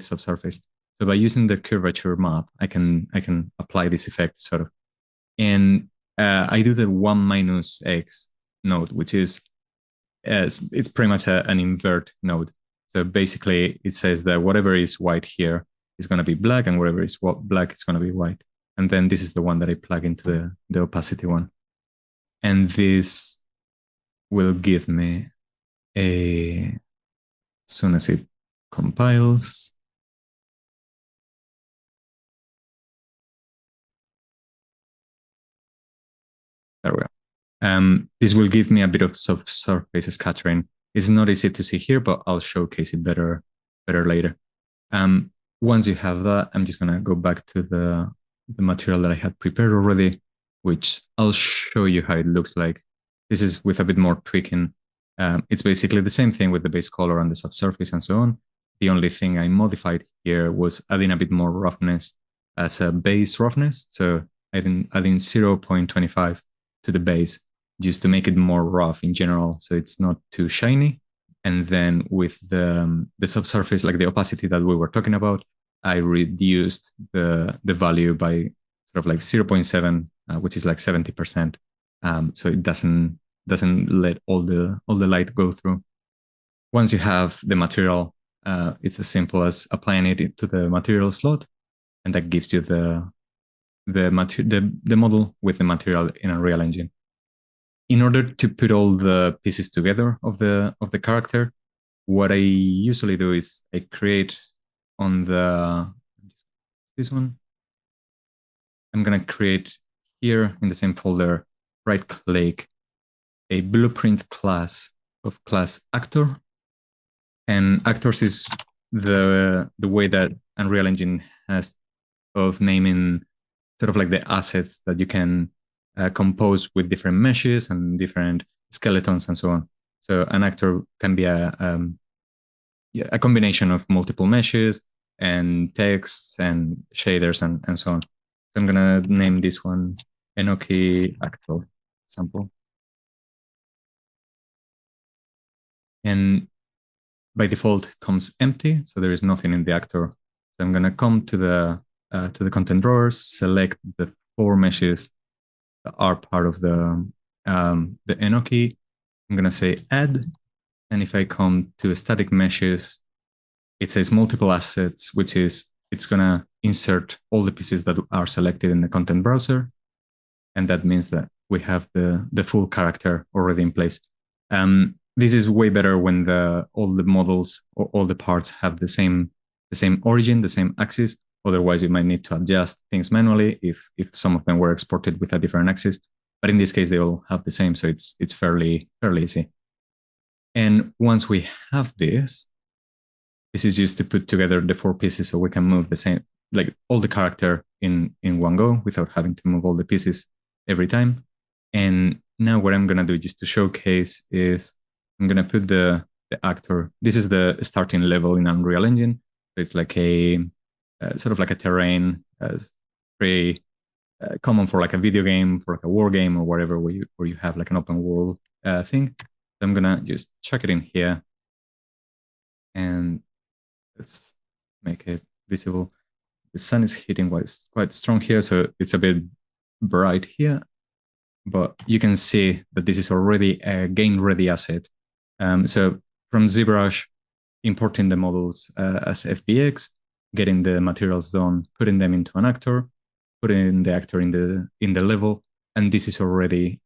subsurface. So by using the curvature map, I can apply this effect sort of, and I do the 1-x node, which is it's pretty much an invert node. So basically, it says that whatever is white here is going to be black, and whatever is black is going to be white. And then this is the one that I plug into the opacity one. And this will give me as soon as it compiles. There we go. This will give me a bit of surface scattering. It's not easy to see here, but I'll showcase it better later. Once you have that, I'm just going to go back to the material that I had prepared already, which I'll show you how it looks like. This is with a bit more tweaking. It's basically the same thing with the base color and the subsurface and so on. The only thing I modified here was adding a bit more roughness as a base roughness. So adding 0.25 to the base, just to make it more rough in general, so it's not too shiny. And then with the subsurface, like the opacity that we were talking about, I reduced the value by sort of like 0.7, which is like 70%. So it doesn't let all the light go through. Once you have the material, it's as simple as applying it to the material slot, and that gives you the model with the material in Unreal Engine. In order to put all the pieces together of the character, what I usually do is I create on this one. I'm gonna create here in the same folder, right-click a blueprint class of class actor, and actors is the way that Unreal Engine has of naming sort of like the assets that you can compose with different meshes and different skeletons and so on. So an actor can be a combination of multiple meshes and texts and shaders and so on. So I'm gonna name this one Enoki Actor sample. And by default comes empty, so there is nothing in the actor. So I'm gonna come to the content drawer, select the 4 meshes that are part of the Enoki. I'm gonna say add, and if I come to static meshes, it says multiple assets, which is it's gonna insert all the pieces that are selected in the content browser, and that means that we have the full character already in place. This is way better when all the models or all the parts have the same origin, the same axis. Otherwise, you might need to adjust things manually if some of them were exported with a different axis. But in this case, they all have the same, so it's fairly easy. And once we have this is just to put together the 4 pieces so we can move the same, like all the character in one go without having to move all the pieces every time. And now what I'm gonna do just to showcase is I'm gonna put the actor. This is the starting level in Unreal Engine. So it's like a sort of like a terrain, pretty common for like a video game, for like a war game or whatever, where you have like an open world thing. So I'm gonna just chuck it in here, and let's make it visible. The sun is hitting quite strong here, so it's a bit bright here. But you can see that this is already a game-ready asset. So from ZBrush, importing the models as FBX, getting the materials done, putting them into an actor, putting the actor in the level, and this is already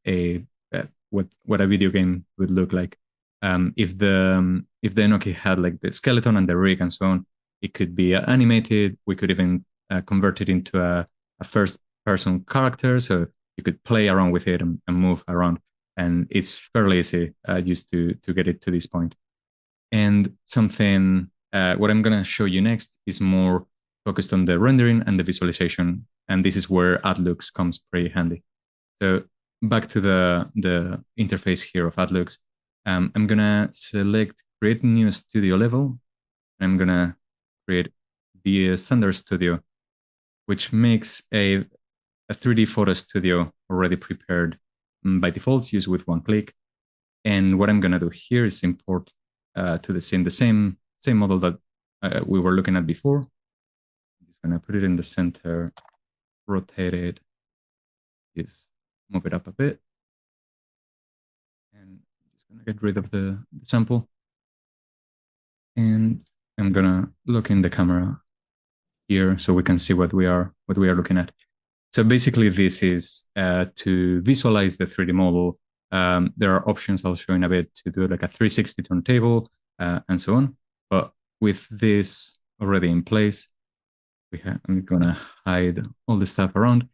what a video game would look like. If the Enoki had like the skeleton and the rig and so on, it could be animated. We could even convert it into a first-person character, so you could play around with it and move around. And it's fairly easy just to get it to this point. And something, what I'm going to show you next is more focused on the rendering and the visualization. And this is where ATLUX comes pretty handy. So back to the interface here of ATLUX, I'm going to select create new studio level. I'm going to create the standard studio, which makes a 3D photo studio already prepared by default, used with one click. And what I'm going to do here is import to the scene the same model that we were looking at before. I'm just going to put it in the center, rotate it, just move it up a bit. And I'm just going to get rid of the sample. And I'm going to look in the camera here so we can see what we are looking at. So basically, this is to visualize the 3D model. There are options I'll show in a bit to do like a 360 turntable and so on. But with this already in place, I'm going to hide all the stuff around.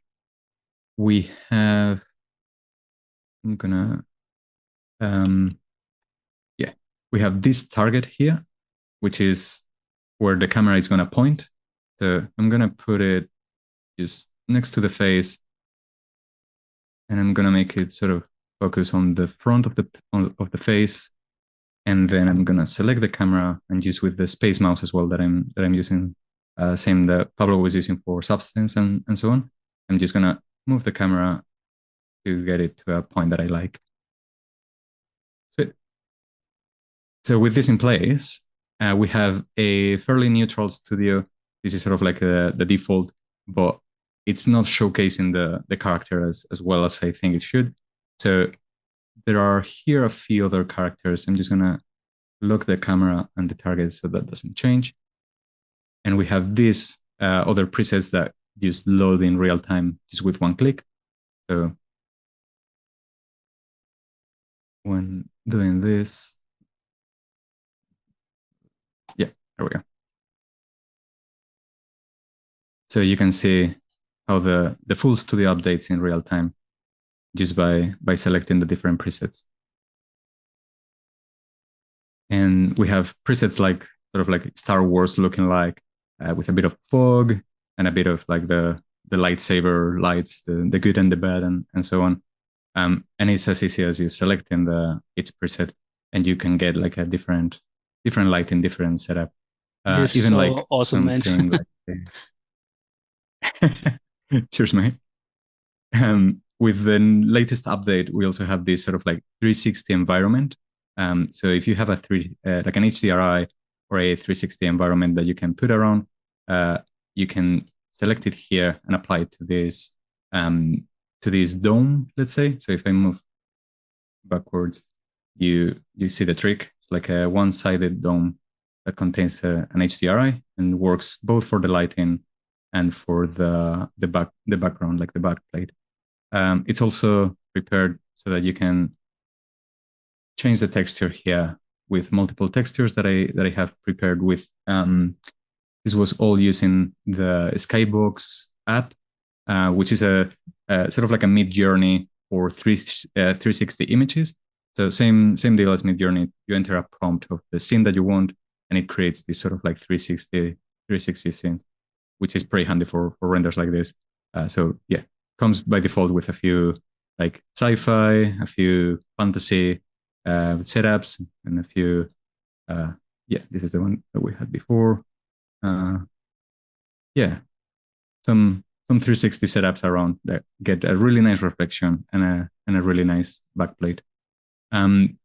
We have, we have this target here, which is where the camera is going to point. So I'm going to put it just next to the face, and I'm gonna make it sort of focus on the front of the face, and then I'm gonna select the camera and use with the space mouse as well that I'm using, same that Pablo was using for Substance and so on. I'm just gonna move the camera to get it to a point that I like. So with this in place, we have a fairly neutral studio. This is sort of like the default, but it's not showcasing the character as well as I think it should. So there are here a few other characters. I'm just gonna lock the camera and the target so that doesn't change. And we have these other presets that just load in real time just with one click. So when doing this, yeah, there we go. So you can see how the full studio updates in real time just by selecting the different presets. And we have presets like sort of like Star Wars looking like, with a bit of fog and a bit of like the lightsaber lights, the good and the bad and so on. And it's as easy as you selecting each preset, and you can get like a different lighting, different setup. This is even so like awesome, something man. Cheers, mate. With the latest update, we also have this sort of like 360 environment. So if you have like an HDRI or a 360 environment that you can put around, you can select it here and apply it to this dome, let's say. So if I move backwards, you see the trick. It's like a one-sided dome that contains an HDRI and works both for the lighting and for the background, like the backplate. It's also prepared so that you can change the texture here with multiple textures that I have prepared with. This was all using the Skybox app, which is a sort of like a Mid-Journey for 360 images. So same deal as Mid-Journey. You enter a prompt of the scene that you want, and it creates this sort of like 360 scene, which is pretty handy for renders like this. So yeah, comes by default with a few like sci-fi, a few fantasy setups, and a few yeah, this is the one that we had before. Yeah, some 360 setups around that get a really nice reflection and a really nice backplate. On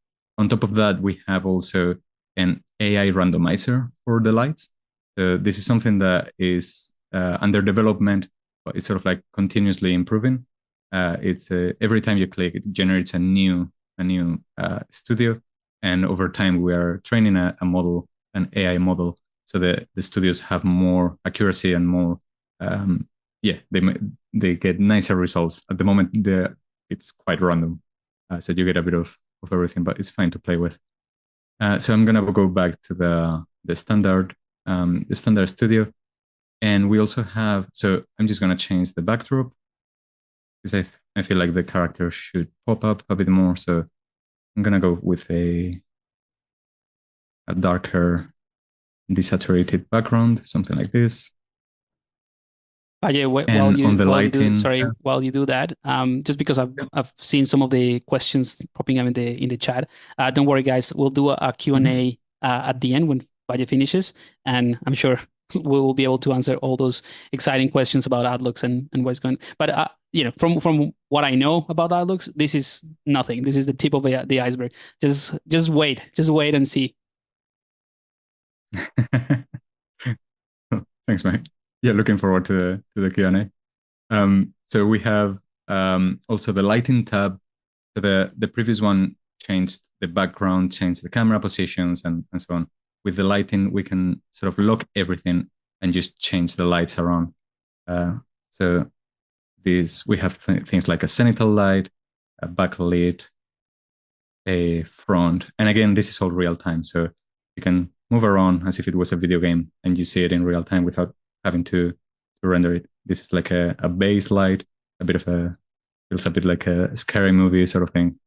top of that, we have also an AI randomizer for the lights. So this is something that is under development, but it's sort of like continuously improving. It's every time you click, it generates a new studio, and over time we are training a model, an AI model, so that the studios have more accuracy and more yeah, they get nicer results. At the moment, it's quite random, so you get a bit of everything, but it's fine to play with. So I'm gonna go back to the standard studio, and we also have. So I'm just gonna change the backdrop because I feel like the character should pop up a bit more. So I'm gonna go with a darker, desaturated background, something like this. Yeah, while you do that, just because I've seen some of the questions popping up in the chat. Don't worry, guys. We'll do a Q&A at the end when Valle finishes, and I'm sure we will be able to answer all those exciting questions about ATLUX and what's going. But from what I know about ATLUX, this is nothing. This is the tip of the iceberg. Just wait and see. Thanks, mate. Yeah, looking forward to the Q&A. So we have also the lighting tab. So the previous one changed the background, changed the camera positions, and so on. With the lighting, we can sort of lock everything and just change the lights around. So we have things like a zenithal light, a backlit, a front, and again, this is all real time. So you can move around as if it was a video game, and you see it in real time without having to render it. This is like a base light, feels a bit like a scary movie sort of thing.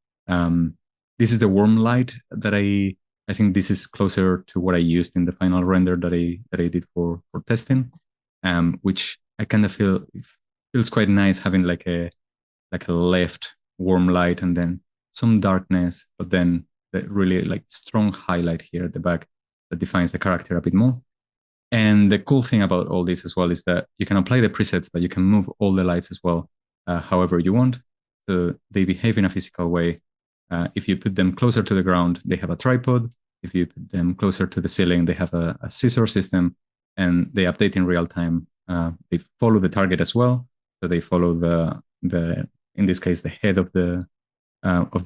This is the warm light that I think this is closer to what I used in the final render that I did for testing, which I kind of feel feels quite nice having like a left warm light and then some darkness, but then the really like strong highlight here at the back that defines the character a bit more. And the cool thing about all this as well is that you can apply the presets, but you can move all the lights as well, however you want. So they behave in a physical way. If you put them closer to the ground, they have a tripod. If you put them closer to the ceiling, they have a scissor system, and they update in real time. They follow the target as well. So they follow the in this case, the head of the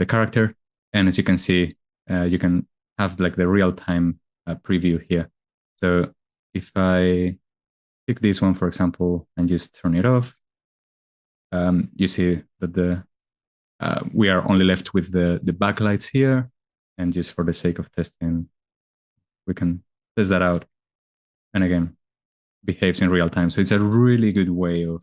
character. And as you can see, you can have like the real time preview here. So if I pick this one, for example, and just turn it off, you see that we are only left with the backlights here. And just for the sake of testing, we can test that out. And again, behaves in real time. So it's a really good way of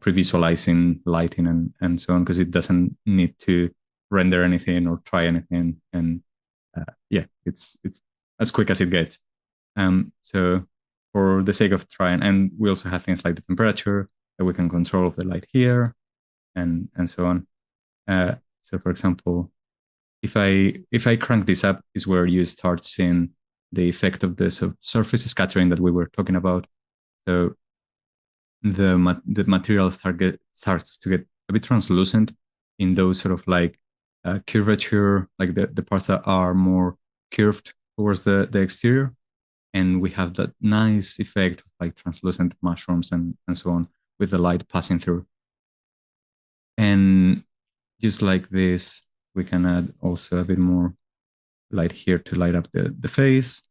pre-visualizing lighting and so on, because it doesn't need to render anything or try anything. And yeah, it's as quick as it gets. So for the sake of trying, and we also have things like the temperature that we can control of the light here and so on. So for example, if I crank this up, is where you start seeing the effect of the surface scattering that we were talking about. So the material starts to get a bit translucent in those sort of like curvature, like the parts that are more curved towards the exterior. And we have that nice effect of like translucent mushrooms and so on with the light passing through. And just like this, we can add also a bit more light here to light up the face.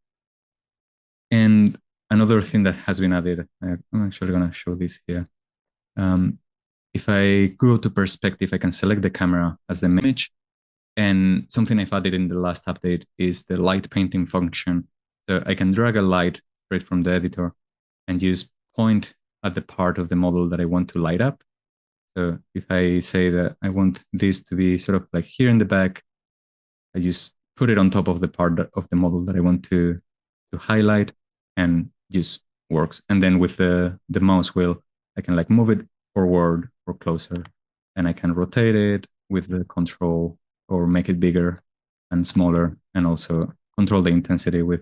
And another thing that has been added, I'm actually going to show this here. If I go to perspective, I can select the camera as the image. And something I've added in the last update is the light painting function. So I can drag a light straight from the editor and just point at the part of the model that I want to light up. So if I say that I want this to be sort of like here in the back, I just put it on top of the part of the model that I want to highlight, and just works. And then with the mouse wheel, I can like move it forward or closer, and I can rotate it with the control or make it bigger and smaller, and also control the intensity with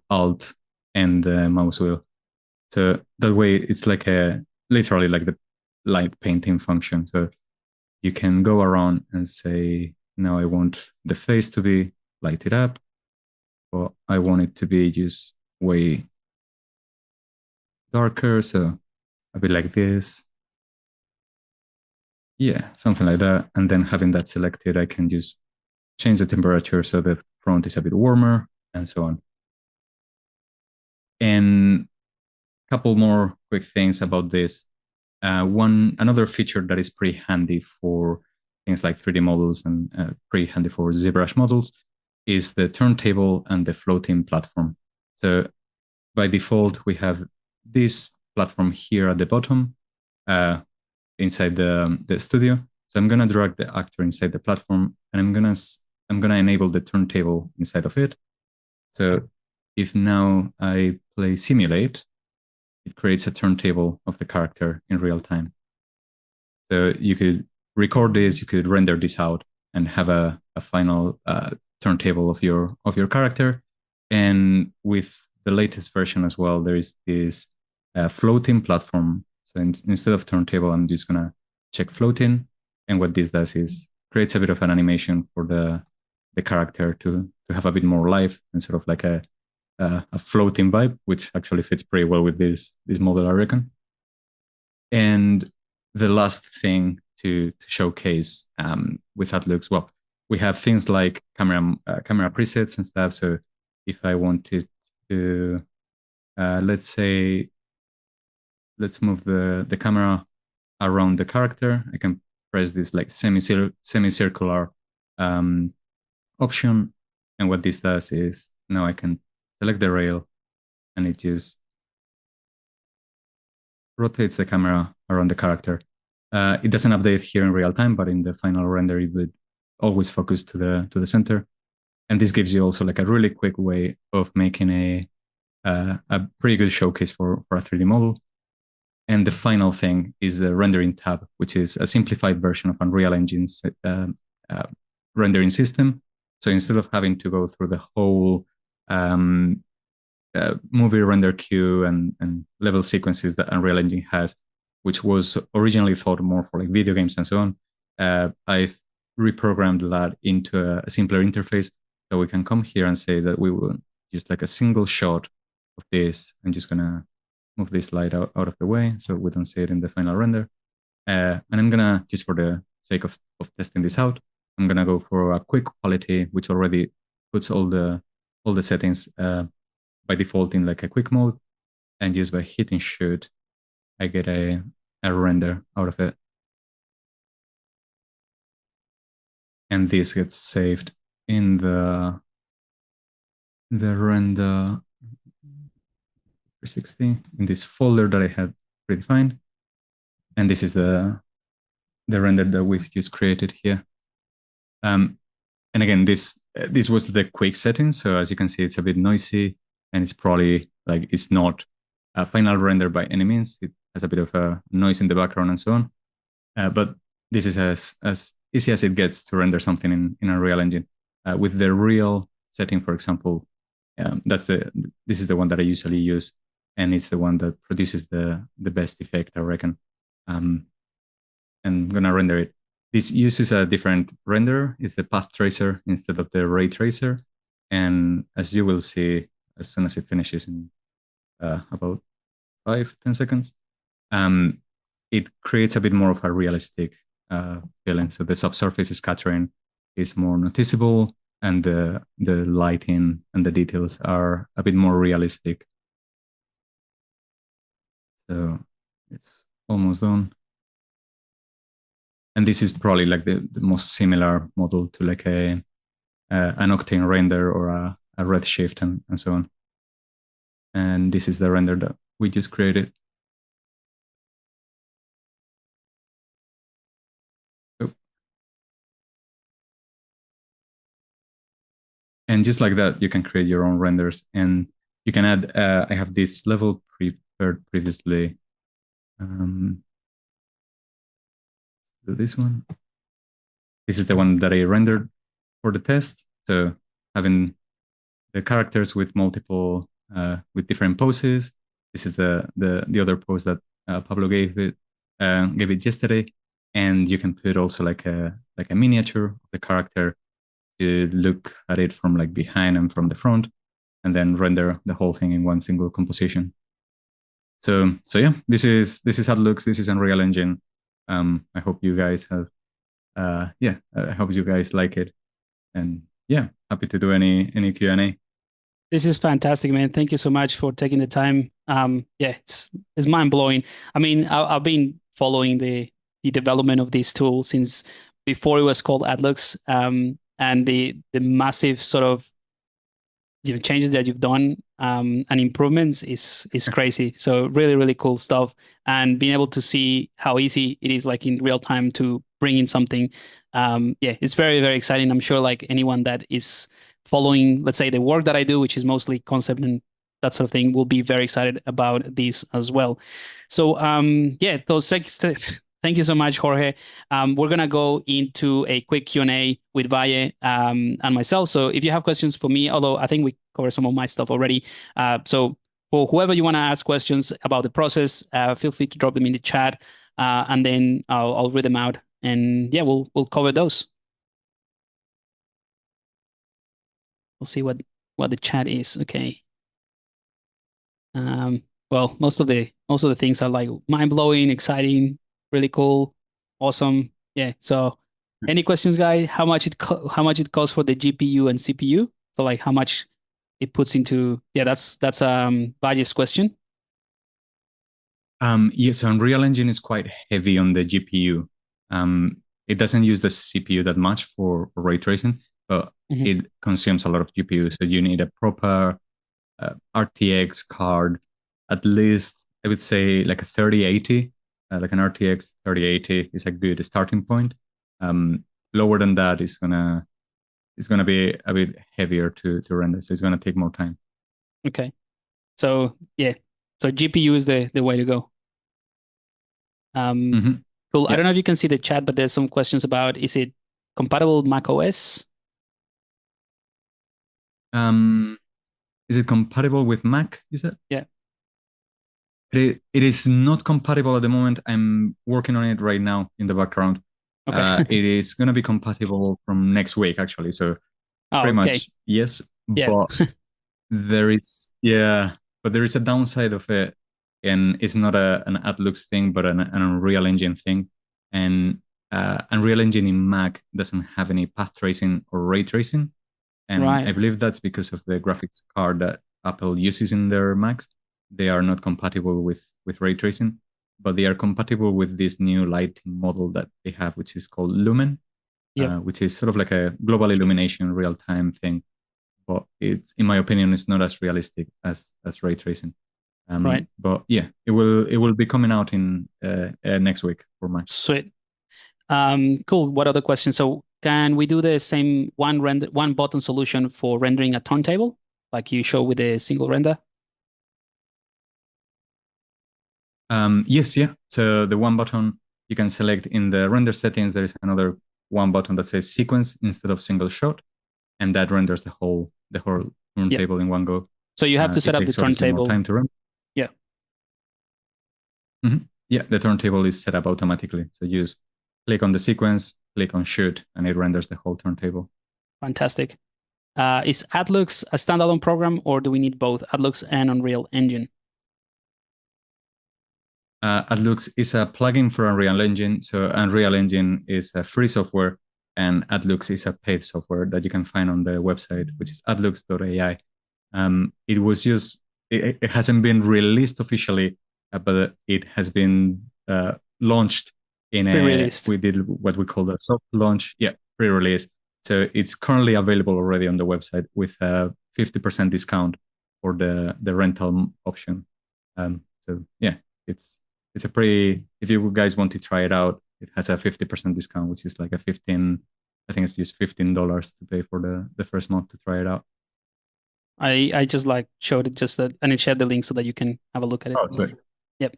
Alt and the mouse wheel. So that way it's like literally like the light painting function. So you can go around and say, now I want the face to be lighted up, or I want it to be just way darker. So a bit like this. Yeah, something like that. And then having that selected, I can just change the temperature so the front is a bit warmer and so on. And a couple more quick things about this. Another feature that is pretty handy for things like 3D models and pretty handy for ZBrush models is the turntable and the floating platform. So by default, we have this platform here at the bottom inside the studio. So I'm gonna drag the actor inside the platform, and I'm gonna enable the turntable inside of it. So if now I play simulate, it creates a turntable of the character in real time. So you could record this, you could render this out, and have a final turntable of your character. And with the latest version as well, there is this floating platform. So instead of turntable, I'm just gonna check floating, and what this does is creates a bit of an animation for the character to have a bit more life and sort of like a floating vibe, which actually fits pretty well with this model, I reckon. And the last thing to showcase with ATLUX, well, we have things like camera presets and stuff. So if I wanted to, let's say, let's move the camera around the character, I can press this like semicircular option. And what this does is now I can select the rail, and it just rotates the camera around the character. It doesn't update here in real time, but in the final render, it would always focus to the center. And this gives you also like a really quick way of making a pretty good showcase for a 3D model. And the final thing is the rendering tab, which is a simplified version of Unreal Engine's rendering system. So instead of having to go through the whole movie render queue and level sequences that Unreal Engine has, which was originally thought more for like video games and so on, I've reprogrammed that into a simpler interface. So we can come here and say that we will just like a single shot of this. I'm just gonna move this light out of the way so we don't see it in the final render. And I'm gonna, just for the sake of testing this out, I'm gonna go for a quick quality, which already puts all the settings by default in like a quick mode. And just by hitting shoot, I get a render out of it. And this gets saved in the render 360 in this folder that I had predefined. And this is the render that we've just created here. And again, this was the quick setting. So as you can see, it's a bit noisy, and it's probably like, it's not a final render by any means. It has a bit of a noise in the background and so on. But this is as easy as it gets to render something in Unreal Engine. With the real setting, for example, this is the one that I usually use, and it's the one that produces the best effect, I reckon. And I'm gonna render it. This uses a different render. It's the path tracer instead of the ray tracer. And as you will see, as soon as it finishes in about 5-10 seconds, it creates a bit more of a realistic feeling. So the subsurface scattering is more noticeable. and the lighting and the details are a bit more realistic. So it's almost done. And this is probably like the most similar model to like an Octane render or a Redshift and so on. And this is the render that we just created. Oh. And just like that, you can create your own renders, and you can add, I have this level prepared previously. Do this one. This is the one that I rendered for the test. So having the characters with multiple, with different poses. This is the other pose that Pablo gave it yesterday, and you can put also like a miniature of the character to look at it from like behind and from the front, and then render the whole thing in one single composition. So yeah, this is ATLUX. This is Unreal Engine. I hope you guys have, I hope you guys like it, and yeah, happy to do any Q&A. This is fantastic, man. Thank you so much for taking the time. Yeah, it's mind blowing. I mean, I've been following the development of this tool since before it was called ATLUX, and the massive sort of changes that you've done and improvements is crazy. So really cool stuff, and being able to see how easy it is like in real time to bring in something. Yeah, it's very exciting. I'm sure like anyone that is following, let's say, the work that I do, which is mostly concept and that sort of thing, will be very excited about this as well. So yeah, those thank you so much, Jorge. We're gonna go into a quick Q&A with Valle and myself. So if you have questions for me, although I think we covered some of my stuff already, so for whoever you want to ask questions about the process, feel free to drop them in the chat, and then I'll read them out, and yeah, we'll cover those. We'll see what the chat is. Okay. Well, most of the things are like mind blowing, exciting, really cool, awesome. Yeah. So, any questions, guys? How much it costs for the GPU and CPU? So, like, how much it puts into? Yeah, that's Valle's question. Yes, so Unreal Engine is quite heavy on the GPU. It doesn't use the CPU that much for ray tracing, but it consumes a lot of GPU. So you need a proper RTX card, at least I would say like a 3080, like an RTX 3080 is a good starting point. Lower than that is gonna be a bit heavier to render, so it's gonna take more time. Okay, so yeah, so GPU is the way to go. Cool. Yeah. I don't know if you can see the chat, but there's some questions about, is it compatible with Mac OS? Is it compatible with Mac, you said? Yeah. It is not compatible at the moment. I'm working on it right now in the background. Okay. It is going to be compatible from next week, actually. So pretty much, yes. Yeah. But there is a downside of it. And it's not an ATLUX thing, but an Unreal Engine thing. And Unreal Engine in Mac doesn't have any path tracing or ray tracing. And I believe that's because of the graphics card that Apple uses in their Macs. They are not compatible with ray tracing, but they are compatible with this new lighting model that they have, which is called Lumen, which is sort of like a global illumination real-time thing. But it's, in my opinion, it's not as realistic as ray tracing. But yeah, it will be coming out in next week for Mac. Sweet. Cool. What other questions? So can we do the same one button solution for rendering a turntable, like you show with a single render? Yes, yeah. So the one button you can select in the render settings. There is another one button that says sequence instead of single shot, and that renders the whole turntable in one go. So you have to set up the turntable. Time to run. Yeah. Yeah, the turntable is set up automatically. So you just click on the sequence, click on shoot, and it renders the whole turntable. Fantastic. Is ATLUX a standalone program, or do we need both ATLUX and Unreal Engine? ATLUX is a plugin for Unreal Engine. So Unreal Engine is a free software and ATLUX is a paid software that you can find on the website, which is atlux.ai. It was just it hasn't been released officially, but it has been launched in Pre-released. we did what we call the soft launch, pre-release. So it's currently available already on the website with a 50% discount for the rental option. So yeah, it's a pretty. If you guys want to try it out, it has a 50% discount, which is like a 15. I think it's just $15 to pay for the first month to try it out. I just like showed it just that, and it shared the link so that you can have a look at it. Oh, sorry. Yep.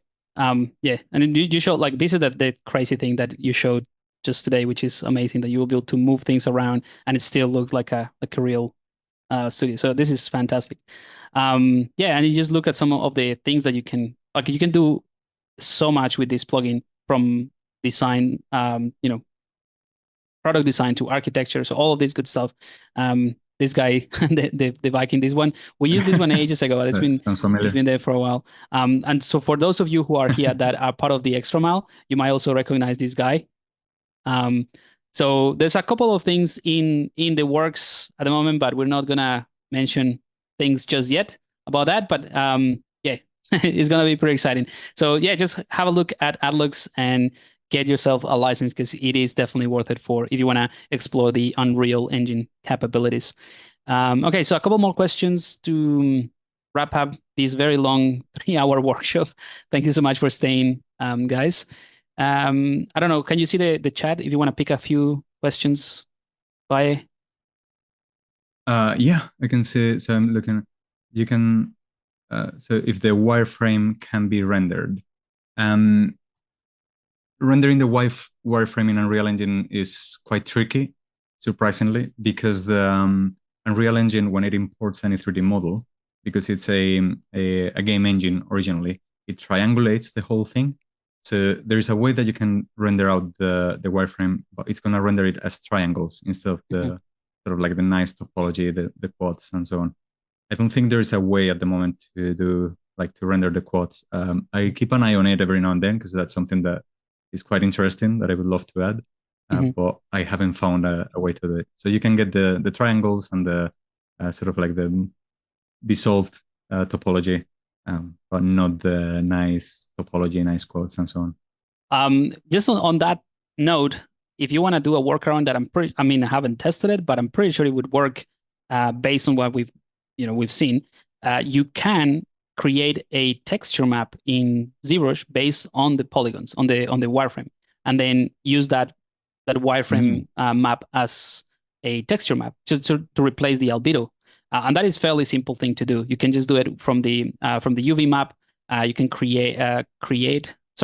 Yeah, and then you showed like this is the crazy thing that you showed just today, which is amazing that you will be able to move things around and it still looks like a real studio. So this is fantastic. Yeah, and you just look at some of the things that you can like. You can do so much with this plugin from design, product design to architecture. So all of this good stuff. This guy, the Viking, this one, we used this one ages ago. Sounds familiar. It's been there for a while. And so for those of you who are here that are part of the extra mile, you might also recognize this guy. So there's a couple of things in the works at the moment, but we're not gonna mention things just yet about that. But yeah, it's gonna be pretty exciting. So yeah, just have a look at ATLUX and get yourself a license because it is definitely worth it for if you want to explore the Unreal Engine capabilities. Okay, so a couple more questions to wrap up this very long 3-hour workshop. Thank you so much for staying, guys. I don't know. Can you see the chat if you want to pick a few questions by? Yeah, I can see. So I'm looking. You can. So if the wireframe can be rendered, rendering the wireframe in Unreal Engine is quite tricky, surprisingly, because the Unreal Engine, when it imports any 3D model, because it's a game engine originally, it triangulates the whole thing. So there is a way that you can render out the wireframe, but it's going to render it as triangles instead of the sort of like the nice topology, the quads and so on. I don't think there is a way at the moment to do like to render the quads. I keep an eye on it every now and then because that's something that is quite interesting that I would love to add, but I haven't found a way to do it. So you can get the triangles and the sort of like the dissolved topology, but not the nice topology, nice quads and so on. Just on that note, if you want to do a workaround that I haven't tested it, but I'm pretty sure it would work based on what we've seen. You can create a texture map in ZBrush based on the polygons on the wireframe, and then use that wireframe map as a texture map just to replace the albedo. And that is a fairly simple thing to do. You can just do it from the UV map. You can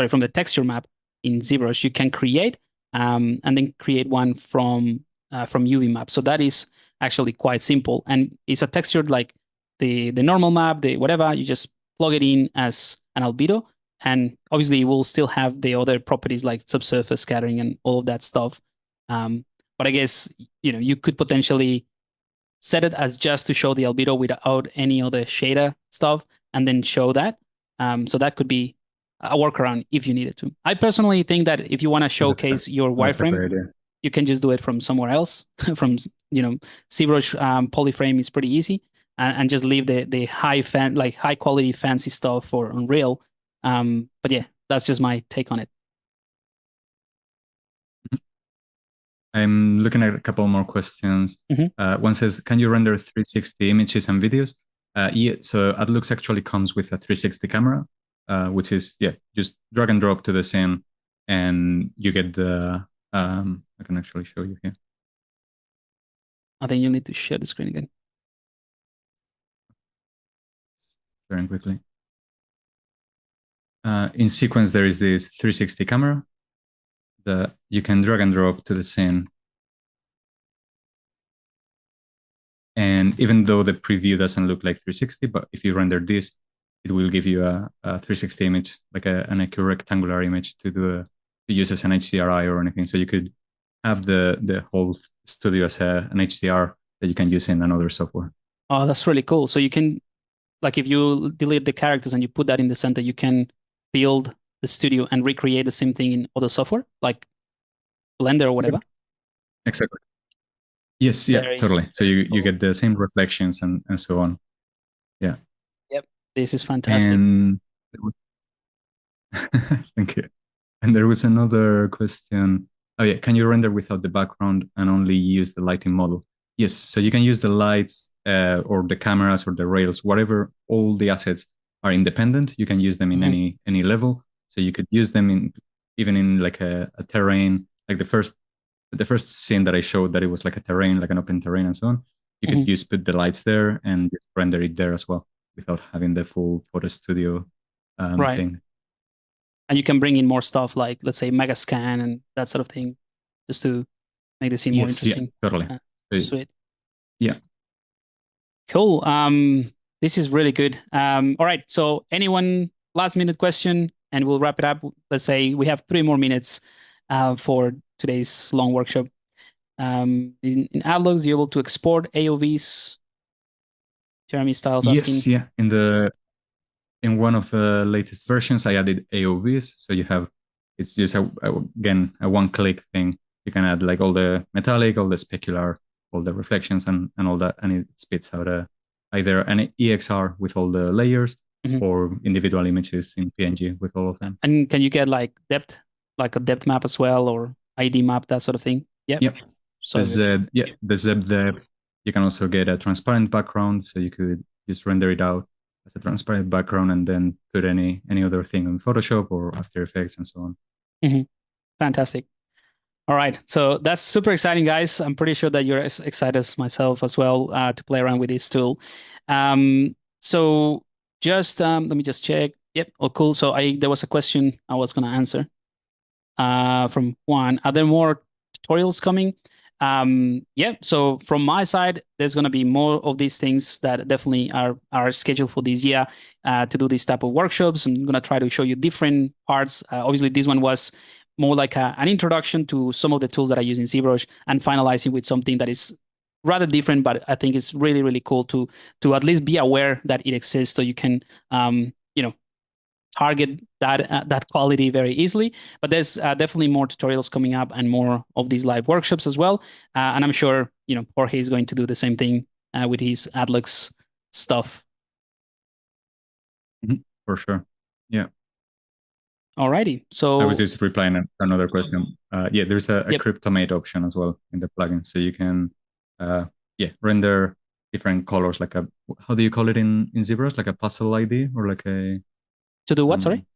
from the texture map in ZBrush. You can create and then create one from UV map. So that is actually quite simple, and it's a textured like the normal map, the whatever. You just plug it in as an albedo, and obviously it will still have the other properties like subsurface scattering and all of that stuff. But I guess you could potentially set it as just to show the albedo without any other shader stuff, and then show that. So that could be a workaround if you needed to. I personally think that if you want to showcase your wireframe, you can just do it from somewhere else. From ZBrush polyframe is pretty easy, and just leave the high quality fancy stuff for Unreal. But yeah, that's just my take on it. I'm looking at a couple more questions. One says, can you render 360 images and videos? Yeah, so ATLUX actually comes with a 360 camera, which is, just drag and drop to the scene, and you get the, I can actually show you here. I think you need to share the screen again. Very quickly. In sequence, there is this 360 camera that you can drag and drop to the scene. And even though the preview doesn't look like 360, but if you render this, it will give you a 360 image, like an accurate rectangular image to use as an HDRI or anything. So you could have the whole studio as an HDR that you can use in another software. Oh, that's really cool. So you can, like, if you delete the characters and you put that in the center, you can build the studio and recreate the same thing in other software, like Blender or whatever. Exactly. Yes, yeah, Very, totally. So very you cool. get the same reflections and so on. Yeah. Yep, this is fantastic. And thank you. And there was another question. Oh yeah, can you render without the background and only use the lighting model? Yes, so you can use the lights or the cameras or the rails, whatever. All the assets are independent. You can use them in any level. So you could use them in even in like a terrain, like the first scene that I showed that it was like a terrain, like an open terrain and so on. You could just put the lights there and just render it there as well without having the full photo studio Right. thing. And you can bring in more stuff like, let's say, mega scan and that sort of thing, just to make the scene more Yes, yeah, interesting. totally. Sweet. Yeah. Cool. This is really good. All right. So, anyone last minute question, and we'll wrap it up. Let's say we have 3 more minutes for today's long workshop. In ATLUX, you're able to export AOVs. Jeremy Styles asking. Yes, yeah. In one of the latest versions, I added AOVs, so you have it's just again a one-click thing. You can add like all the metallic, all the specular, all the reflections, and all that, and it spits out either an EXR with all the layers or individual images in PNG with all of them. And can you get like depth, like a depth map as well, or ID map, that sort of thing? Yep. So the ZEB depth. You can also get a transparent background, so you could just render it out as a transparent background and then put any other thing on Photoshop or After Effects and so on. Fantastic. All right, so that's super exciting, guys. I'm pretty sure that you're as excited as myself as well to play around with this tool. So just let me just check. Yep, oh cool. So there was a question I was going to answer from Juan. Are there more tutorials coming? Yeah, so from my side, there's going to be more of these things that definitely are scheduled for this year to do these type of workshops. I'm going to try to show you different parts. Obviously, this one was more like an introduction to some of the tools that I use in ZBrush and finalizing with something that is rather different, but I think it's really, really cool to at least be aware that it exists so you can, target that quality very easily. But there's definitely more tutorials coming up and more of these live workshops as well. And I'm sure Jorge is going to do the same thing with his ATLUX stuff. For sure. Yeah. Alrighty. So I was just replying to another question. Yeah, there's a Cryptomate option as well in the plugin, so you can render different colors, like how do you call it in ZBrush, like a puzzle ID or like a to do what? Sorry.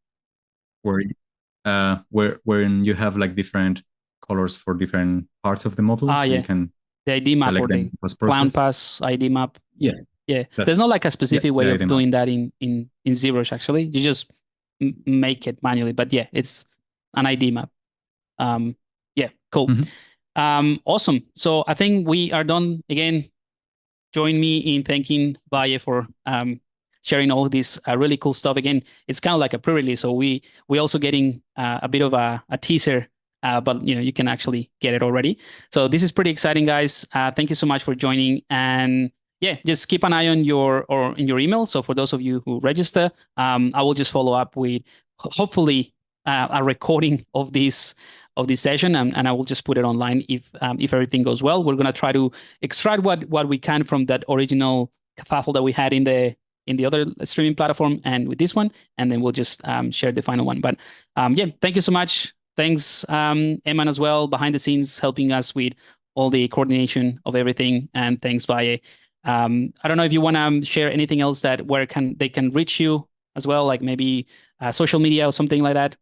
Wherein you have like different colors for different parts of the model, so you can the ID map or the clown pass ID map. Yeah. There's not like a specific way of doing that in ZBrush. Actually, you just make it manually. But yeah, it's an ID map. Cool. Awesome. So I think we are done. Again, join me in thanking Valle for sharing all this really cool stuff. Again, it's kind of like a pre-release, so we also getting a bit of a teaser, but you can actually get it already. So this is pretty exciting, guys. Thank you so much for joining, and yeah, just keep an eye on your email. So for those of you who register, I will just follow up with hopefully a recording of this session, and I will just put it online if everything goes well. We're gonna try to extract what we can from that original kerfuffle that we had in the other streaming platform and with this one, and then we'll just share the final one. But thank you so much. Thanks, Eman, as well, behind the scenes, helping us with all the coordination of everything, and thanks, Valle. I don't know if you want to share anything else where they can reach you as well, like maybe social media or something like that.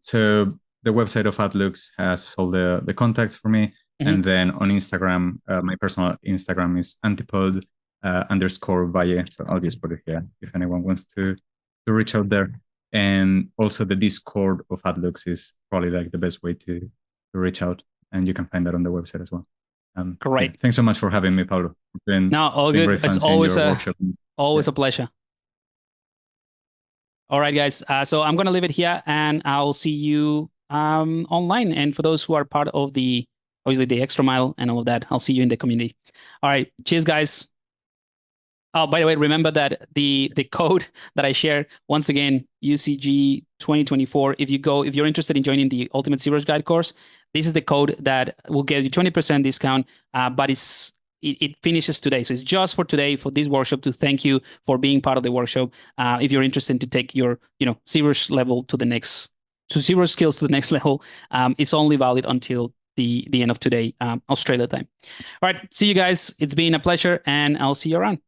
So the website of ATLUX has all the contacts for me. And then on Instagram, my personal Instagram is antipod _Valle. So I'll just put it here if anyone wants to reach out there. And also the Discord of ATLUX is probably like the best way to reach out. And you can find that on the website as well. Great. Yeah. Thanks so much for having me, Pablo. All good. It's always a pleasure. All right, guys. So I'm going to leave it here, and I'll see you online. And for those who are part of obviously the extra mile and all of that, I'll see you in the community. All right. Cheers, guys. Oh, by the way, remember that the code that I shared, once again, UZG 2024. If you're interested in joining the Ultimate ZBrush Guide course, this is the code that will get you 20% discount. But it finishes today, so it's just for today for this workshop to thank you for being part of the workshop. If you're interested to take your ZBrush level to the next, to ZBrush skills to the next level, it's only valid until the end of today, Australia time. All right, see you guys. It's been a pleasure, and I'll see you around.